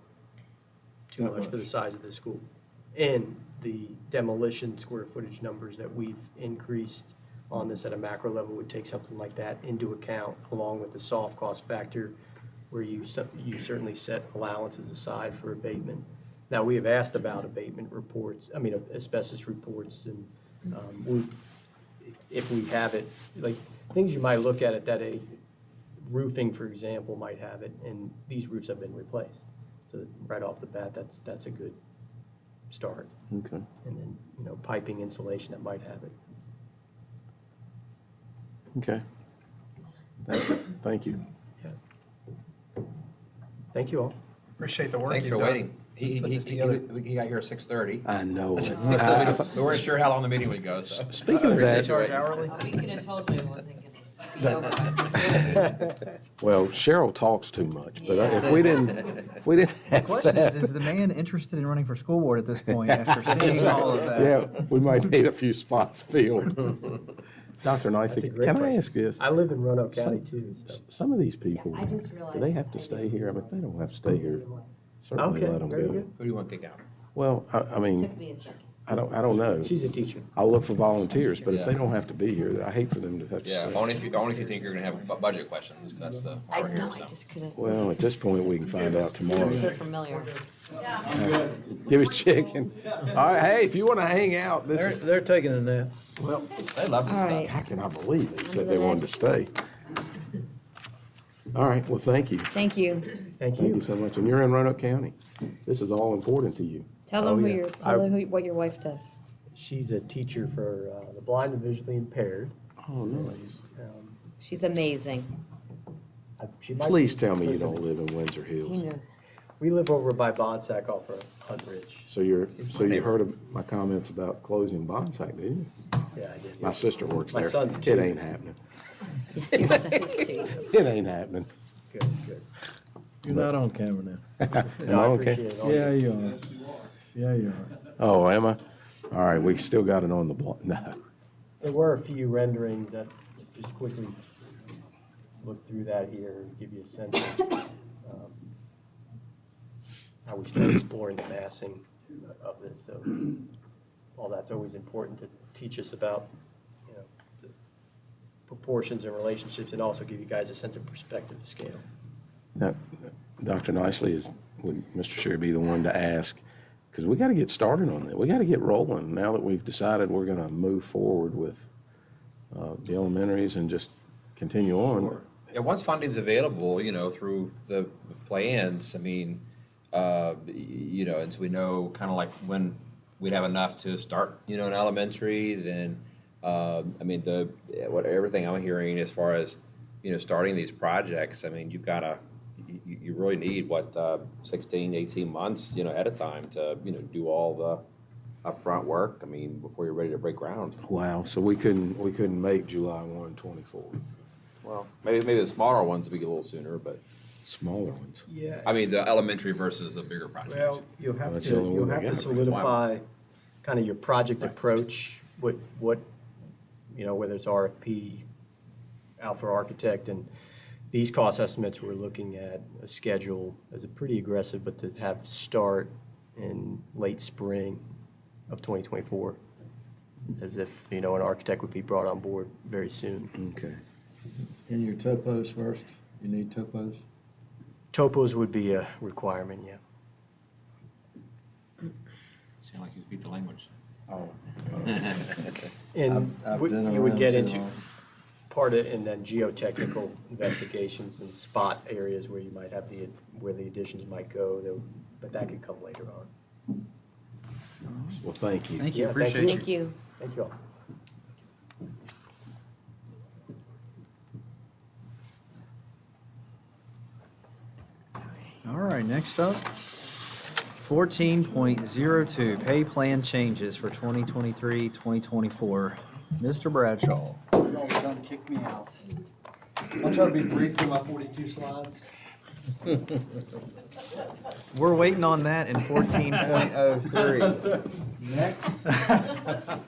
too much for the size of the school. And the demolition square footage numbers that we've increased on this at a macro level would take something like that into account, along with the soft cost factor, where you certainly set allowances aside for abatement. Now, we have asked about abatement reports, asbestos reports, and if we have it, like things you might look at that a roofing, for example, might have it, and these roofs have been replaced. So right off the bat, that's a good start. Okay. And then, piping insulation that might have it. Okay. Thank you. Thank you all. Appreciate the work Thanks you've for done. waiting. He got here at 6:30. I know it. We weren't sure how long the meeting would go, so. Speaking of that, We could have told you it wasn't going to be over. well, Cheryl talks too much, but if we didn't The have question that. is the man interested in running for school board at this point after seeing all of that? Yeah, we might need a few spots filled. Dr. Nicely, can I ask this? I live in Roanoke County too, so. Some of these people, I just realized. do they have to stay here? I mean, if they don't have to stay here, certainly Okay, let them very go. good. Who do you want to kick out? Well, I mean, Took me a second. I don't know. She's a teacher. I'll look for volunteers, but if they don't have to be here, I hate for them to have to Yeah, stay. only if you think you're going to have budget questions, that's the I part know, here, I so. just couldn't. Well, at this point, we can find out tomorrow. You're so familiar. Give it chicken. All right, hey, if you want to hang out, this is, They're taking a nap. well, They love this All stuff. right. how can I believe they said they wanted to stay? All right, well, thank you. Thank you. Thank Thank you you. so much. And you're in Roanoke County. This is all important to you. Tell Oh, them who yeah. your, tell them what your wife does. She's a teacher for the blind and visually impaired. Oh, nice. She's amazing. She might Please tell me you listen. don't live in Windsor He Hills. knew. We live over by Bonsack off of Hunt Ridge. So you heard of my comments about closing Bonsack, didn't you? Yeah, I did. My sister works My there. son's It two. ain't happening. Your son is too. It ain't happening. Good, good. You're not on camera now. Am I I okay? appreciate it. All Yeah, good. you are. Yeah, you are. Oh, am I? All right, we still got it on the block. No. There were a few renderings that just quickly look through that here and give you a sense of how we start exploring the massing of this. So all that's always important to teach us about, the proportions and relationships, and also give you guys a sense of perspective to scale. Now, Dr. Nicely, would Mr. Sherry be the one to ask? Because we got to get started on that. We got to get rolling now that we've decided we're going to move forward with the elementaries and just continue on. Yeah, once funding's available, through the plans, I mean, and so we know kind of like when we'd have enough to start, an elementary, then, everything I'm hearing as far as, starting these projects, I mean, you really need 16, 18 months, at a time to, do all the upfront work, before you're ready to break ground. Wow, so we couldn't make July 1, 24. Well, maybe the smaller ones would be a little sooner, but. Smaller ones. Yeah. The elementary versus the bigger project. Well, you'll have That's to, the only one you'll we have to got. solidify kind of your project approach, what, whether it's RFP, Alpha Architect, and these cost estimates, we're looking at a schedule as a pretty aggressive, but to have start in late spring of 2024, as if, an architect would be brought on board very soon. Okay. And your topos first? You need topos? Topos would be a requirement, yeah. Sound like you speak the language. Oh. And I've what been you would around get too into long. part of, and then geotechnical investigations and spot areas where you might have where the additions might go, but that could come later on. Well, thank you. Thank you, Yeah, appreciate you. Thank you. Thank you all. All right, next up, 14.02, pay plan changes for 2023-2024. Mr. Bradshaw. Y'all trying to kick me out. I'll try to be brief through my 42 slides. We're waiting on that in 14.03. Next.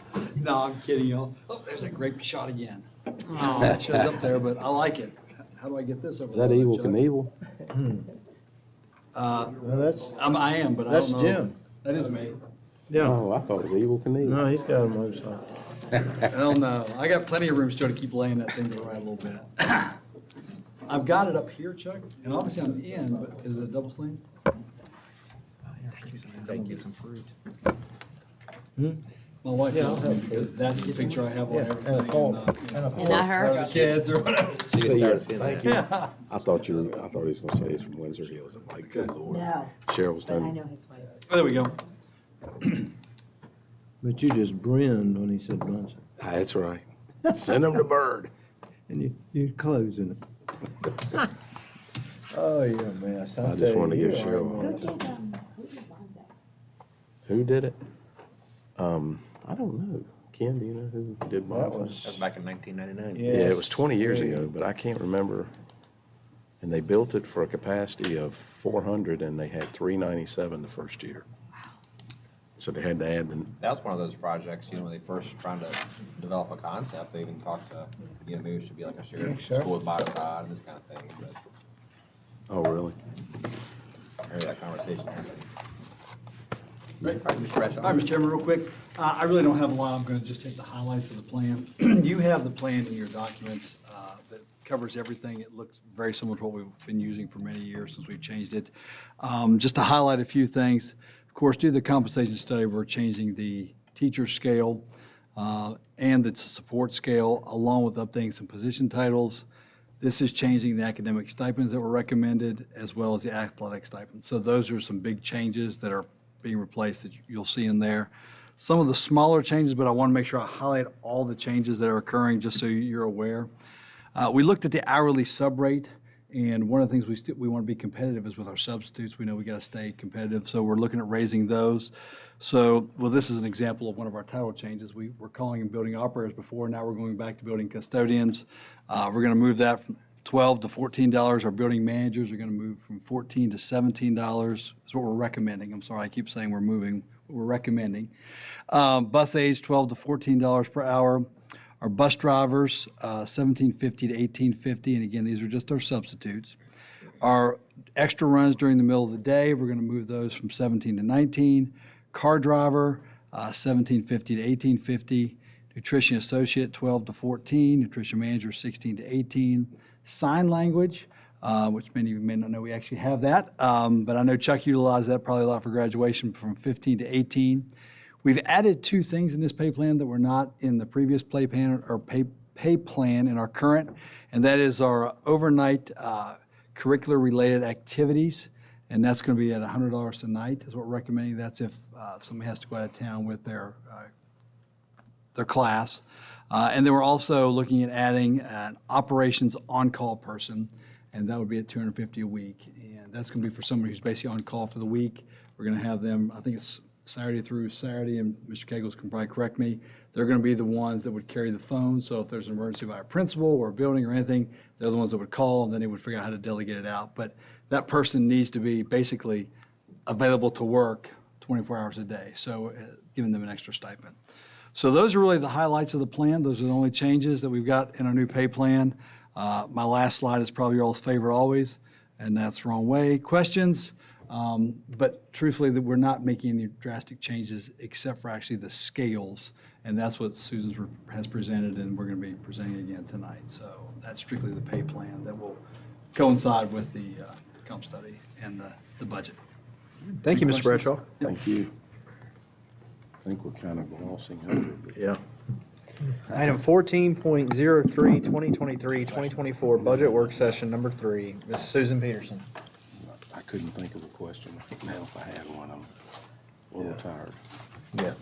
No, I'm kidding, y'all. Oh, there's that grape shot again. Oh, it shows up there, but I like it. How do I get this over? Is that the Evil Chuck? Knievel? No, that's, I am, but I that's don't know. Jim. That is me. Yeah. Oh, I thought it was Evil Knievel. No, he's got a motorcycle. Hell no. I got plenty of room still to keep laying that thing around a little bit. I've got it up here, Chuck, and obviously I'm in, but is it a double sling? Thank you. Get some fruit. My wife Yeah, helped I'll me help because that's the picture I have on Yeah, and a everything. fork. And And a not her? or the kids or whatever. See, Thank you. I thought he was gonna say he's from Windsor Hills. I'm like, good Lord. No, Cheryl's but I done. know his wife. Oh, there we go. But you just grinned when he said Brunson. That's right. Send him to Bird. And you're closing it. Oh, you're a mess. I just wanted to give Cheryl. Cheryl. Who did it? I don't know. Ken, do you know who did That Monson? was back in 1999. Yeah, it was 20 years ago, but I can't remember. And they built it for a capacity of 400, and they had 397 the first year. So they had to add the, That was one of those projects, when they first trying to develop a concept, they even talked to, maybe it should be like a shared school with Bottom and this kind of thing, but oh, really? I heard that conversation happening. Right. All right, Mr. Chairman, real quick, I really don't have a lot. I'm going to just take the highlights of the plan. You have the plan in your documents that covers everything. It looks very similar to what we've been using for many years since we've changed it. Just to highlight a few things, of course, due to the compensation study, we're changing the teacher scale and the support scale, along with updating some position titles. This is changing the academic stipends that were recommended, as well as the athletic stipends. So those are some big changes that are being replaced that you'll see in there. Some of the smaller changes, but I want to make sure I highlight all the changes that are occurring just so you're aware. We looked at the hourly sub rate, and one of the things we want to be competitive is with our substitutes. We know we got to stay competitive, so we're looking at raising those. So, well, this is an example of one of our title changes. We were calling them building operators before, now we're going back to building custodians. We're going to move that from $12 to $14. Our building managers are going to move from $14 to $17. That's what we're recommending. I'm sorry, I keep saying we're moving. We're recommending. Bus aides, $12 to $14 per hour. Our bus drivers, $17.50 to $18.50. And again, these are just our substitutes. Our extra runs during the middle of the day, we're going to move those from $17 to $19. Car driver, $17.50 to $18.50. Nutrition associate, $12 to $14. Nutrition manager, $16 to $18. Sign language, which many of you may not know we actually have that, but I know Chuck utilized that probably a lot for graduation, from 15 to 18. We've added two things in this pay plan that were not in the previous pay plan or pay plan in our current, and that is our overnight curricular-related activities, and that's going to be at $100 a night is what we're recommending. That's if somebody has to go out of town with their class. And then we're also looking at adding an operations on-call person, and that would be at $250 a week. And that's going to be for somebody who's basically on call for the week. We're going to have them, I think it's Saturday through Saturday, and Mr. Kegels can probably correct me. They're going to be the ones that would carry the phone. So if there's an emergency by a principal or a building or anything, they're the ones that would call, and then they would figure out how to delegate it out. But that person needs to be basically available to work 24 hours a day, so giving them an extra stipend. So those are really the highlights of the plan. Those are the only changes that we've got in our new pay plan. My last slide is probably your all's favorite always, and that's wrong way. Questions? But truthfully, that we're not making any drastic changes except for actually the scales, and that's what Susan has presented, and we're going to be presenting again tonight. So that's strictly the pay plan that will coincide with the comp study and the budget. Thank you, Mr. Bradshaw. Thank you. I think we're kind of glossing over it. Yeah. Item 14.03, 2023-2024 budget work session number 3. Ms. Susan Peterson. I couldn't think of a question now if I had one. I'm a little tired. Yeah.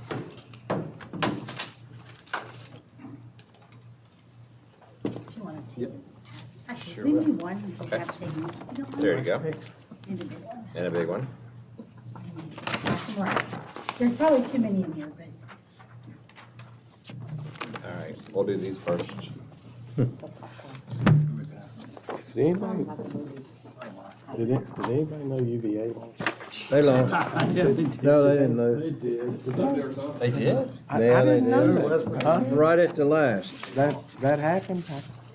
Sure will. Okay. There you go. And a big one. There's probably too many in here, but. All right, we'll do these first. Did anybody know UVA lost? They lost. No, they didn't lose. They did. They did? Yeah, they did. Huh? Right at the last. That happened?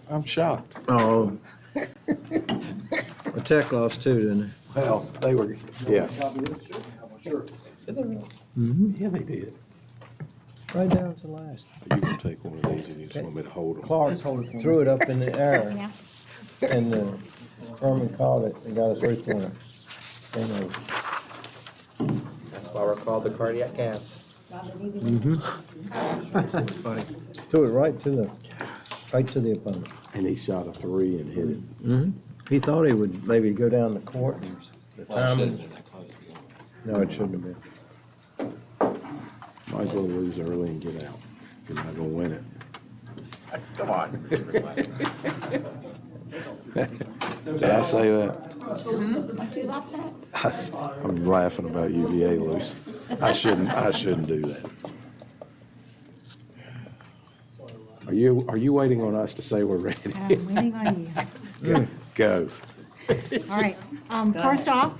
I'm shocked. Oh. The Tech lost too, didn't they? Well, they were, yes. Sure. Yeah, they did. Right down to the last. You can take one of these and you just want me to hold them. Clark threw it up in the air, and Herman caught it and got a 3-pointer. That's why we're called the cardiac calves. That's funny. Threw it right to the opponent. And he shot a 3 and hit it. Mm-hmm. He thought he would maybe go down the court. And the time, no, it shouldn't have been. Might as well lose early and get out. You're not gonna win it. Come on. Did I say that? Did you laugh at? I'm laughing about UVA loose. I shouldn't do that. Are you waiting on us to say we're ready? I'm waiting on you. Go. All right. First off,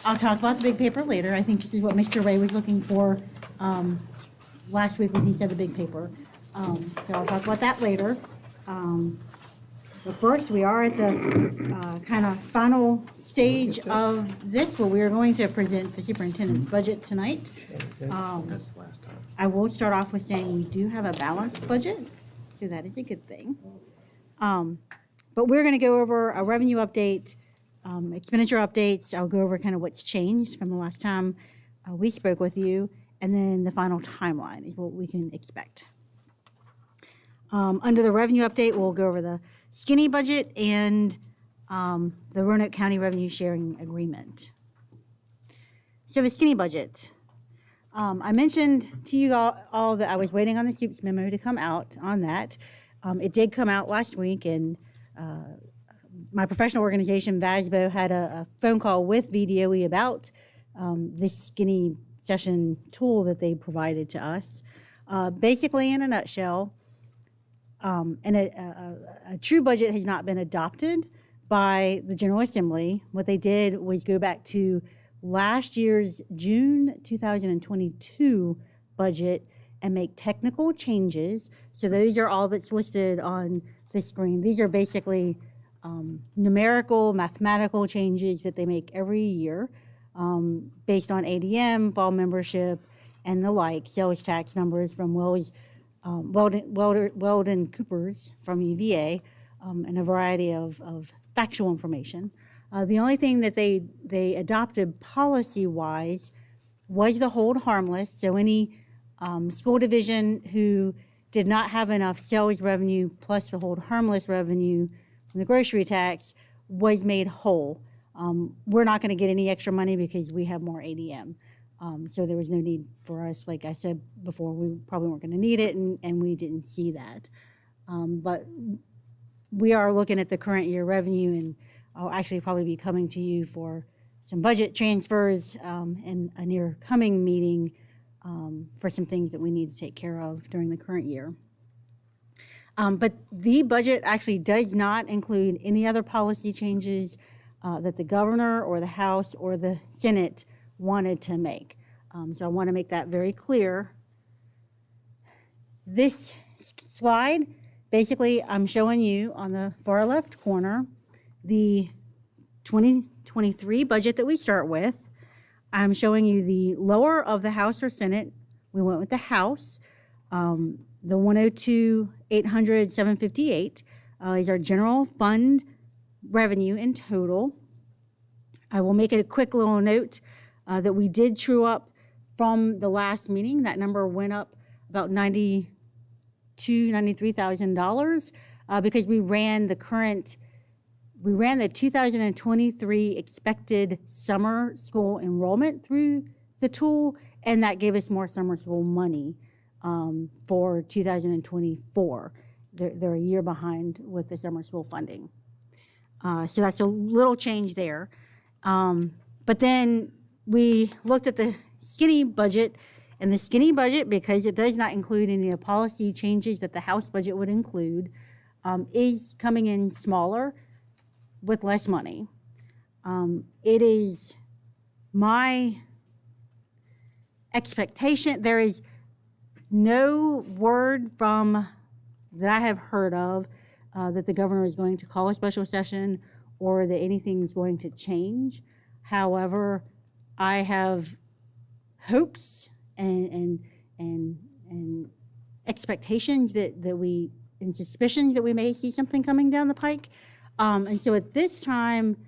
I'll talk about the big paper later. I think this is what Mr. Ray was looking for last week when he said the big paper. So I'll talk about that later. But first, we are at the kind of final stage of this, where we are going to present the superintendent's budget tonight. I will start off with saying we do have a balanced budget, so that is a good thing. But we're going to go over a revenue update, expenditure updates. I'll go over kind of what's changed from the last time we spoke with you, and then the final timeline is what we can expect. Under the revenue update, we'll go over the skinny budget and the Roanoke County Revenue Sharing Agreement. So the skinny budget. I mentioned to you all that I was waiting on the SUPES memo to come out on that. It did come out last week, and my professional organization, VASBO, had a phone call with VDOE about this skinny session tool that they provided to us. Basically, in a nutshell, and a true budget has not been adopted by the General Assembly. What they did was go back to last year's June 2022 budget and make technical changes. So those are all that's listed on the screen. These are basically numerical, mathematical changes that they make every year based on ADM, fall membership, and the like, sales tax numbers from Weldon Coopers from UVA, and a variety of factual information. The only thing that they adopted policy-wise was the hold harmless. So any school division who did not have enough sales revenue plus the hold harmless revenue from the grocery tax was made whole. We're not going to get any extra money because we have more ADM. So there was no need for us. Like I said before, we probably weren't going to need it, and we didn't see that. But we are looking at the current year revenue, and I'll actually probably be coming to you for some budget transfers in a near coming meeting for some things that we need to take care of during the current year. But the budget actually does not include any other policy changes that the governor or the House or the Senate wanted to make. So I want to make that very clear. This slide, basically, I'm showing you on the far left corner the 2023 budget that we start with. I'm showing you the lower of the House or Senate. We went with the House. The 102,800,758 is our general fund revenue in total. I will make a quick little note that we did true up from the last meeting. That number went up about $93,000 because we ran the 2023 expected summer school enrollment through the tool, and that gave us more summer school money for 2024. They're a year behind with the summer school funding. So that's a little change there. But then we looked at the skinny budget, and the skinny budget, because it does not include any of the policy changes that the House budget would include, is coming in smaller with less money. It is my expectation, there is no word from that I have heard of that the governor is going to call a special session or that anything is going to change. However, I have hopes and expectations that we, and suspicions that we may see something coming down the pike. And so at this time,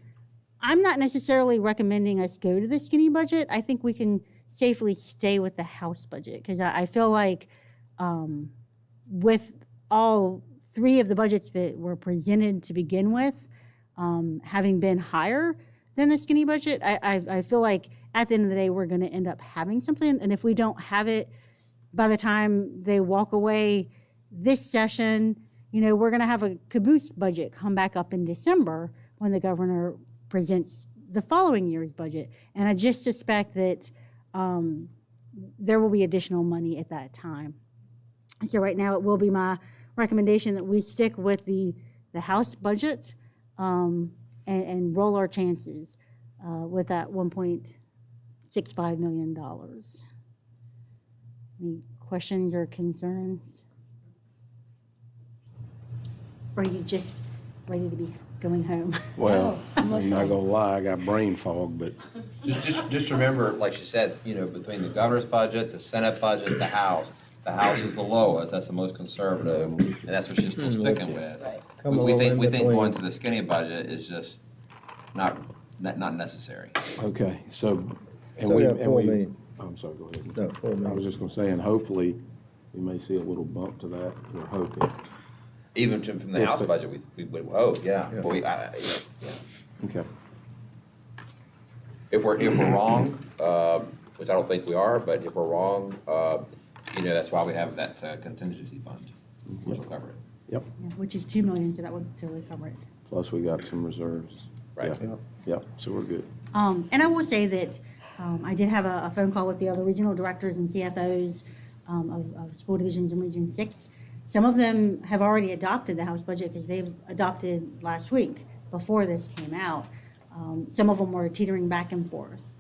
I'm not necessarily recommending us go to the skinny budget. I think we can safely stay with the House budget, because I feel like with all three of the budgets that were presented to begin with, having been higher than the skinny budget, I feel like at the end of the day, we're going to end up having something. And if we don't have it by the time they walk away this session, you know, we're going to have a caboose budget come back up in December when the governor presents the following year's budget. And I just suspect that there will be additional money at that time. So right now, it will be my recommendation that we stick with the House budget and roll our chances with that $1.65 million. Any questions or concerns? Or are you just ready to be going home? Well, I'm not gonna lie, I got brain fog, but Just remember, like she said, between the governor's budget, the Senate budget, the House is the lowest, that's the most conservative, and that's what she's still sticking with. We think going to the skinny budget is just not necessary. okay, so. So we got 4 million. I'm sorry, go ahead. No, 4 million. I was just gonna say, and hopefully, we may see a little bump to that, we're hoping. Even from the House budget, we would hope, yeah. But yeah. Okay. If we're wrong, which I don't think we are, but if we're wrong, that's why we have that contingency fund, which will cover it. Yep, Yeah, which is $2 million, so that would totally cover it. plus we got some reserves. Right. Yeah. Yep, so we're good. And I will say that I did have a phone call with the other regional directors and CFOs of school divisions in Region 6. Some of them have already adopted the House budget because they've adopted last week before this came out. Some of them were teetering back and forth.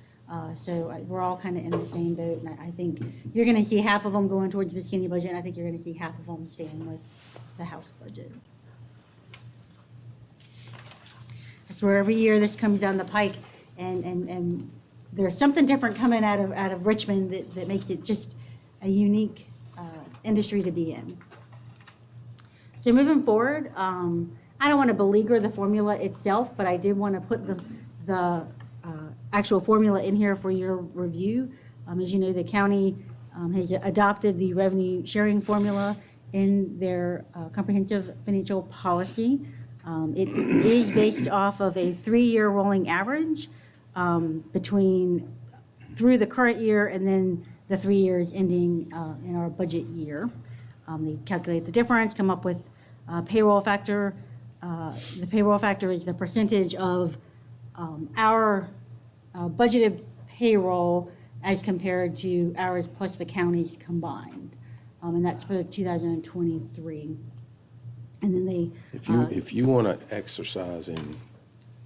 So we're all kind of in the same boat. And I think you're going to see half of them going towards the skinny budget, and I think you're going to see half of them staying with the House budget. I swear every year this comes down the pike, and there's something different coming out of Richmond that makes it just a unique industry to be in. So moving forward, I don't want to beleaguer the formula itself, but I did want to put the actual formula in here for your review. As you know, the county has adopted the revenue sharing formula in their comprehensive financial policy. It is based off of a 3-year rolling average through the current year and then the 3 years ending in our budget year. They calculate the difference, come up with payroll factor. The payroll factor is the percentage of our budgeted payroll as compared to ours plus the counties combined. And that's for 2023. And then they. If you want to exercise in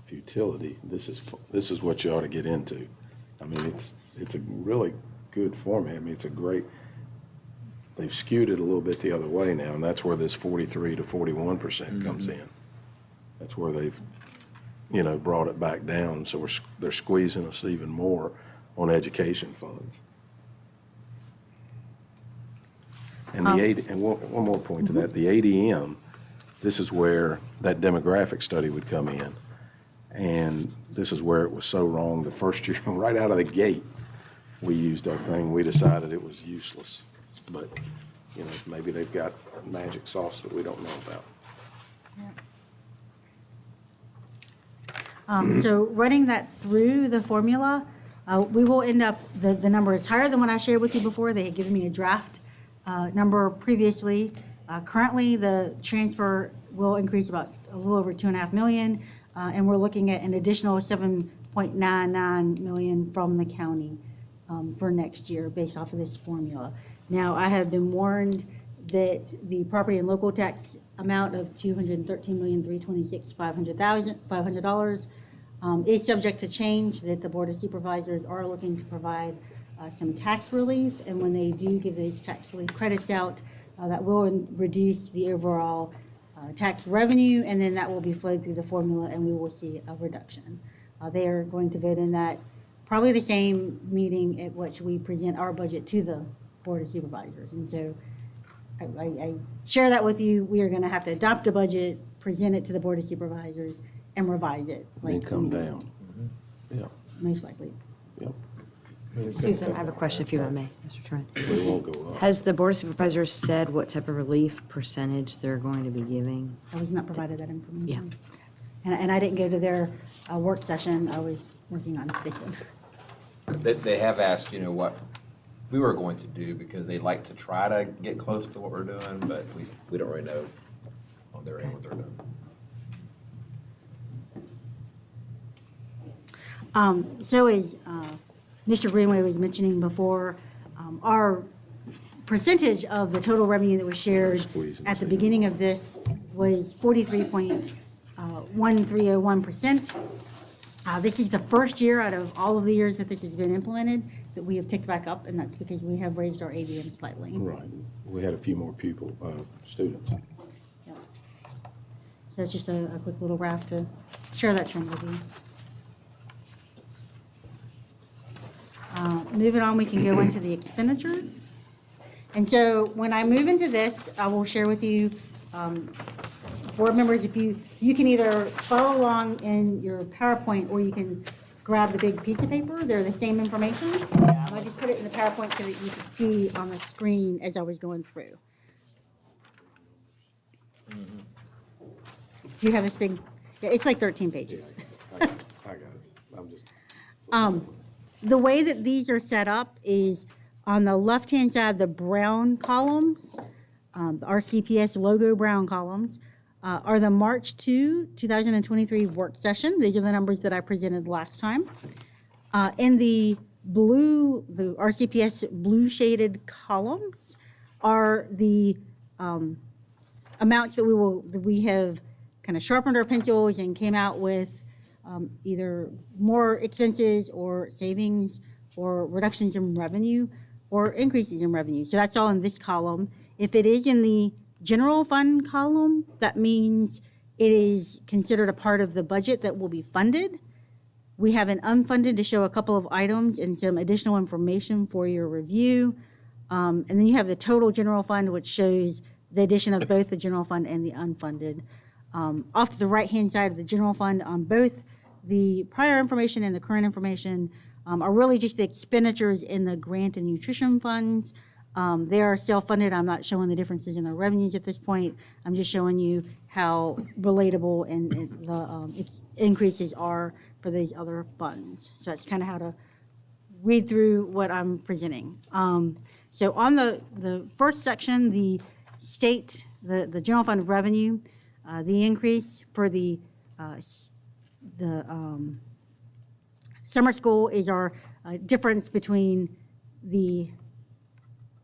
futility, this is what you ought to get into. I mean, it's a really good format. I mean, it's a great. They've skewed it a little bit the other way now, and that's where this 43 to 41% comes in. That's where they've, brought it back down. So they're squeezing us even more on education funds. And one more point to that, the ADM, this is where that demographic study would come in. And this is where it was so wrong the first year, right out of the gate, we used that thing, we decided it was useless. But, maybe they've got magic sauce that we don't know about. So running that through the formula, we will end up, the number is higher than what I shared with you before. They had given me a draft number previously. Currently, the transfer will increase about a little over $2.5 million, and we're looking at an additional $7.99 million from the county for next year based off of this formula. Now, I have been warned that the property and local tax amount of $213,326,500 is subject to change, that the Board of Supervisors are looking to provide some tax relief, and when they do give these tax relief credits out, that will reduce the overall tax revenue, and then that will be flowed through the formula, and we will see a reduction. They are going to vote in that probably the same meeting at which we present our budget to the Board of Supervisors. And so I share that with you. We are going to have to adopt a budget, present it to the Board of Supervisors, and revise it. And come down. Yeah. Most likely. Yep. Susan, I have a question if you may, Mr. Chairman. We won't go up. Has the Board of Supervisors said what type of relief percentage they're going to be giving? I was not provided that information. Yeah. And I didn't go to their work session. I was working on this one. They have asked, what we were going to do, because they like to try to get close to what we're doing, but we don't really know on their end what they're doing. So as Mr. Greenway was mentioning before, Our percentage of the total revenue that was shared Squeezing at the this in. beginning of this was 43.1301%. This is the first year out of all of the years that this has been implemented that we have ticked back up, and that's because we have raised our ADM slightly. Right. We had a few more students. So it's just a quick little graph to share that trend with you. Moving on, we can go into the expenditures. And so when I move into this, I will share with you, board members, if you can either follow along in your PowerPoint or you can grab the big piece of paper. They're the same information. I just put it in the PowerPoint so that you could see on the screen as I was going through. Do you have this big? Yeah, it's like 13 pages. I got it. I'm just. The way that these are set up is on the left-hand side, the brown columns, the RCPS logo brown columns, are the March 2, 2023 work session. These are the numbers that I presented last time. In the blue, the RCPS blue shaded columns are the amounts that we have kind of sharpened our pencils and came out with either more expenses or savings or reductions in revenue or increases in revenue. So that's all in this column. If it is in the general fund column, that means it is considered a part of the budget that will be funded. We have an unfunded to show a couple of items and some additional information for your review. And then you have the total general fund, which shows the addition of both the general fund and the unfunded. Off to the right-hand side of the general fund on both the prior information and the current information are really just the expenditures in the grant and nutrition funds. They are self-funded. I'm not showing the differences in the revenues at this point. I'm just showing you how relatable and the increases are for these other funds. So that's kind of how to read through what I'm presenting. So on the first section, the state, the general fund revenue, the increase for the summer school is our difference between the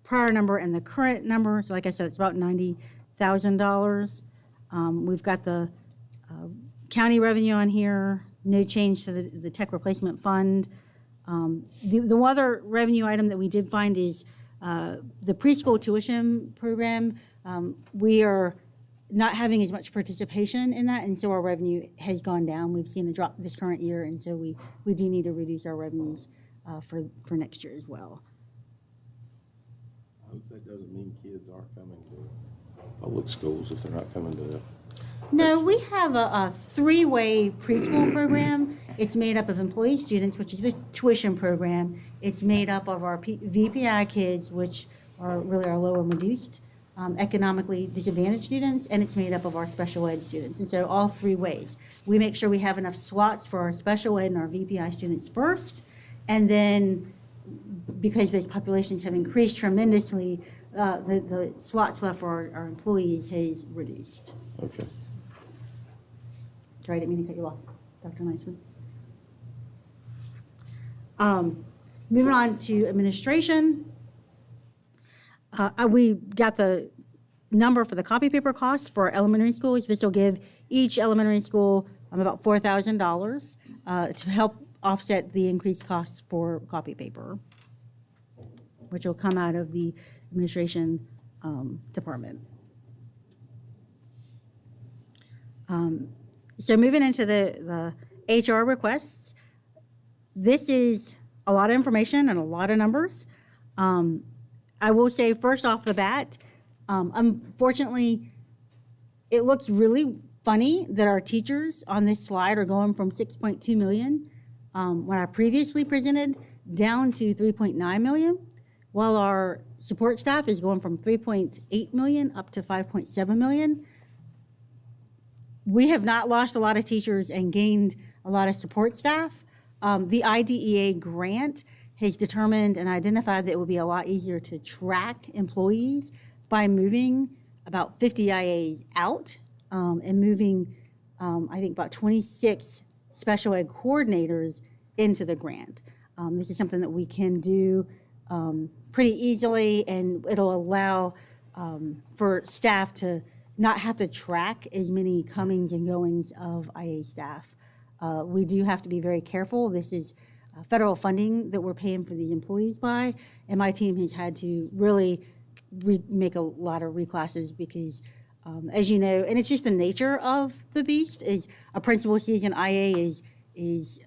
prior number and the current number. So like I said, it's about $90,000. We've got the county revenue on here, no change to the tech replacement fund. The other revenue item that we did find is the preschool tuition program. We are not having as much participation in that, and so our revenue has gone down. We've seen a drop this current year, and so we do need to reduce our revenues for next year as well. I hope that doesn't mean kids aren't coming to public schools if they're not coming to that. No, we have a three-way preschool program. It's made up of employee students, which is the tuition program. It's made up of our VPI kids, which are really our low and reduced economically disadvantaged students, and it's made up of our special ed students. And so all three ways. We make sure we have enough slots for our special ed and our VPI students first, and then because those populations have increased tremendously, the slots left for our employees has reduced. Okay. Sorry, I didn't mean to cut you off, Dr. Nicely. Moving on to administration. We got the number for the copy paper costs for elementary schools. This will give each elementary school about $4,000 to help offset the increased costs for copy paper, which will come out of the administration department. So moving into the HR requests, this is a lot of information and a lot of numbers. I will say first off the bat, unfortunately, it looks really funny that our teachers on this slide are going from 6.2 million when I previously presented down to 3.9 million, while our support staff is going from 3.8 million up to 5.7 million. We have not lost a lot of teachers and gained a lot of support staff. The IDEA grant has determined and identified that it would be a lot easier to track employees by moving about 50 IAs out and moving, I think, about 26 special ed coordinators into the grant. This is something that we can do pretty easily, and it'll allow for staff to not have to track as many comings and goings of IA staff. We do have to be very careful. This is federal funding that we're paying for these employees by, and my team has had to really make a lot of reclasses because, as you know, and it's just the nature of the beast, is a principal sees an IA is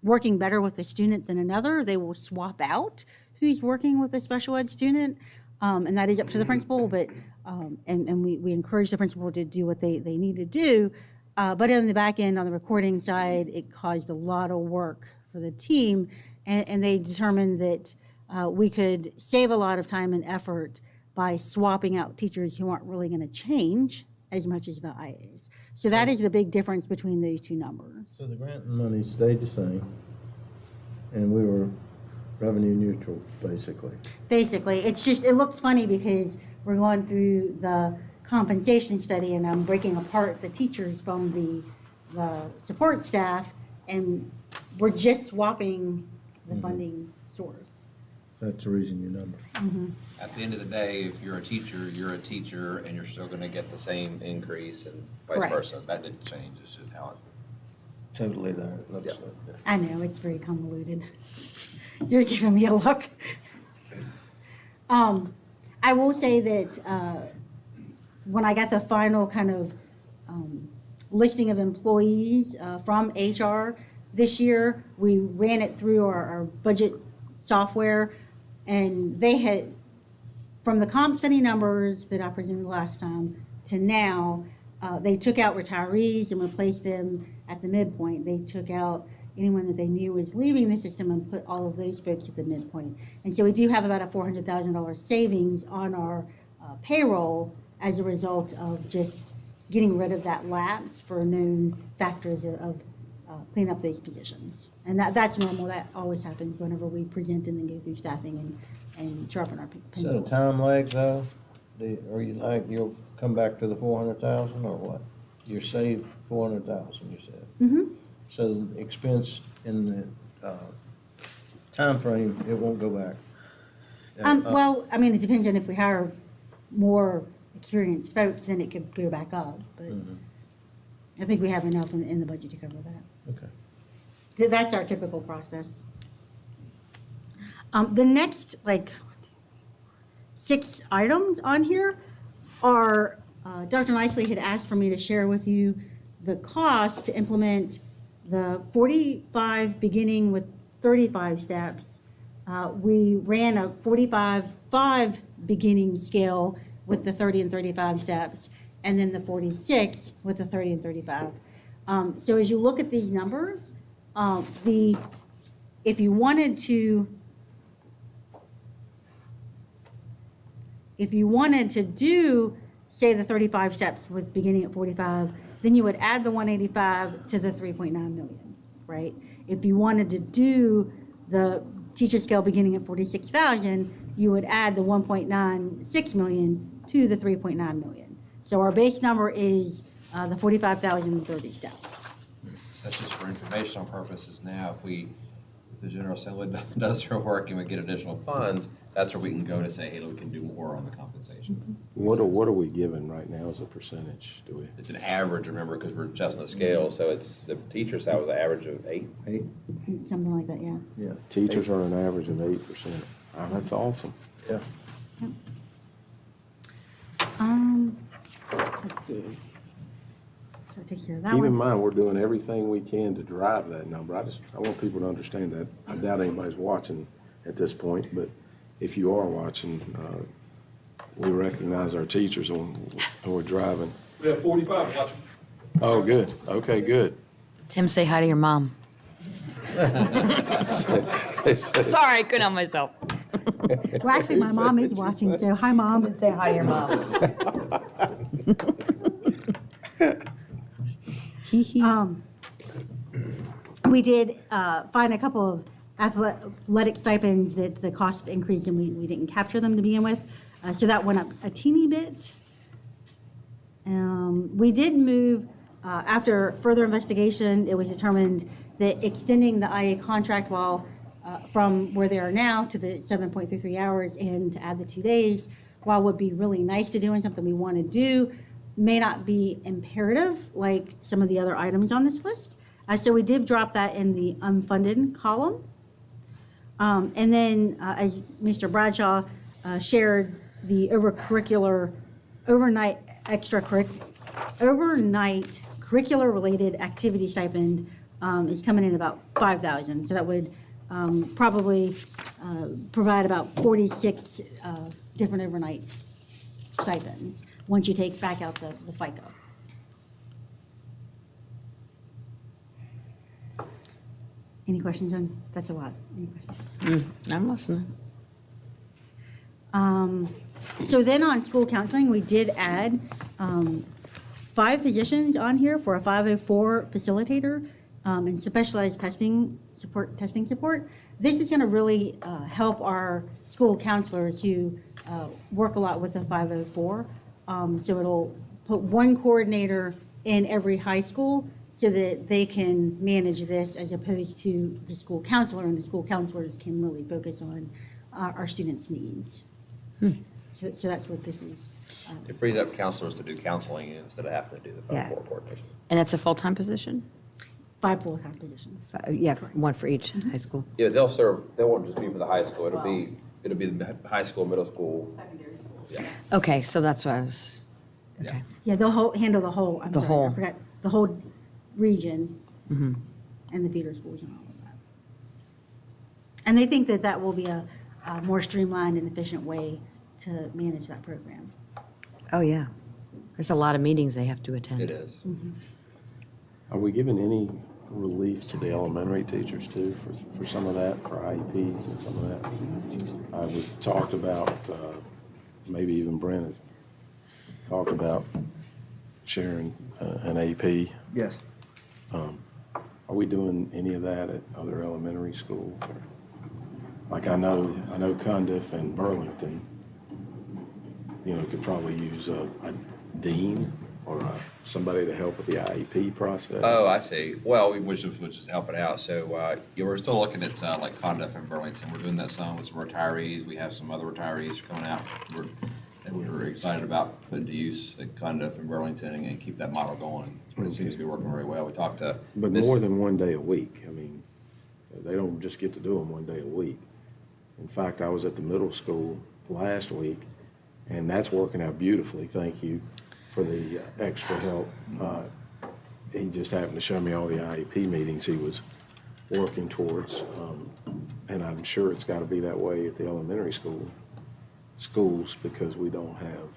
working better with a student than another. They will swap out who's working with a special ed student, and that is up to the principal, but and we encourage the principal to do what they need to do. But on the back end, on the recording side, it caused a lot of work for the team, and they determined that we could save a lot of time and effort by swapping out teachers who aren't really going to change as much as the IAs. So that is the big difference between those two numbers. So the grant money stayed the same, and we were revenue neutral, basically. Basically, it's just, it looks funny because we're going through the compensation study and I'm breaking apart the teachers from the support staff, and we're just swapping the funding source. So that's the reason your number. At the end of the day, if you're a teacher, and you're still gonna get the same increase and vice Correct. versa. That didn't change, it's just how it. Totally there. It looks like that. I know, it's very convoluted. You're giving me a look. I will say that when I got the final kind of listing of employees from HR this year, we ran it through our budget software, and they had, from the comp study numbers that I presented last time to now, they took out retirees and replaced them at the midpoint. They took out anyone that they knew was leaving the system and put all of those folks at the midpoint. And so we do have about a $400,000 savings on our payroll as a result of just getting rid of that lapse for known factors of clean up those positions. And that's normal. That always happens whenever we present and then go through staffing and sharpen our Is that a pencils. time lag though? Are you like, you'll come back to the 400,000 or what? You saved 400,000, you said. Mm-hmm. So the expense in the timeframe, it won't go back. Well, I mean, it depends on if we hire more experienced folks, then it could go back up. But I think we have enough in the budget to cover that. Okay. That's our typical process. The next, 6 items on here are, Dr. Nicely had asked for me to share with you the cost to implement the 45 beginning with 35 steps. We ran a 45-5 beginning scale with the 30 and 35 steps, and then the 46 with the 30 and 35. So as you look at these numbers, if you wanted to do, say, the 35 steps with beginning at 45, then you would add the 185 to the 3.9 million, right? If you wanted to do the teacher scale beginning at 46,000, you would add the 1.96 million to the 3.9 million. So our base number is the 45,030 steps. So that's just for informational purposes now. If the General Assembly does her work and we get additional funds, that's where we can go to say, hey, we can do more on the compensation. What are we given right now as a percentage? Do we? It's an average, remember, because we're adjusting the scale, so it's, the teacher side was an average of 8. Something like that, yeah. Yeah. Teachers are an average of 8%. Oh, that's awesome. Yeah. Let's see. So take care of that Keep in one. mind, we're doing everything we can to drive that number. I want people to understand that. I doubt anybody's watching at this point, but if you are watching, we recognize our teachers when we're driving. We have 45 watching. Oh, good. Okay, good. Tim, say hi to your mom. Sorry, I couldn't help myself. Well, actually, my mom is watching, so hi, Mom. Say hi to your mom. We did find a couple of athletic stipends that the cost increased and we didn't capture them to begin with. So that went up a teeny bit. We did move, after further investigation, it was determined that extending the IA contract while from where they are now to the 7.33 hours and to add the 2 days, while would be really nice to do and something we want to do, may not be imperative like some of the other items on this list. So we did drop that in the unfunded column. And then, as Mr. Bradshaw shared, the overnight curricular-related activity stipend is coming in about $5,000. So that would probably provide about 46 different overnight stipends once you take back out the FICA. Any questions on, that's a lot. Any questions? I'm listening. So then on school counseling, we did add 5 positions on here for a 504 facilitator and specialized testing support. This is going to really help our school counselors who work a lot with the 504. So it'll put one coordinator in every high school so that they can manage this as opposed to the school counselor, and the school counselors can really focus on our students' needs. So that's what this is. It frees up counselors to do counseling instead of having to do the phone Yeah. call coordination. And it's a full-time position? 5 full-time positions. Yeah, one for each high school. Yeah, they'll serve, they won't just be for the high school, it'll be the high school, middle school. Secondary school. Yeah. Okay, so that's what I was, okay. Yeah, they'll handle the whole, I'm The sorry, whole. I forgot, the whole region Mhm. and the feeder schools and all of that. And they think that that will be a more streamlined and efficient way to manage that program. Oh, yeah. There's a lot of meetings they have to attend. It is. Are we giving any relief to the elementary teachers too for some of that, for IEPs and some of that? We've talked about, maybe even Brent has talked about sharing an AP. Yes. Are we doing any of that at other elementary schools? Like I know Cundiff and Burlington, could probably use a dean or somebody to help with the IEP process. Oh, I see. Well, we're just helping out. So, we're still looking at like Conduff and Burlington. We're doing that some with some retirees. We have some other retirees coming out that we're excited about putting to use at Conduff and Burlington and keep that model going. It seems to be working very well. We talked to But more than one day a week. I mean, they don't just get to do them one day a week. In fact, I was at the middle school last week, and that's working out beautifully. Thank you for the extra help. He just happened to show me all the IEP meetings he was working towards. And I'm sure it's got to be that way at the elementary schools because we don't have,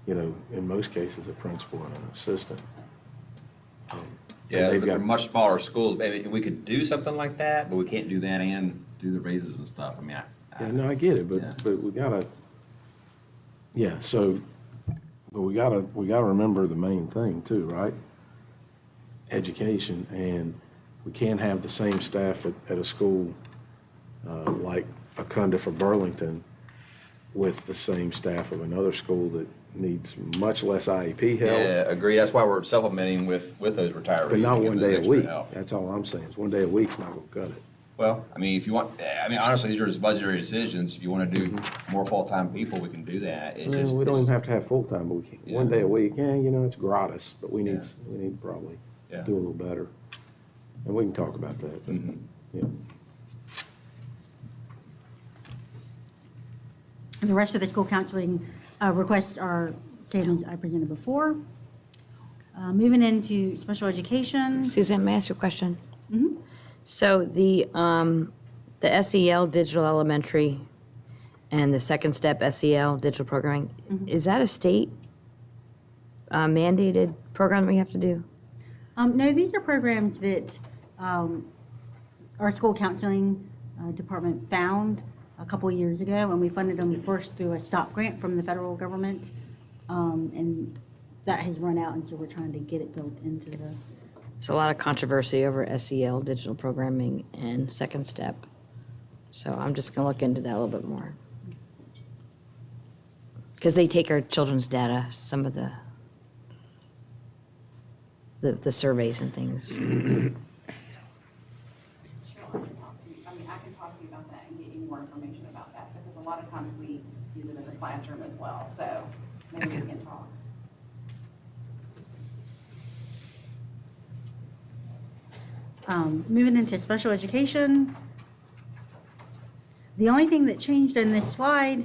in most cases, a principal and an assistant. Yeah, they've but got they're much smaller schools. I mean, we could do something like that, but we can't do that and do the raises and stuff. I mean, Yeah, no, I get it, but we gotta, but we gotta remember the main thing too, right? Education, and we can't have the same staff at a school, like a Cundiff or Burlington with the same staff of another school that needs much less IEP help. Yeah, agree. That's why we're supplementing with those retirees. But not to give one them day a extra week, help. that's all I'm saying, is one day a week's not gonna cut it. Well, I mean, if you want, honestly, these are just budgetary decisions. If you want to do more full-time people, we can do that. It's just. We don't even have to have full-time, but we can, one day a week, it's gratis, but we need to probably Yeah. do a little better. And we can talk about that, but, yeah. The rest of the school counseling requests are same as I presented before. Moving into special education. Suzanne, may I ask you a question? So the SEL Digital Elementary and the Second Step SEL Digital Programming, is that a state mandated program that we have to do? No, these are programs that our school counseling department found a couple of years ago, and we funded them first through a STOP grant from the federal government, and that has run out, and so we're trying to get it built into the. There's a lot of controversy over SEL Digital Programming and Second Step. So I'm just gonna look into that a little bit more. Because they take our children's data, some of the surveys and things. I can talk lot of times we use it in the classroom as well, so maybe we can talk. Moving into special education. The only thing that changed in this slide,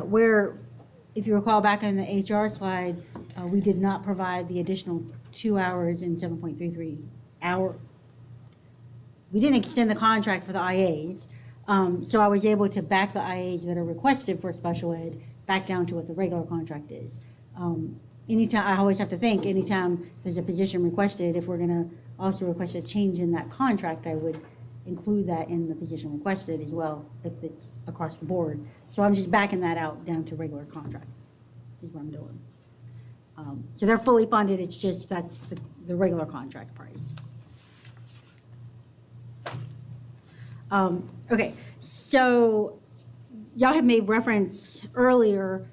where, if you recall back in the HR slide, we did not provide the additional 2 hours in 7.33 hour. We didn't extend the contract for the IAs, so I was able to back the IAs that are requested for special ed back down to what the regular contract is. Anytime, I always have to think, anytime there's a position requested, if we're gonna also request a change in that contract, I would include that in the position requested as well, if it's across the board. So I'm just backing that out down to regular contract, is what I'm doing. So they're fully funded, it's just, that's the regular contract price. Okay, so y'all have made reference earlier,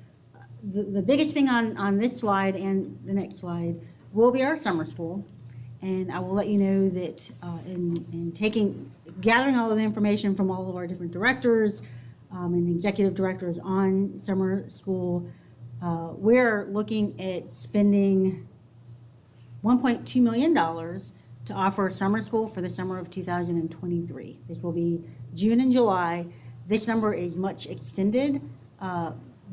the biggest thing on this slide and the next slide will be our summer school. And I will let you know that in gathering all of the information from all of our different directors and executive directors on summer school, we're looking at spending $1.2 million to offer summer school for the summer of 2023. This will be June and July. This number is much extended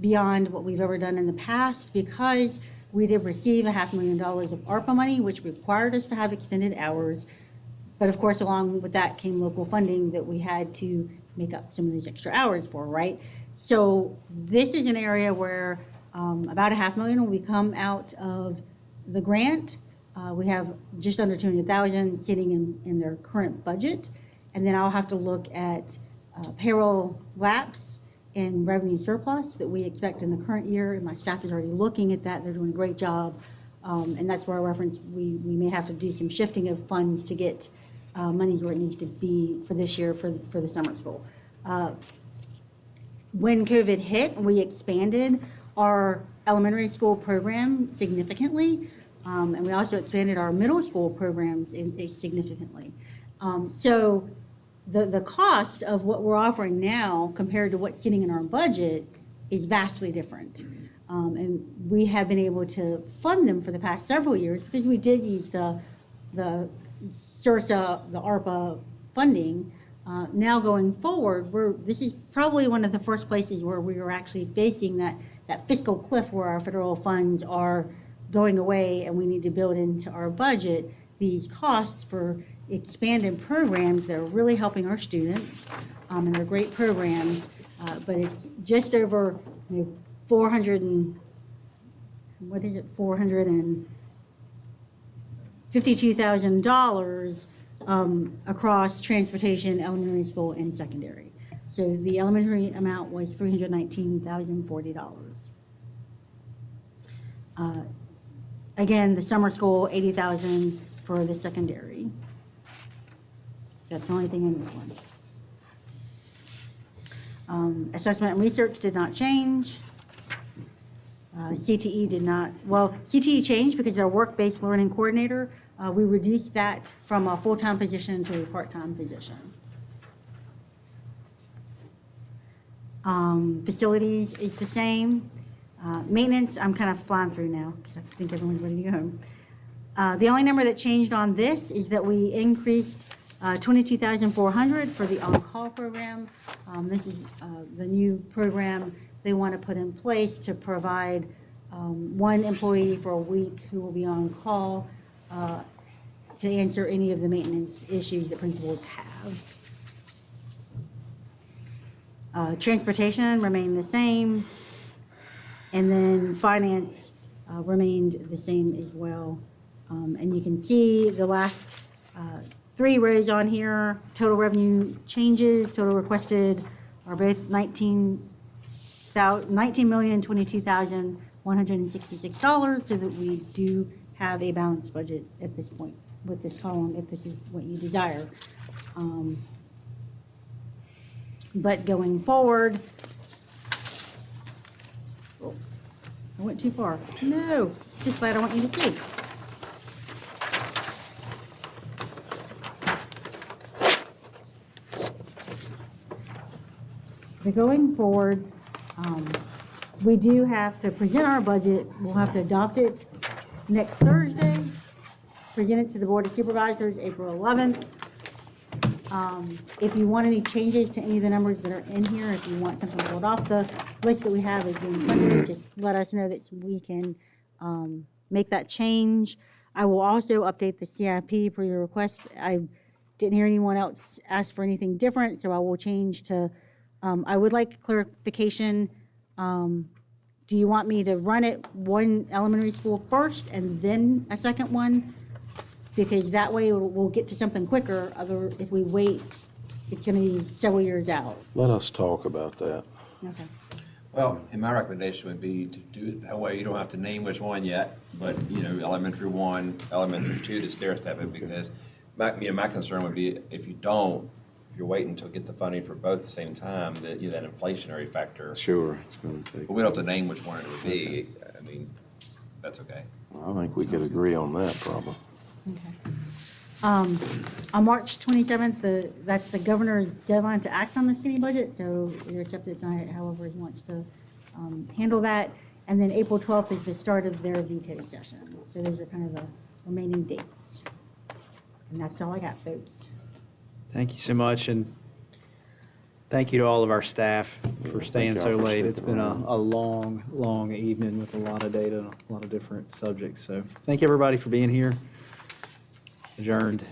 beyond what we've ever done in the past because we did receive $500,000 of ARPA money, which required us to have extended hours. But of course, along with that came local funding that we had to make up some of these extra hours for, right? So this is an area where about $500,000 will come out of the grant. We have just under $200,000 sitting in their current budget. And then I'll have to look at payroll lapse and revenue surplus that we expect in the current year. And my staff is already looking at that. They're doing a great job. And that's where I referenced we may have to do some shifting of funds to get money where it needs to be for this year for the summer school. When COVID hit, we expanded our elementary school program significantly. And we also expanded our middle school programs significantly. So the cost of what we're offering now compared to what's sitting in our budget is vastly different. And we have been able to fund them for the past several years because we did use the SRSA, the ARPA funding. Now going forward, this is probably one of the first places where we are actually facing that fiscal cliff where our federal funds are going away and we need to build into our budget these costs for expanded programs that are really helping our students, and they're great programs, but it's just over $452,000 across transportation, elementary school, and secondary. So the elementary amount was $319,040. Again, the summer school, $80,000 for the secondary. That's the only thing in this one. Assessment and research did not change. CTE did not, well, CTE changed because they're a work-based learning coordinator. We reduced that from a full-time position to a part-time position. Facilities is the same. Maintenance, I'm kind of flying through now because I think everyone's ready to go home. The only number that changed on this is that we increased $22,400 for the on-call program. This is the new program they want to put in place to provide one employee for a week who will be on call to answer any of the maintenance issues that principals have. Transportation remained the same. And then finance remained the same as well. And you can see the last 3 rows on here, total revenue changes, total requested are both $19,022,166, so that we do have a balanced budget at this point with this column, if this is what you desire. But going forward, oh, I went too far. No, this slide I want you to see. But going forward, we do have to present our budget. We'll have to adopt it next Thursday, present it to the Board of Supervisors April 11th. If you want any changes to any of the numbers that are in here, if you want something pulled off the list that we have as being funded, just let us know that we can make that change. I will also update the CIP per your request. I didn't hear anyone else ask for anything different, so I will change to, I would like clarification. Do you want me to run it one elementary school first and then a second one? Because that way we'll get to something quicker. If we wait, it's going to be several years out. Let us talk about that. Okay. Well, and my recommendation would be to do it that way. You don't have to name which one yet, but, elementary 1, elementary 2 to stair step it, because my concern would be if you don't, if you're waiting to get the funding for both at the same time, that that inflationary factor. Sure, it's going to take. But we don't have to name which one it would be. I mean, that's okay. I think we could agree on that probably. On March 27th, that's the governor's deadline to act on the skinny budget, so you're accepted tonight however he wants to handle that. And then April 12th is the start of their veto session. So those are kind of the remaining dates. And that's all I got, folks. Thank you so much, and thank you to all of our staff for staying so late. It's been a long, long evening with a lot of data, and a lot of different subjects. So thank you, everybody, for being here. Adjourned.